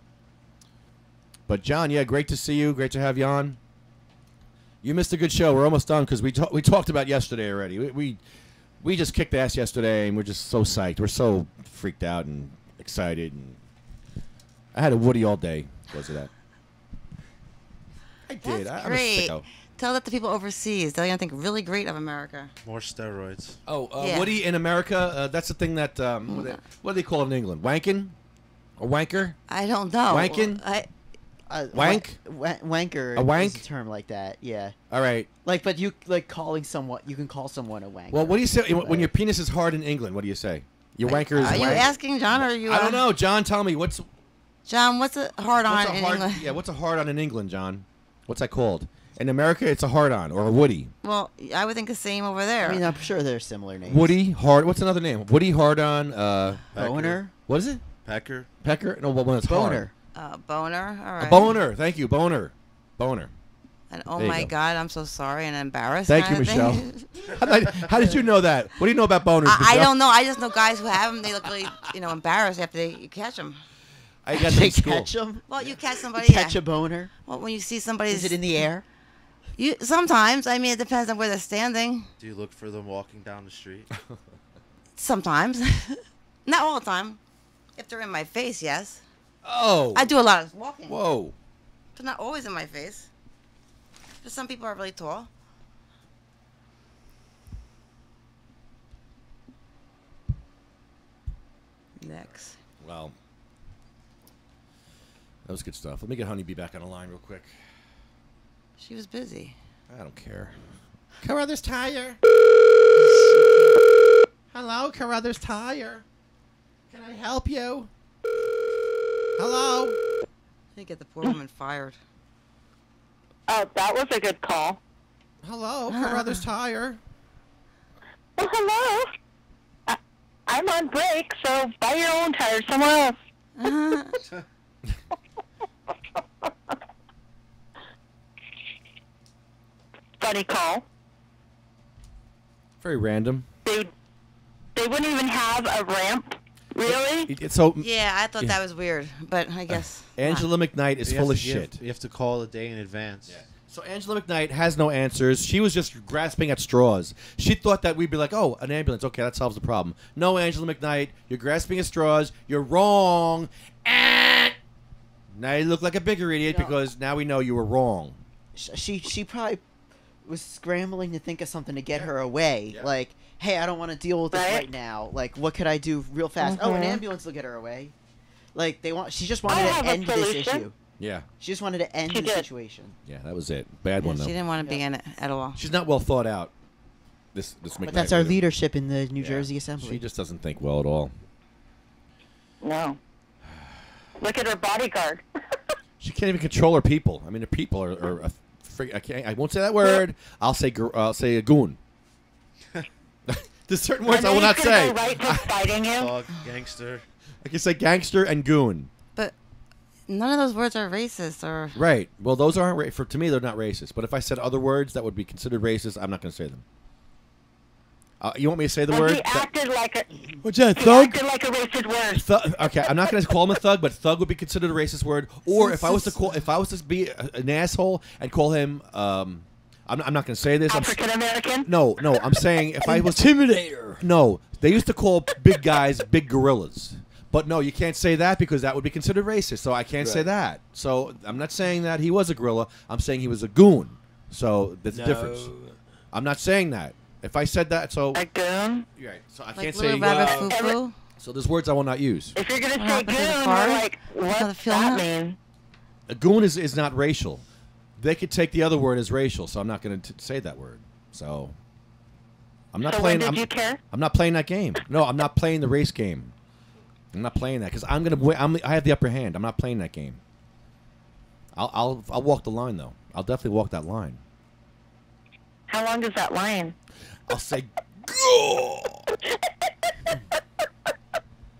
But, John, yeah, great to see you. Great to have you on. You missed a good show. We're almost done because we talked about yesterday already. We just kicked ass yesterday, and we're just so psyched. We're so freaked out and excited. And I had a Woody all day because of that. I did. That's I'm a great. sicko. Tell that to people overseas. They're going to think really great of America. More steroids. Oh, Yeah. Woody in America, that's the thing that, what do they call it in England? Wanking? Or wanker? I don't know. Wanking? Wank? Wanker A wank? is a term like that, yeah. All right. Like, but you, calling someone, you can call someone a wanker. Well, what do you say when your penis is hard in England? What do you say? Your wanker is Are you wank? asking John or are you... I don't know. John, tell me. What's John, what's a hard-on in England? Yeah, what's a hard-on in England, John? What's that called? In America, it's a hard-on or a woody. Well, I would think the same over there. I mean, I'm sure there's similar names. Woody, hard. What's another name? Woody, hard-on. Boner. What is it? Pecker. Pecker? No, when it's Boner. Boner. All right. A boner. Thank you, boner. Boner. And oh There you my go. God, I'm so sorry and embarrassed. Thank you, kind of Michelle. thing. How did you know that? What do you know about boners, I Michelle? don't know. I just know guys who have them. They look really, embarrassed after you catch them. I got them in school. Catch them? Well, you catch somebody. Catch a boner? Well, when you see somebody, Is it in the air? You sometimes. I mean, it depends on where they're standing. Do you look for them walking down the street? Sometimes, not all the time. If they're in my face, yes. Oh. I do a lot of walking. Whoa. They're not always in my face. But some people are really tall. Next. Well, that was good stuff. Let me get Honeyb back on the line real quick. She was busy. I don't care. Carruthers Tire. Hello, Carruthers Tire. Can I help you? Hello. I think get the poor woman fired. Oh, that was a good call. Hello, Carruthers Tire. Well, hello. I'm on break, so buy your own tires somewhere else. Funny call. Very random. They wouldn't even have a ramp. Really? So Yeah, I thought that was weird, but I guess. Angela McKnight is You full have of to shit. You have to call a day in advance. So Angela McKnight has no answers. She was just grasping at straws. She thought that we'd be like, oh, an ambulance. Okay, that solves the problem. No, Angela McKnight, you're grasping at straws. You're wrong. Now you look like a bigger idiot because now we know you were wrong. She probably was scrambling to think of something to get her away. Like, hey, I don't want to deal with this right now. Like, what could I do real fast? Oh, an ambulance will get her away. Like, she just wanted to end this issue. Yeah. She just wanted to end the situation. Yeah, that was it. Bad one, though. She didn't want to be in it at all. She's not well thought out. This McKnight. But that's our lady. leadership in the New Jersey Assembly. She just doesn't think well at all. No. Look at her bodyguard. She can't even control her people. I mean, her people are a I won't say that word. I'll say a goon. There's certain words I will not say. Right to fighting you. Dog, gangster. I can say gangster and goon. But none of those words are racist or. Right. Well, those aren't to me. They're not racist. But if I said other words that would be considered racist, I'm not going to say them. You want me to say the And word? he acted like a. What's that, He thug? acted like a racist word. Okay, I'm not going to call him a thug, but thug would be considered a racist word. Or if I was to be an asshole and call him, I'm not going to say this. African American. No, I'm saying if I was intimidator. No, they used to call big guys big gorillas. But no, you can't say that because that would be considered racist. So I can't say that. So I'm not saying that he was a gorilla. I'm saying he was a goon. So there's a difference. I'm not saying that. If I said that, so a goon. You're right. So I Like can't little say. rabbit foo-foo? So there's words I will not use. If you're gonna say happened to the goon, car? we're like, what's that mean? A goon is not racial. They could take the other word as racial, so I'm not going to say that word. So I'm not So playing. when did you care? I'm not playing that game. No, I'm not playing the race game. I'm not playing that because I'm gonna. I have the upper hand. I'm not playing that game. I'll walk the line though. I'll definitely walk that line. How long is that line? I'll say go.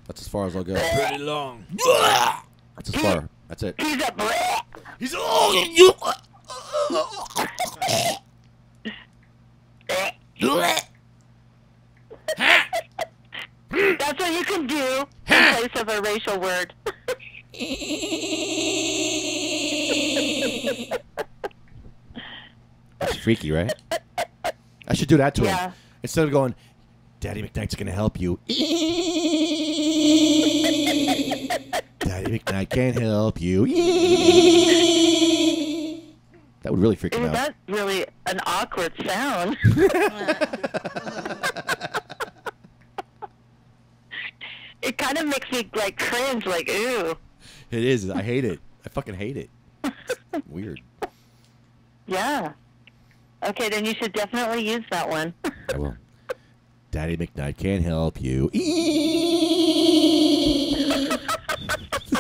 That's as far as I'll go. Pretty long. That's as far. That's it. He's a brat. He's That's what you can do in place of a racial word. That's freaky, right? I should do that to Yeah. him instead of going. Daddy McKnight's gonna help you. Daddy McKnight can't help you. That would really freak him out. That's really an awkward sound. It kind of makes me like cringe, like ooh. It is. I hate it. I fucking hate it. It's weird. Yeah. Okay, then you should definitely use that one. I will. Daddy McKnight can't help you.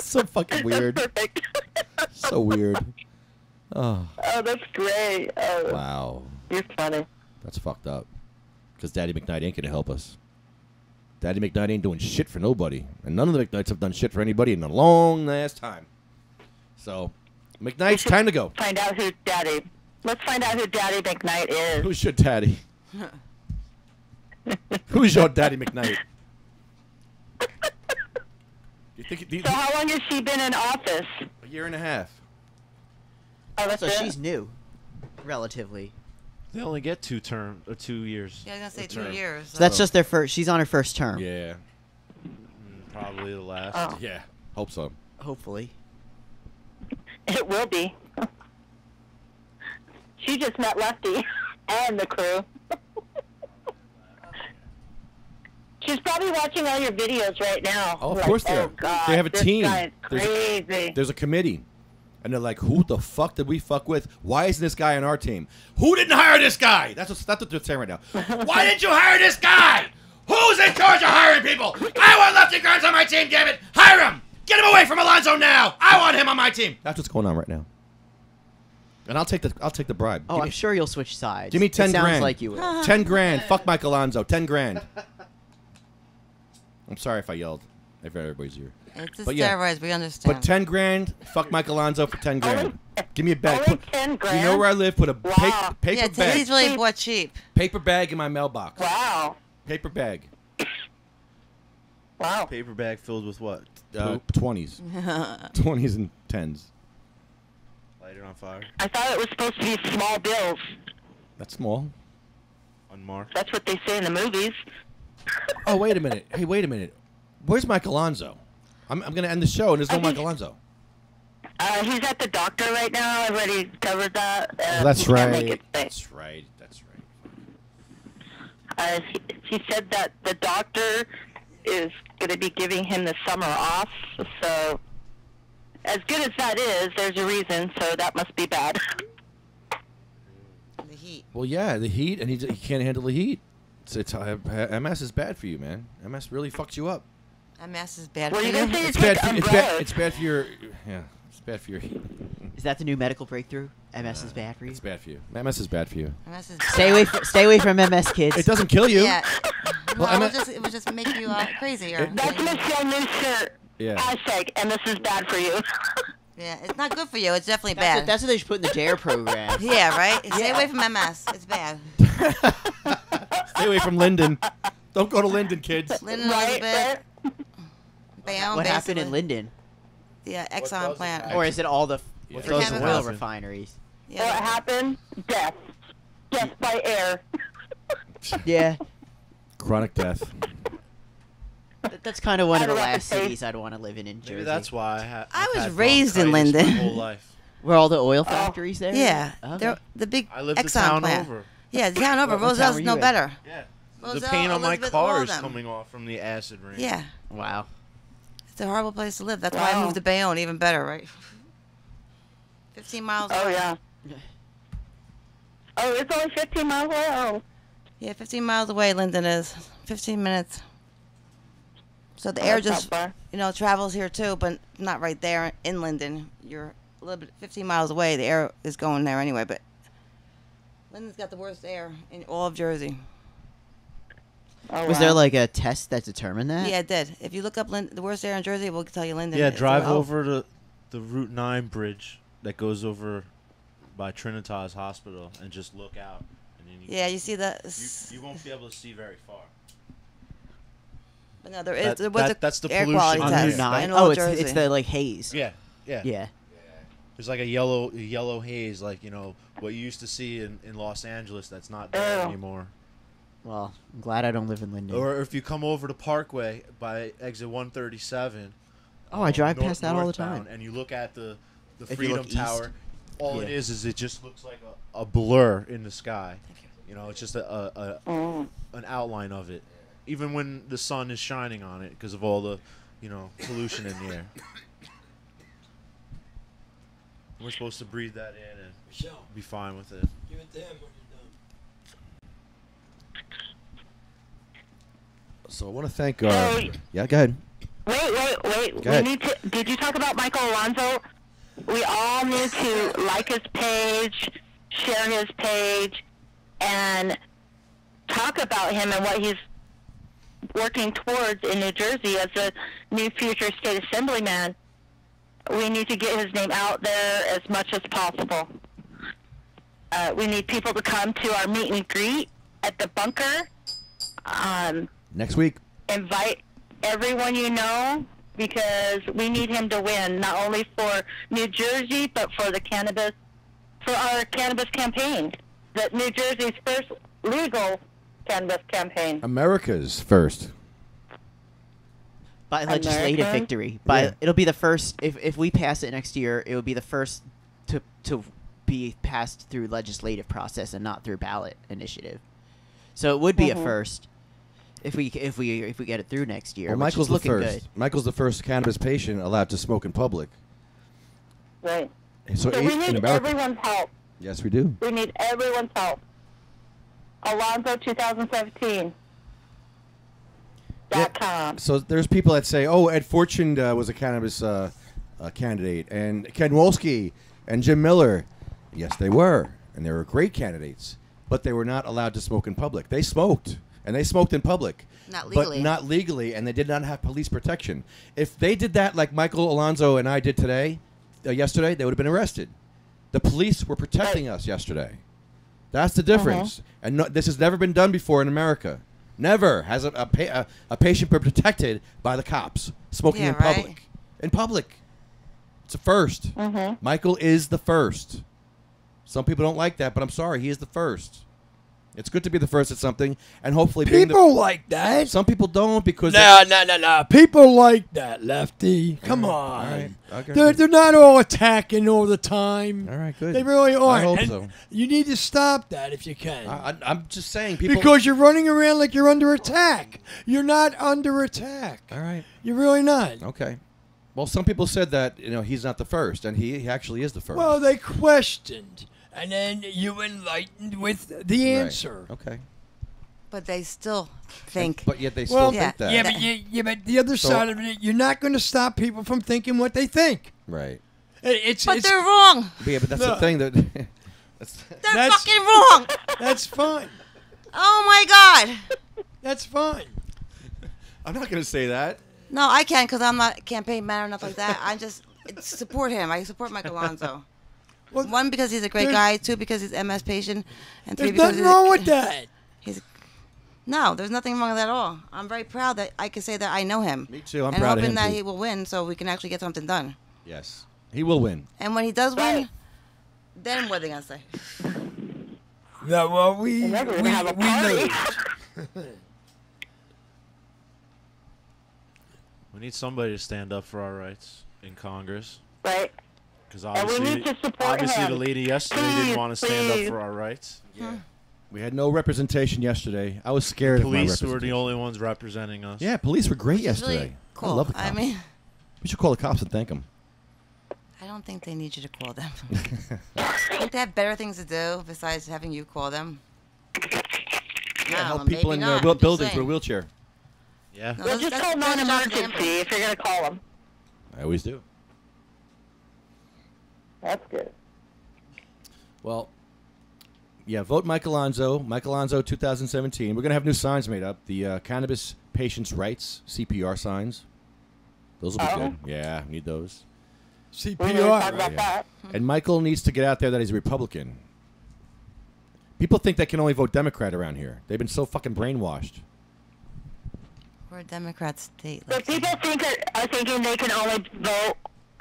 So fucking weird. Perfect. So weird. Oh. Oh, that's great. Oh, Wow. you're funny. That's fucked up. Because Daddy McKnight ain't gonna help us. Daddy McKnight ain't doing shit for nobody, and none of the McKnights have done shit for anybody in a long ass time. So, McKnight's time to go. Find out who Daddy. Let's find out who Daddy McKnight is. Who's your daddy? Who's your Daddy McKnight? So how long has she been in office? A year and a half. Oh, that's So it? she's new, relatively. They only get 2 years. Yeah, I was gonna say a 2 term. years. So that's just their first. She's on her first term. Yeah. Probably the last. Oh. Yeah. Hope so. Hopefully. It will be. She just met Lefty and the crew. She's probably watching all your videos right now. Oh, of Like, course they are. oh, God, They have a this team. guy is crazy. There's a committee. And they're like, who the fuck did we fuck with? Why isn't this guy on our team? Who didn't hire this guy? That's what they're saying right now. Why didn't you hire this guy? Who's in charge of hiring people? I want Lefty Grimes on my team, damn it. Hire him. Get him away from Alonzo now. I want him on my team. That's what's going on right now. And I'll take the bribe. Oh, I'm sure you'll switch sides. Give me 10 it sounds grand. like you will. 10 grand. Fuck Mike Alonzo. 10 grand. I'm sorry if I yelled at everybody's ear. It's just But yeah. steroids. We understand. But 10 grand. Fuck Mike Alonzo for 10 grand. Give me a bag. Only 10 grand? You know where I live? Put a Wow. paper yeah, bag. he's really bought cheap. Paper bag in my mailbox. Wow. Paper bag. Wow. Paper bag filled with what? 20s. 20s and 10s. Light it on fire. I thought it was supposed to be small bills. That's small. Unmarked. That's what they say in the movies. Oh, wait a minute. Hey, wait a minute. Where's Mike Alonzo? I'm going to end the show, and there's no Mike Alonzo. He's at the doctor right now. I've already covered that. Oh, that's he can't make right. it today. That's right. That's right. He said that the doctor is going to be giving him the summer off. So, as good as that is, there's a reason. So that must be bad. The heat. Well, yeah, the heat, and he can't handle the heat. MS is bad for you, man. MS really fucks you up. MS is bad Well, for you you. don't say It's it's like bad. umbrellas. It's bad for your. Yeah, it's bad for your heat. Is that the new medical breakthrough? MS is bad for you. It's bad for you. MS is bad for you. MS is Stay away from MS, kids. It doesn't kill you. Yeah. Well, No, it would just make you crazy. Or, That's Michelle new shirt. Yeah. Hashtag, and this is bad for you. yeah, it's not good for you. It's definitely That's bad. what, that's what they should put in the DARE program. Yeah, right? Stay away from MS. It's bad. Stay away from Linden. Don't go to Linden, kids. Lyndon Right, Elizabeth. Bayonne, What happened basically. in Linden? The Exxon plant. Or is it all the What those doesn't oil happen? refineries? Yeah, What happened? Death. Death by air. Yeah. Chronic death. That's kind of one of I'd the have to last say- cities I'd want to live in Jersey. Maybe that's why I was had raised in bronchitis Linden. My whole life. Where all the oil factories there? Yeah, Okay. they're the big I lived the Exxon town plant. over. Yeah, the town over. What town Roselle's were no you in? better. Yeah. The Roselle, paint on my Elizabeth, all car of is them. coming off from the acid rain. Yeah, Wow. it's a horrible place to live. That's why I Wow. moved to Bayonne. Even better, right? 15 miles. Oh, away. yeah. Oh, it's only 15 miles away? Oh. Yeah, 15 miles away. Linden is 15 minutes. So the Oh, air that's not just, far. travels here too, but not right there in Linden. You're a little bit 15 miles away. The air is going there anyway, but Linden's got the worst air in all of Jersey. Oh, Was wow. there like a test that determined that? Yeah, it did. If you look up the worst air in Jersey, we'll tell you Linden. Yeah, is drive well. over to the Route 9 bridge that goes over by Trinitas Hospital and just look out. And then Yeah, you see that. you won't be able to see very far. But no, there was that's the air pollution quality On test Route 9? in all Oh, Jersey. it's the like haze. Yeah, yeah. Yeah. There's like a yellow haze, like what you used to see in Los Angeles. That's not there anymore. Well, I'm glad I don't live in Linden. Or if you come over to Parkway by exit 137. Oh, I drive north- past that all the northbound, time. And you look at the If you Freedom look east. Tower. All it Yeah. is it just looks like a blur in the sky. It's just an outline of it. Even when the sun is shining on it because of all the, pollution in the air. We're supposed to breathe that in and be fine with it. Give it to him when you're done. So I want to thank. Yeah, go ahead. Wait. Wait, Go ahead. we need to. Did you talk about Michael Alonso? We all need to like his page, share his page, and talk about him and what he's working towards in New Jersey as a new future state assemblyman. We need to get his name out there as much as possible. We need people to come to our meet and greet at the bunker. Next week. Invite everyone you know, because we need him to win, not only for New Jersey, but for the cannabis, for our cannabis campaign, the New Jersey's first legal cannabis campaign. America's first. By legislative America? victory. It'll be the first. If we pass it next year, it will be the first to be passed through legislative process and not through ballot initiative. So it would be a first if we get it through next year. Well, which Michael's is looking the first. good. Michael's the first cannabis patient allowed to smoke in public. Right. So we in need America. everyone's help. Yes, we do. We need everyone's help. Alonzo 2017. So there's people that say, "Oh, Ed Fortune was a cannabis candidate, and Ken Wolski and Jim Miller." Yes, they were, and they were great candidates, but they were not allowed to smoke in public. They smoked, and they smoked in public, Not legally. but not legally, and they did not have police protection. If they did that, like Michael Alonso and I did today, yesterday, they would have been arrested. The police were protecting us yesterday. That's the difference, and no, this has never been done before in America. Never has a patient been protected by the cops smoking in public. right. In public. It's a first. Michael is the first. Some people don't like that, but I'm sorry. He is the first. It's good to be the first at something, and hopefully People like that. Some people don't because No. People like that, Lefty. Come on. All right. Okay. They're not all attacking all the time. All right, good. They really aren't. I hope And so. You need to stop that if you can. I'm just saying people Because you're running around like you're under attack. You're not under attack. All right. You're really not. Okay. Well, some people said that he's not the first, and he actually is the first. Well, they questioned. And then you enlightened with the answer. Right. Okay. But they still think. But yet they still think that. Yeah, but the other side of it, you're not going to stop people from thinking what they think. Right. But they're wrong. Yeah, but that's the thing that. They're fucking wrong. That's fine. Oh my God. That's fine. I'm not going to say that. No, I can't because I'm not a campaign man or nothing like that. I just support him. I support Michael Alonso. One, because he's a great guy. Two, because he's MS patient. And three, There's because nothing wrong with that. No, there's nothing wrong with that at all. I'm very proud that I can say that I know him. Me too. I'm and proud of hoping him, that too. he will win so we can actually get something done. Yes. He will win. And when he does win, then what are they going to say? Yeah, well, we know. We need somebody to stand up for our rights in Congress. Right. Because And we need to support obviously him. the lady yesterday didn't want to stand up for our rights. Yeah. We had no representation yesterday. I was scared of my Police representation. were the only ones representing us. Yeah, police were great Which is yesterday. really cool. I love the cops. I mean, we should call the cops and thank them. I don't think they need you to call them. I think they have better things to do besides having you call them. Yeah, help maybe people in not, just buildings with a saying. wheelchair. Yeah. No, Well, just call non-emergency if you're going to call them. I always do. That's good. Well, yeah, vote Mike Alonso. Mike Alonso 2017. We're going to have new signs made up. The Cannabis Patients' Rights, CPR signs. Those will be good. Yeah, need those. CPR. Yeah. And Michael needs to get out there that he's a Republican. People think they can only vote Democrat around here. They've been so fucking brainwashed. We're a Democrat state. So people are thinking they can only vote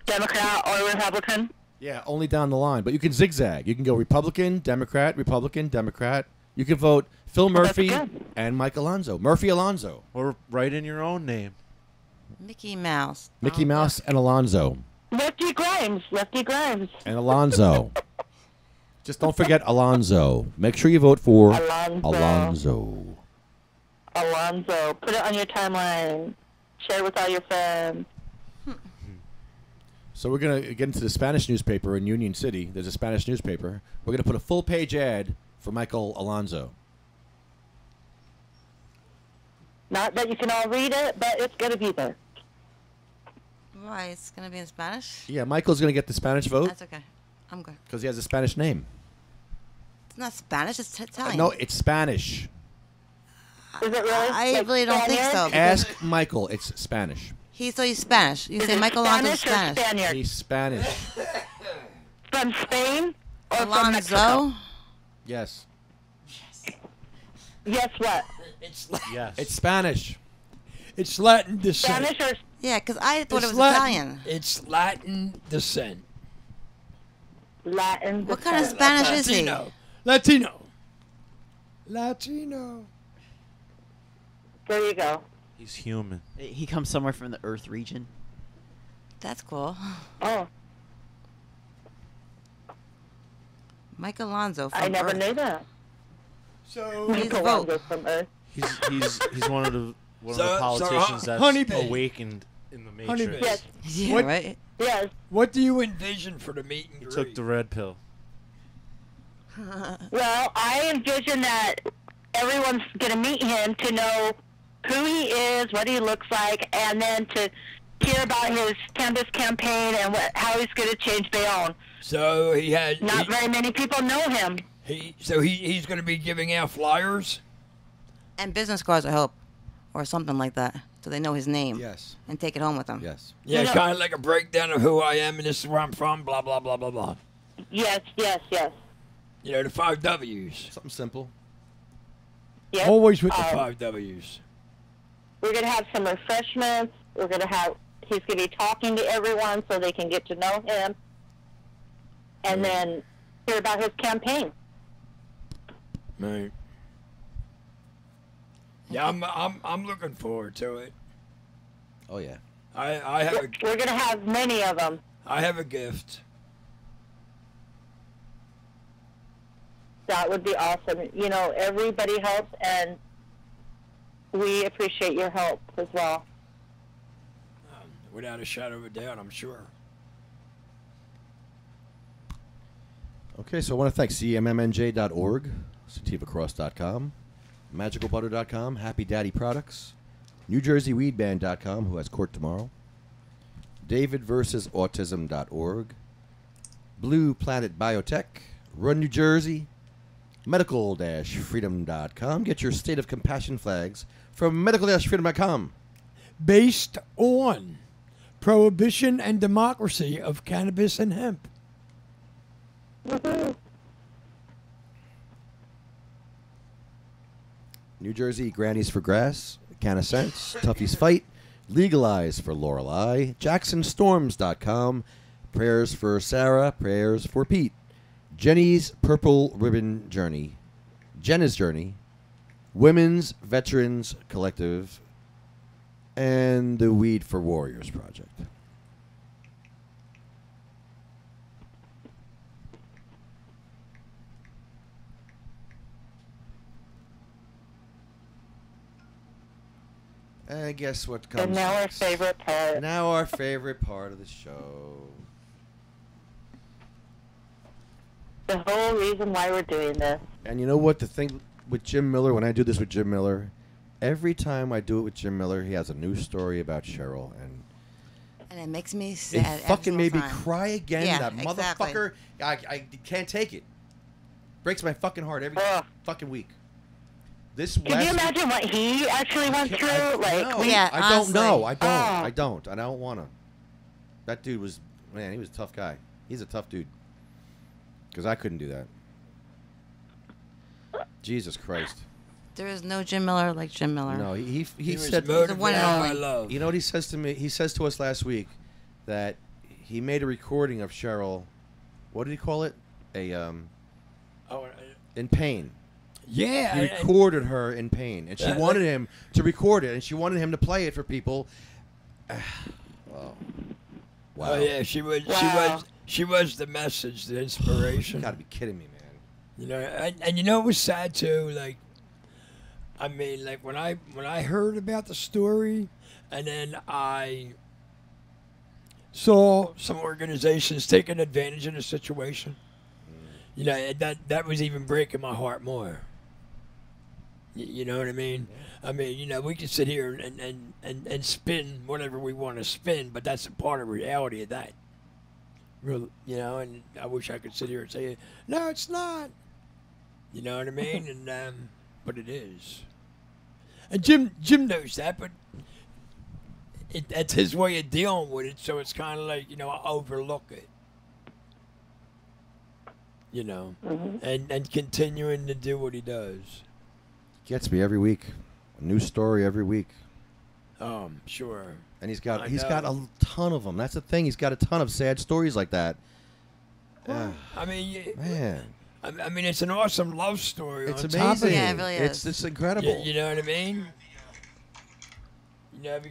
Democrat or Republican? Yeah, only down the line. But you can zigzag. You can go Republican, Democrat, Republican, Democrat. You can vote Phil Murphy and Mike Alonso. Murphy Alonso. Or write in your own name. Mickey Mouse. Mickey Mouse and Alonso. Lefty Grimes. Lefty Grimes. And Alonso. Just don't forget Alonso. Make sure you vote for Alonso. Alonso. Put it on your timeline. Share it with all your friends. So we're going to get into the Spanish newspaper in Union City. There's a Spanish newspaper. We're going to put a full-page ad for Michael Alonso. Not that you can all read it, but it's going to be there. Why? It's going to be in Spanish? Yeah, Michael's going to get the Spanish vote. That's okay. I'm good. Because he has a Spanish name. It's not Spanish. It's Italian. No, it's Spanish. Is it really? I really don't think so. Ask Michael. It's Spanish. He's Spanish. You say Michael Alonso's Spanish. Spaniard? He's Spanish. From Spain or from Alonso? Mexico? Yes. Yes, what? Yes. It's Spanish. It's Latin descent. Spanish or Yeah, because I thought it was Latin. Italian. It's Latin descent. Latin? What kind of Spanish is he? Latino. Latino. There you go. He's human. He comes somewhere from the Earth region. That's cool. Oh, Mike Alonso from I never Earth. knew that. So Michael Alonso from Earth. He's one of the So, politicians that's Honeyb. awakened in the Honeyb. Matrix. Yes. Yeah, What- right? Yes. What do you envision for the meet and He greet? took the red pill. Well, I envision that everyone's going to meet him to know who he is, what he looks like, and then to hear about his canvas campaign and how he's going to change Bayonne. So he had. Not very many people know him. He's going to be giving out flyers. And business cards, I hope. Or something like that. So they know his name. Yes. And take it home with them. Yes. Yeah, You know- kind of like a breakdown of who I am and this is where I'm from. Blah blah blah blah blah. Yes, yes, yes. You know the 5 W's. Something simple. Yes. Always with the Um, 5 W's. We're going to have some refreshments. We're going to have, he's going to be talking to everyone so they can get to know him. And then hear about his campaign. Right. Yeah, I'm looking forward to it. Oh, yeah. I have a We're going to have many of them. I have a gift. That would be awesome. You know, everybody helps, and we appreciate your help as well. Without a shadow of a doubt, I'm sure. Okay, so I want to thank cmmnj.org, sativacross.com, magicalbutter.com, Happy Daddy Products, NewJerseyWeedBand.com, who has court tomorrow, DavidVersusAutism.org, Blue Planet Biotech, Run New Jersey, medical-freedom.com. Get your State of Compassion flags from medical-freedom.com. Based on prohibition and democracy of cannabis and hemp. New Jersey Grannies for Grass, Can of Sense, Tuffy's Fight, Legalize for Lorelei, JacksonStorms.com, Prayers for Sarah, Prayers for Pete, Jenny's Purple Ribbon Journey, Jenna's Journey, Women's Veterans Collective, and the Weed for Warriors Project. And guess what comes And now our next? favorite part. Now our favorite part of the show. The whole reason why we're doing this. And you know what? The thing with Jim Miller, when I do this with Jim Miller, every time I do it with Jim Miller, he has a new story about Cheryl. And it makes me it sad. fucking made me time. cry again. Yeah, that exactly. motherfucker. I can't take it. Breaks my fucking heart every fucking week. This Can you imagine what he actually went through? No, Yeah, I don't know. honestly. I don't want to. That dude was, man, he was a tough guy. He's a tough dude. Because I couldn't do that. Jesus Christ. There is no Jim Miller like Jim Miller. No, he was said, motivated The one and by only. love. you know what he says to me? He says to us last week that he made a recording of Cheryl. What did he call it? In pain. Yeah. He recorded her in pain, and she wanted him to record it, and she wanted him to play it for people. Wow. Oh yeah, she was the message, the inspiration. You gotta be kidding me, man. You know, and you know it was sad too. Like, I mean, like when I heard about the story, and then I saw some organizations taking advantage of the situation. You know, that was even breaking my heart more. You know what I mean? I mean, you know, we can sit here and spin whatever we want to spin, but that's a part of reality of that. Real, you know, and I wish I could sit here and say, no, it's not. You know what I mean? And but it is. And Jim knows that, but that's his way of dealing with it. So it's kind of like, you know, I overlook it. You know, and continuing to do what he does. Gets me every week. A new story every week. Sure. And he's got a ton of them. That's the thing. He's got a ton of sad stories like that. Well, I mean, man. I mean, it's an awesome love story. It's on amazing. Top of Yeah, it really is. It's incredible. You know what I mean? You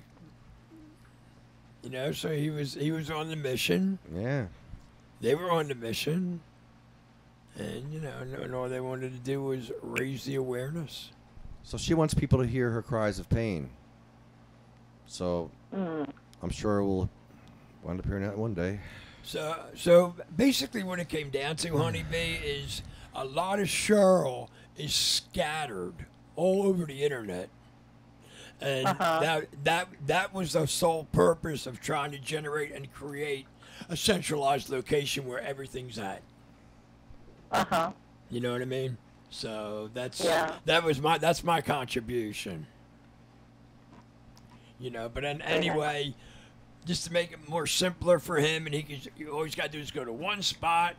know, so he was on the mission. Yeah. They were on the mission. And, you know, and all they wanted to do was raise the awareness. So she wants people to hear her cries of pain. So I'm sure we'll wind up hearing that one day. So basically what it came down to, Honeyb, is a lot of Cheryl is scattered all over the internet. And that was the sole purpose of trying to generate and create a centralized location where everything's at. You know what I mean? So that's my contribution. You know, but then anyway, just to make it more simpler for him, and you always got to do is go to one spot.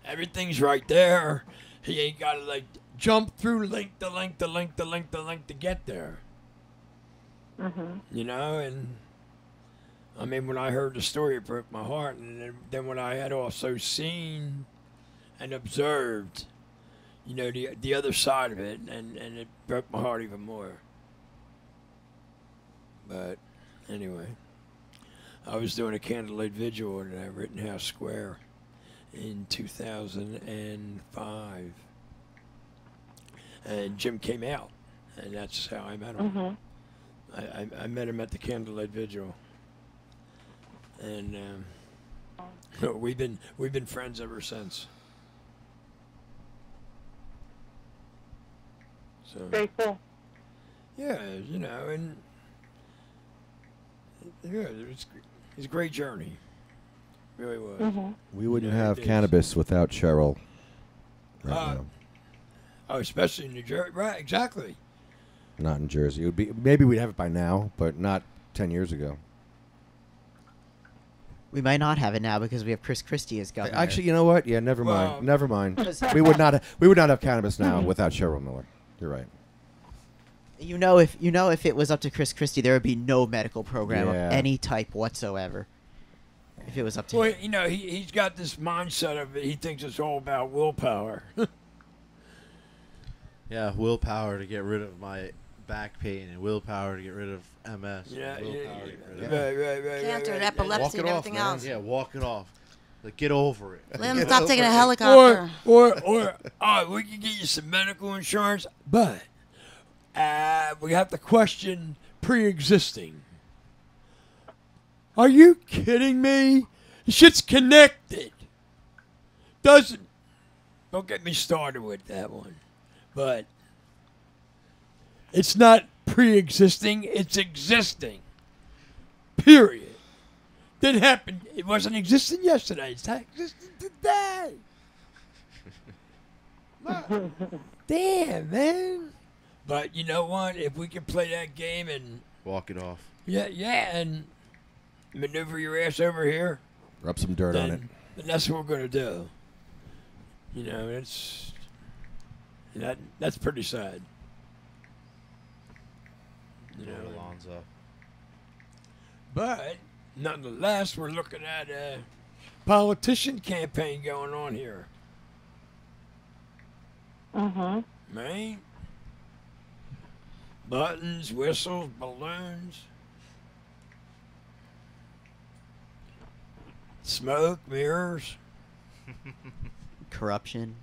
Everything's right there. He ain't got to like jump through link to get there. You know, and I mean, when I heard the story, it broke my heart, and then when I had also seen and observed, you know, the other side of it, and it broke my heart even more. But anyway, I was doing a candlelit vigil in Rittenhouse Square in 2005, and Jim came out, and that's how I met him. I met him at the candlelit vigil, and we've been friends ever since. So, very cool. Yeah, you know, and yeah, it's a great journey. It really was. We wouldn't have cannabis without Cheryl. Right now. Oh, especially in New Jersey, right? Exactly. Not in Jersey. It would be maybe we'd have it by now, but not 10 years ago. We might not have it now because we have Christie as governor. Actually, you know what? Yeah, never mind. Well, Never mind. we would not have cannabis now without Cheryl Miller. You're right. You know, if it was up to Christie, there would be no medical program of Yeah. any type whatsoever. If it was up to Well, him. you know, he's got this mindset of it. He thinks it's all about willpower. Yeah, willpower to get rid of my back pain and willpower to get rid of MS. Yeah, willpower to get rid of right. Cancer and epilepsy and everything else. Yeah, walk it off. Like, get over it. Let him Get stop over taking a it. helicopter. Or we can get you some medical insurance, but we have to question pre-existing. Are you kidding me? The shit's connected. Don't get me started with that one. But it's not pre-existing, it's existing. Period. Didn't happen. It wasn't existing yesterday. It's not existing today. Damn, man. But you know what? If we can play that game and walk it off. Yeah, and maneuver your ass over here. Rub some dirt on it. Then that's what we're gonna do. You know, that's pretty sad. You know, Alonzo. But nonetheless, we're looking at a politician campaign going on here. Right? Buttons, whistles, balloons, smoke, mirrors, corruption.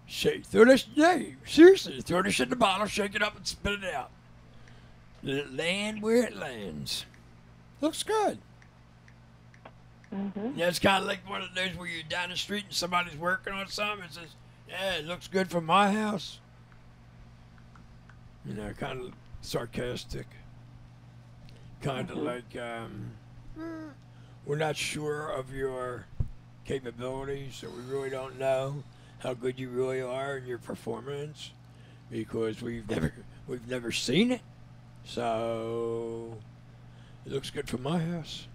Throw this, seriously, throw this shit in the bottle, shake it up, and spit it out. Let it land where it lands. Looks good. Yeah, it's kind of like one of those where you're down the street and somebody's working on something and says, yeah, it looks good from my house. You know, kind of sarcastic. Kind of like, we're not sure of your capabilities, so we really don't know how good you really are in your performance because we've never seen it. So it looks good for my house.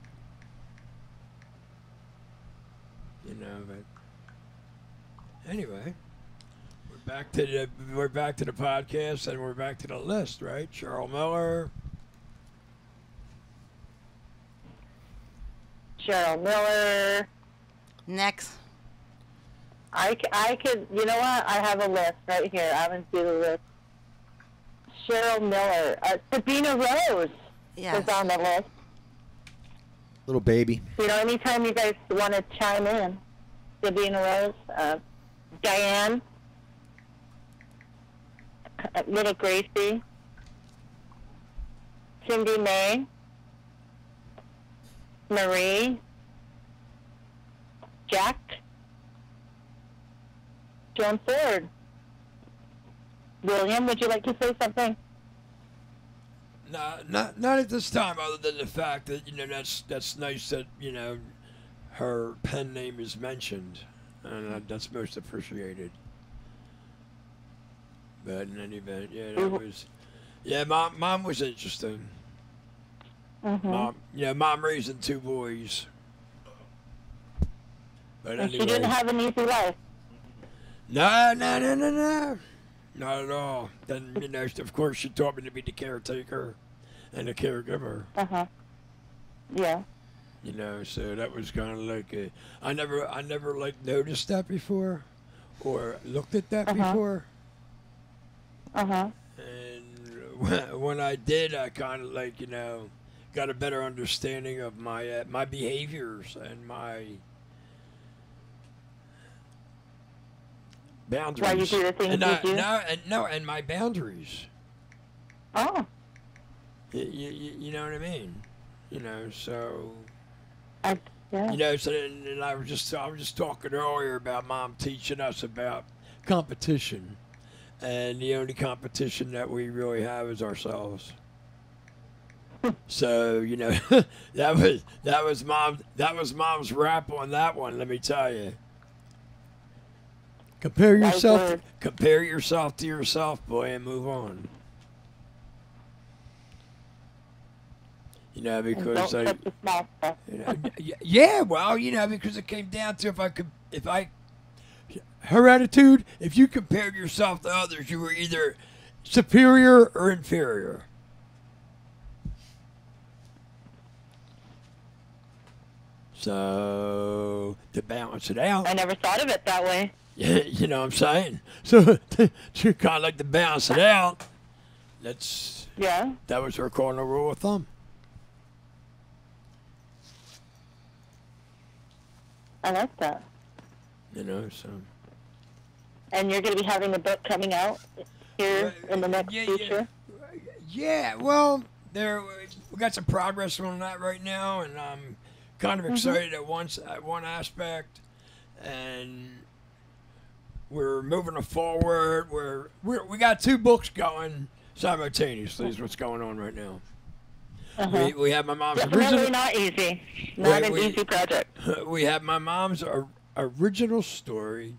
You know, but anyway, we're back to the podcast and we're back to the list, right? Cheryl Miller. Cheryl Miller. Next. I could, you know what? I have a list right here. I'm going to do the list. Cheryl Miller. Sabina Rose is on the list. Little baby. You know, anytime you guys want to chime in. Sabina Rose. Diane. Little Gracie. Cindy May. Marie. Jack. Joan Ford. William, would you like to say something? No, not at this time. Other than the fact that that's nice that her pen name is mentioned, and that's most appreciated. But in any event, that was, Mom was interesting. Mm-hmm. Mom raising 2 boys. But and anyway, she didn't have an easy life. No. Not at all. Then, of course, she taught me to be the caretaker and the caregiver. Yeah. So that was kind of like I never like noticed that before, or looked at that before. And when I did, I kind of like got a better understanding of my behaviors and my boundaries. Why you do the things you do? And my boundaries. Oh. You know what I mean? So. Yeah. So and I was just talking earlier about Mom teaching us about competition, and the only competition that we really have is ourselves. So that was Mom's rap on that one. Let me tell you. Compare yourself to yourself, boy, and move on. Because because it came down to her attitude, if you compared yourself to others, you were either superior or inferior. So to balance it out. I never thought of it that way. Yeah, you know what I'm saying? So you kind of like to balance it out. That was her cardinal rule of thumb. I like that. So. And you're going to be having a book coming out here in the next future? Yeah, well, we got some progress on that right now, and I'm kind of excited at one aspect, and we're moving forward. We got 2 books going simultaneously is what's going on right now. We have my mom's original. Not easy. Not an easy project. We have my mom's original story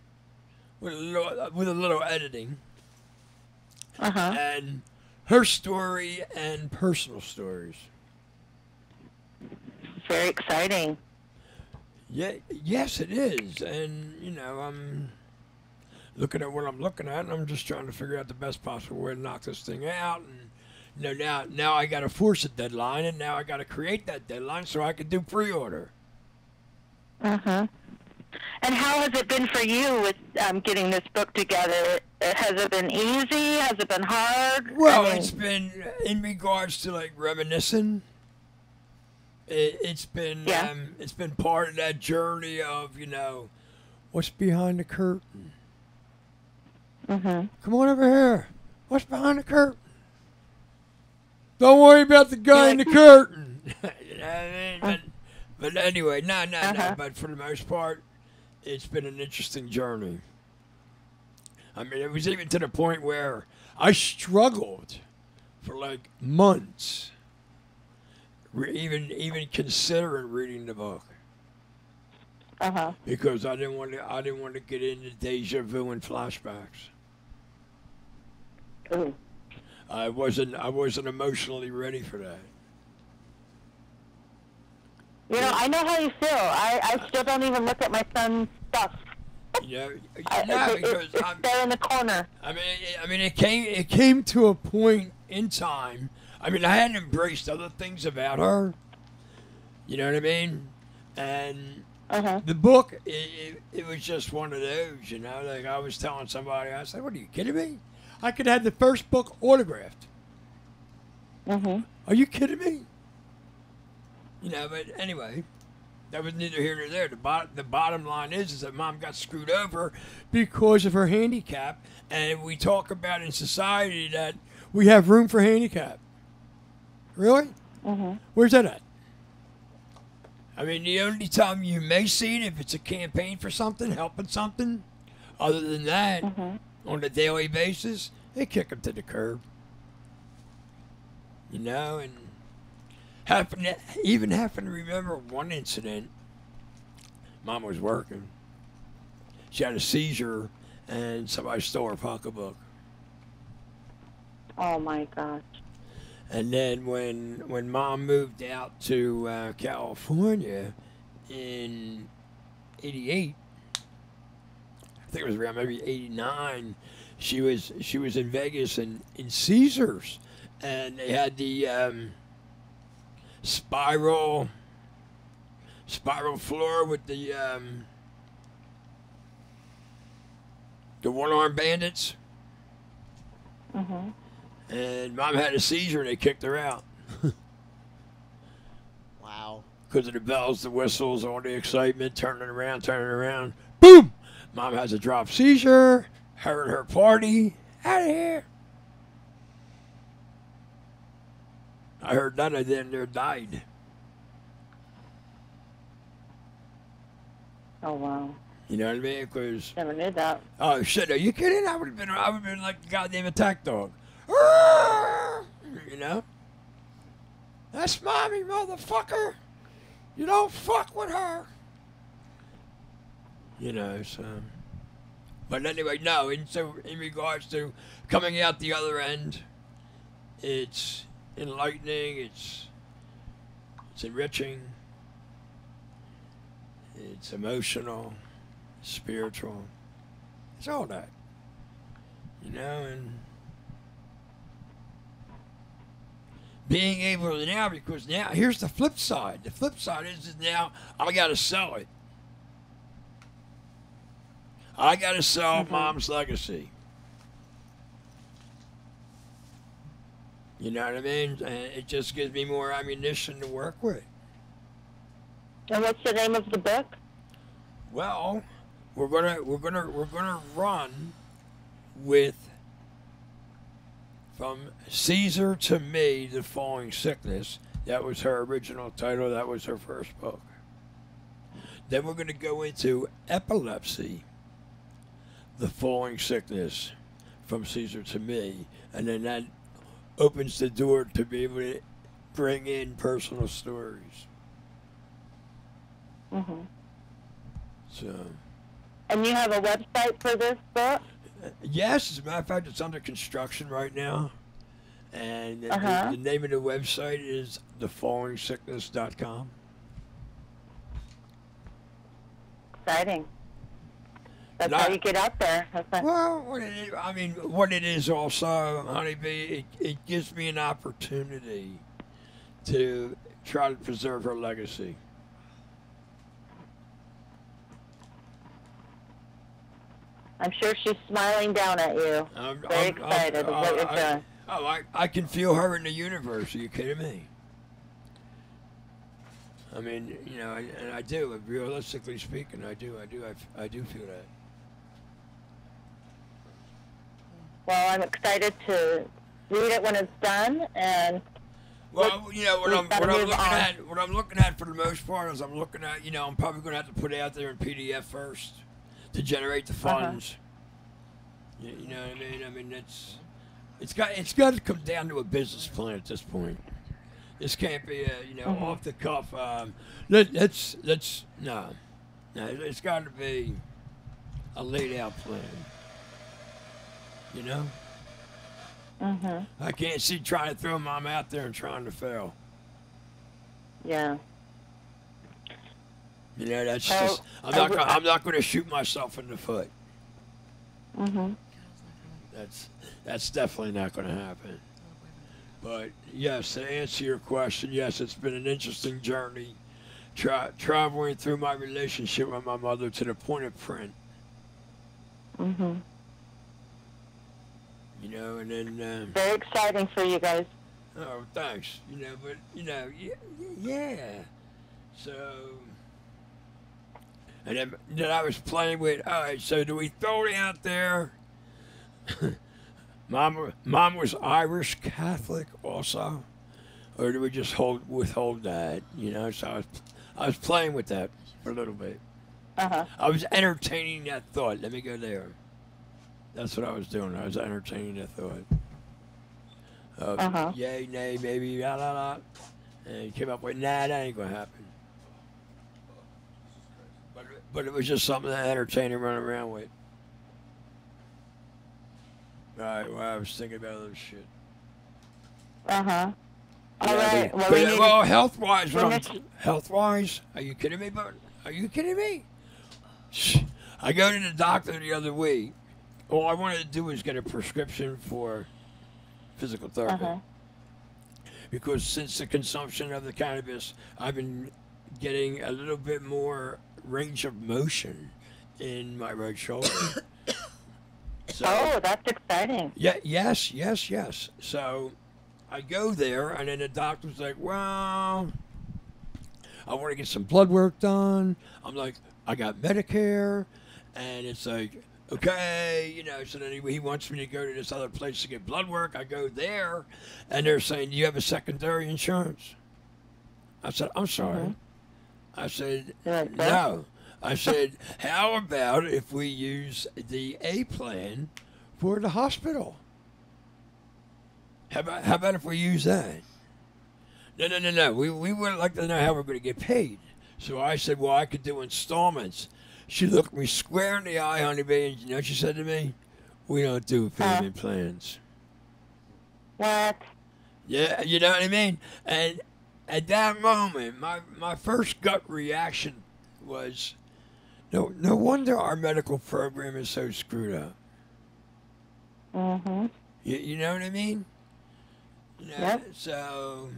with a little editing, and her story and personal stories. Very exciting. Yeah. Yes, it is, and I'm looking at what I'm looking at, and I'm just trying to figure out the best possible way to knock this thing out. And now I got to force a deadline, and now I got to create that deadline so I can do pre-order. And how has it been for you with getting this book together? Has it been easy? Has it been hard? Well, it's been in regards to like reminiscing. It's been part of that journey of what's behind the curtain. Come on over here. What's behind the curtain? Don't worry about the guy in the curtain. You know what I mean? But anyway, no. But for the most part, it's been an interesting journey. I mean, it was even to the point where I struggled for like months, even considering reading the book. Because I didn't want to get into deja vu and flashbacks. Ooh. I wasn't emotionally ready for that. You know, I know how you feel. I still don't even look at my son's stuff. Because it's there in the corner. I mean, it came to a point in time. I mean, I hadn't embraced other things about her. You know what I mean? And the book, it was just one of those. You know, like I was telling somebody, I said, "What are you kidding me? I could have the first book autographed." Are you kidding me? You know, but anyway, that was neither here nor there. The bottom line is that Mom got screwed over because of her handicap, and we talk about in society that we have room for handicap. Really? Where's that at? I mean, the only time you may see it if it's a campaign for something, helping something. Other than that, on a daily basis, they kick them to the curb. You know, and happen to remember one incident. Mom was working. She had a seizure, and somebody stole her pocketbook. Oh my gosh. And then when Mom moved out to California in '88, I think it was around maybe '89, she was in Vegas in Caesars, and they had the spiral floor with the one-armed bandits. And Mom had a seizure and they kicked her out. Wow. Because of the bells, the whistles, all the excitement, turning around. Boom! Mom has a drop seizure. Her and her party. Out of here. I heard none of them there died. Oh wow. You know what I mean? Because never knew that. Oh shit! Are you kidding? I would have been like a goddamn attack dog. You know? That's Mommy, motherfucker. You don't fuck with her. You know, so. But anyway, no. In regards to coming out the other end, it's enlightening. It's enriching. It's emotional, spiritual. It's all that. You know, and being able to now, because now, here's the flip side. The flip side is now I got to sell it. I got to sell Mom's legacy. You know what I mean? And it just gives me more ammunition to work with. And what's the name of the book? Well, we're gonna run with From Caesar to Me, The Falling Sickness. That was her original title. That was her first book. Then we're going to go into Epilepsy, The Falling Sickness, From Caesar to Me. And then that opens the door to be able to bring in personal stories. So. And you have a website for this book? Yes, as a matter of fact, it's under construction right now. And the name of the website is thefallingsickness.com. Exciting. That's how you get out there. Well, what it is also, Honeybee, it gives me an opportunity to try to preserve her legacy. I'm sure she's smiling down at you. Very excited with what you're doing. I can feel her in the universe. Are you kidding me? I mean, you know, and I do. Realistically speaking, I do feel that. Well, I'm excited to read it when it's done, and. Well, you know, what I'm looking at for the most part is I'm probably going to have to put it out there in PDF first to generate the funds. You know what I mean? I mean, It's got to come down to a business plan at this point. This can't be a off the cuff. Let's no. It's got to be a laid out plan. You know. I can't see trying to throw Mom out there and trying to fail. Yeah. You know, that's just. I'm not going to shoot myself in the foot. That's definitely not going to happen. But yes, to answer your question, yes, it's been an interesting journey, traveling through my relationship with my mother to the point of print. You know, and then very exciting for you guys. Oh, thanks. You know, but yeah. So, and then I was playing with. All right, so do we throw it out there? Mom was Irish Catholic also, or do we just withhold that? You know, so I was playing with that for a little bit. I was entertaining that thought. Let me go there. That's what I was doing. I was entertaining that thought. Yay, nay, maybe, la la la, and he came up with, nah, that ain't gonna happen. But it was just something to entertain and run around with. All right, well, I was thinking about other shit. All right. Well, health-wise, are you kidding me, bud? Are you kidding me? I go to the doctor the other week. All I wanted to do was get a prescription for physical therapy. Because since the consumption of the cannabis, I've been getting a little bit more range of motion in my right shoulder. So, that's exciting. Yeah, yes. So I go there, and then the doctor's like, well, I want to get some blood work done. I'm like, I got Medicare. And it's like, okay, you know, so then he wants me to go to this other place to get blood work. I go there, and they're saying, do you have a secondary insurance? I said, I'm sorry. I said, no. I said, how about if we use the A plan for the hospital? How about if we use that? No. We would like to know how we're going to get paid. So I said, well, I could do installments. She looked me square in the eye, Honeyb, and you know what she said to me? We don't do payment plans. What? Yeah, you know what I mean? And at that moment, my first gut reaction was, no wonder our medical program is so screwed up. You know what I mean? You know, Yep. So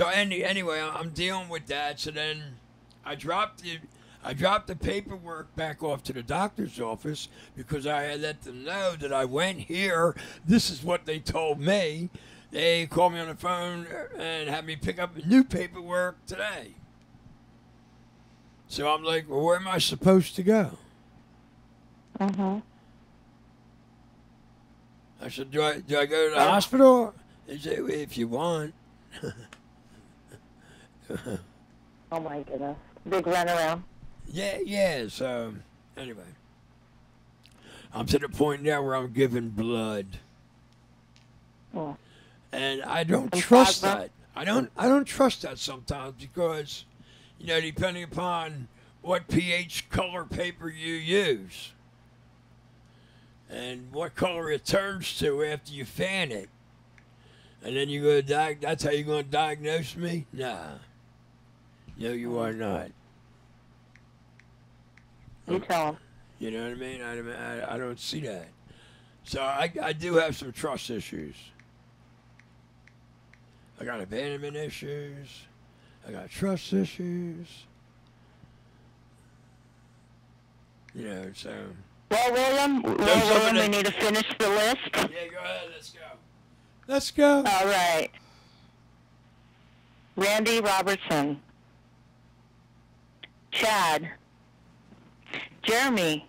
anyway, I'm dealing with that. So then I dropped the paperwork back off to the doctor's office because I had let them know that I went here. This is what they told me. They called me on the phone and had me pick up new paperwork today. So I'm like, well, where am I supposed to go? I said, do I go to the hospital? They said, if you want. Oh my goodness. Big runaround. Yeah, so anyway. I'm to the point now where I'm giving blood. And I don't trust that. I don't trust that sometimes because, you know, depending upon what pH color paper you use and what color it turns to after you fan it. And then you go that's how you're going to diagnose me? Nah. No, you are not. You tell him. You know what I mean? I don't see that. So I do have some trust issues. I got abandonment issues. I got trust issues. You know, so. Well, William, we need to finish the list. Yeah, go ahead. Let's go. All right. Randy Robertson. Chad. Jeremy.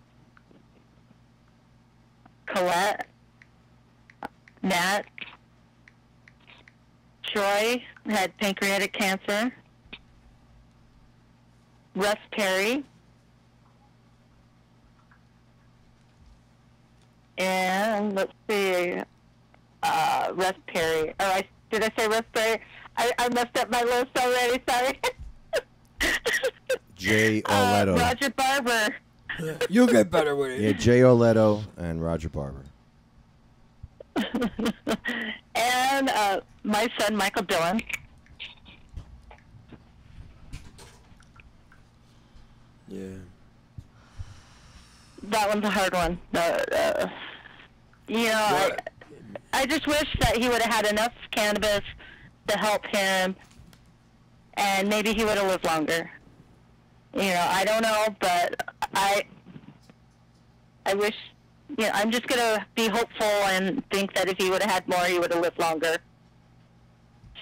Colette. Nat. Troy had pancreatic cancer. Russ Perry. And let's see. Raspberry. Did I say Raspberry? I messed up my list already. Sorry. Jay Oleto. Roger Barber. You'll get better with it. Yeah, Jay Oleto and Roger Barber. And my son, Michael Dillon. Yeah. That one's a hard one. I just wish that he would have had enough cannabis to help him, and maybe he would have lived longer. I don't know, but I wish, I'm just going to be hopeful and think that if he would have had more, he would have lived longer.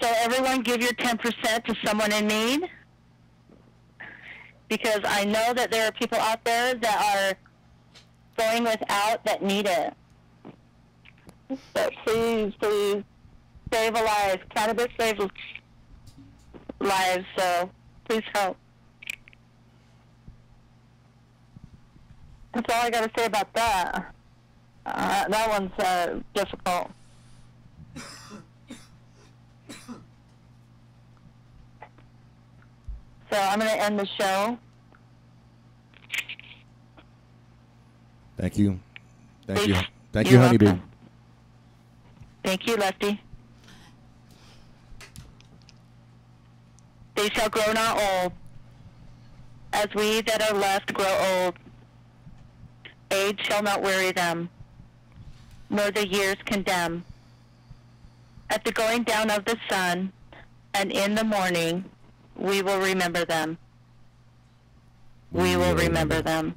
So everyone give your 10% to someone in need, because I know that there are people out there that are going without that need it. But please, please, save a life. Cannabis saves lives, so please help. That's all I got to say about that. That one's difficult. So I'm going to end the show. Thank you. Thank you. Thank you, You're Honeybee. welcome. Thank you, Lefty. They shall grow not old, as we that are left grow old. Age shall not weary them, nor the years condemn. At the going down of the sun, and in the morning, we will remember them. We will remember them.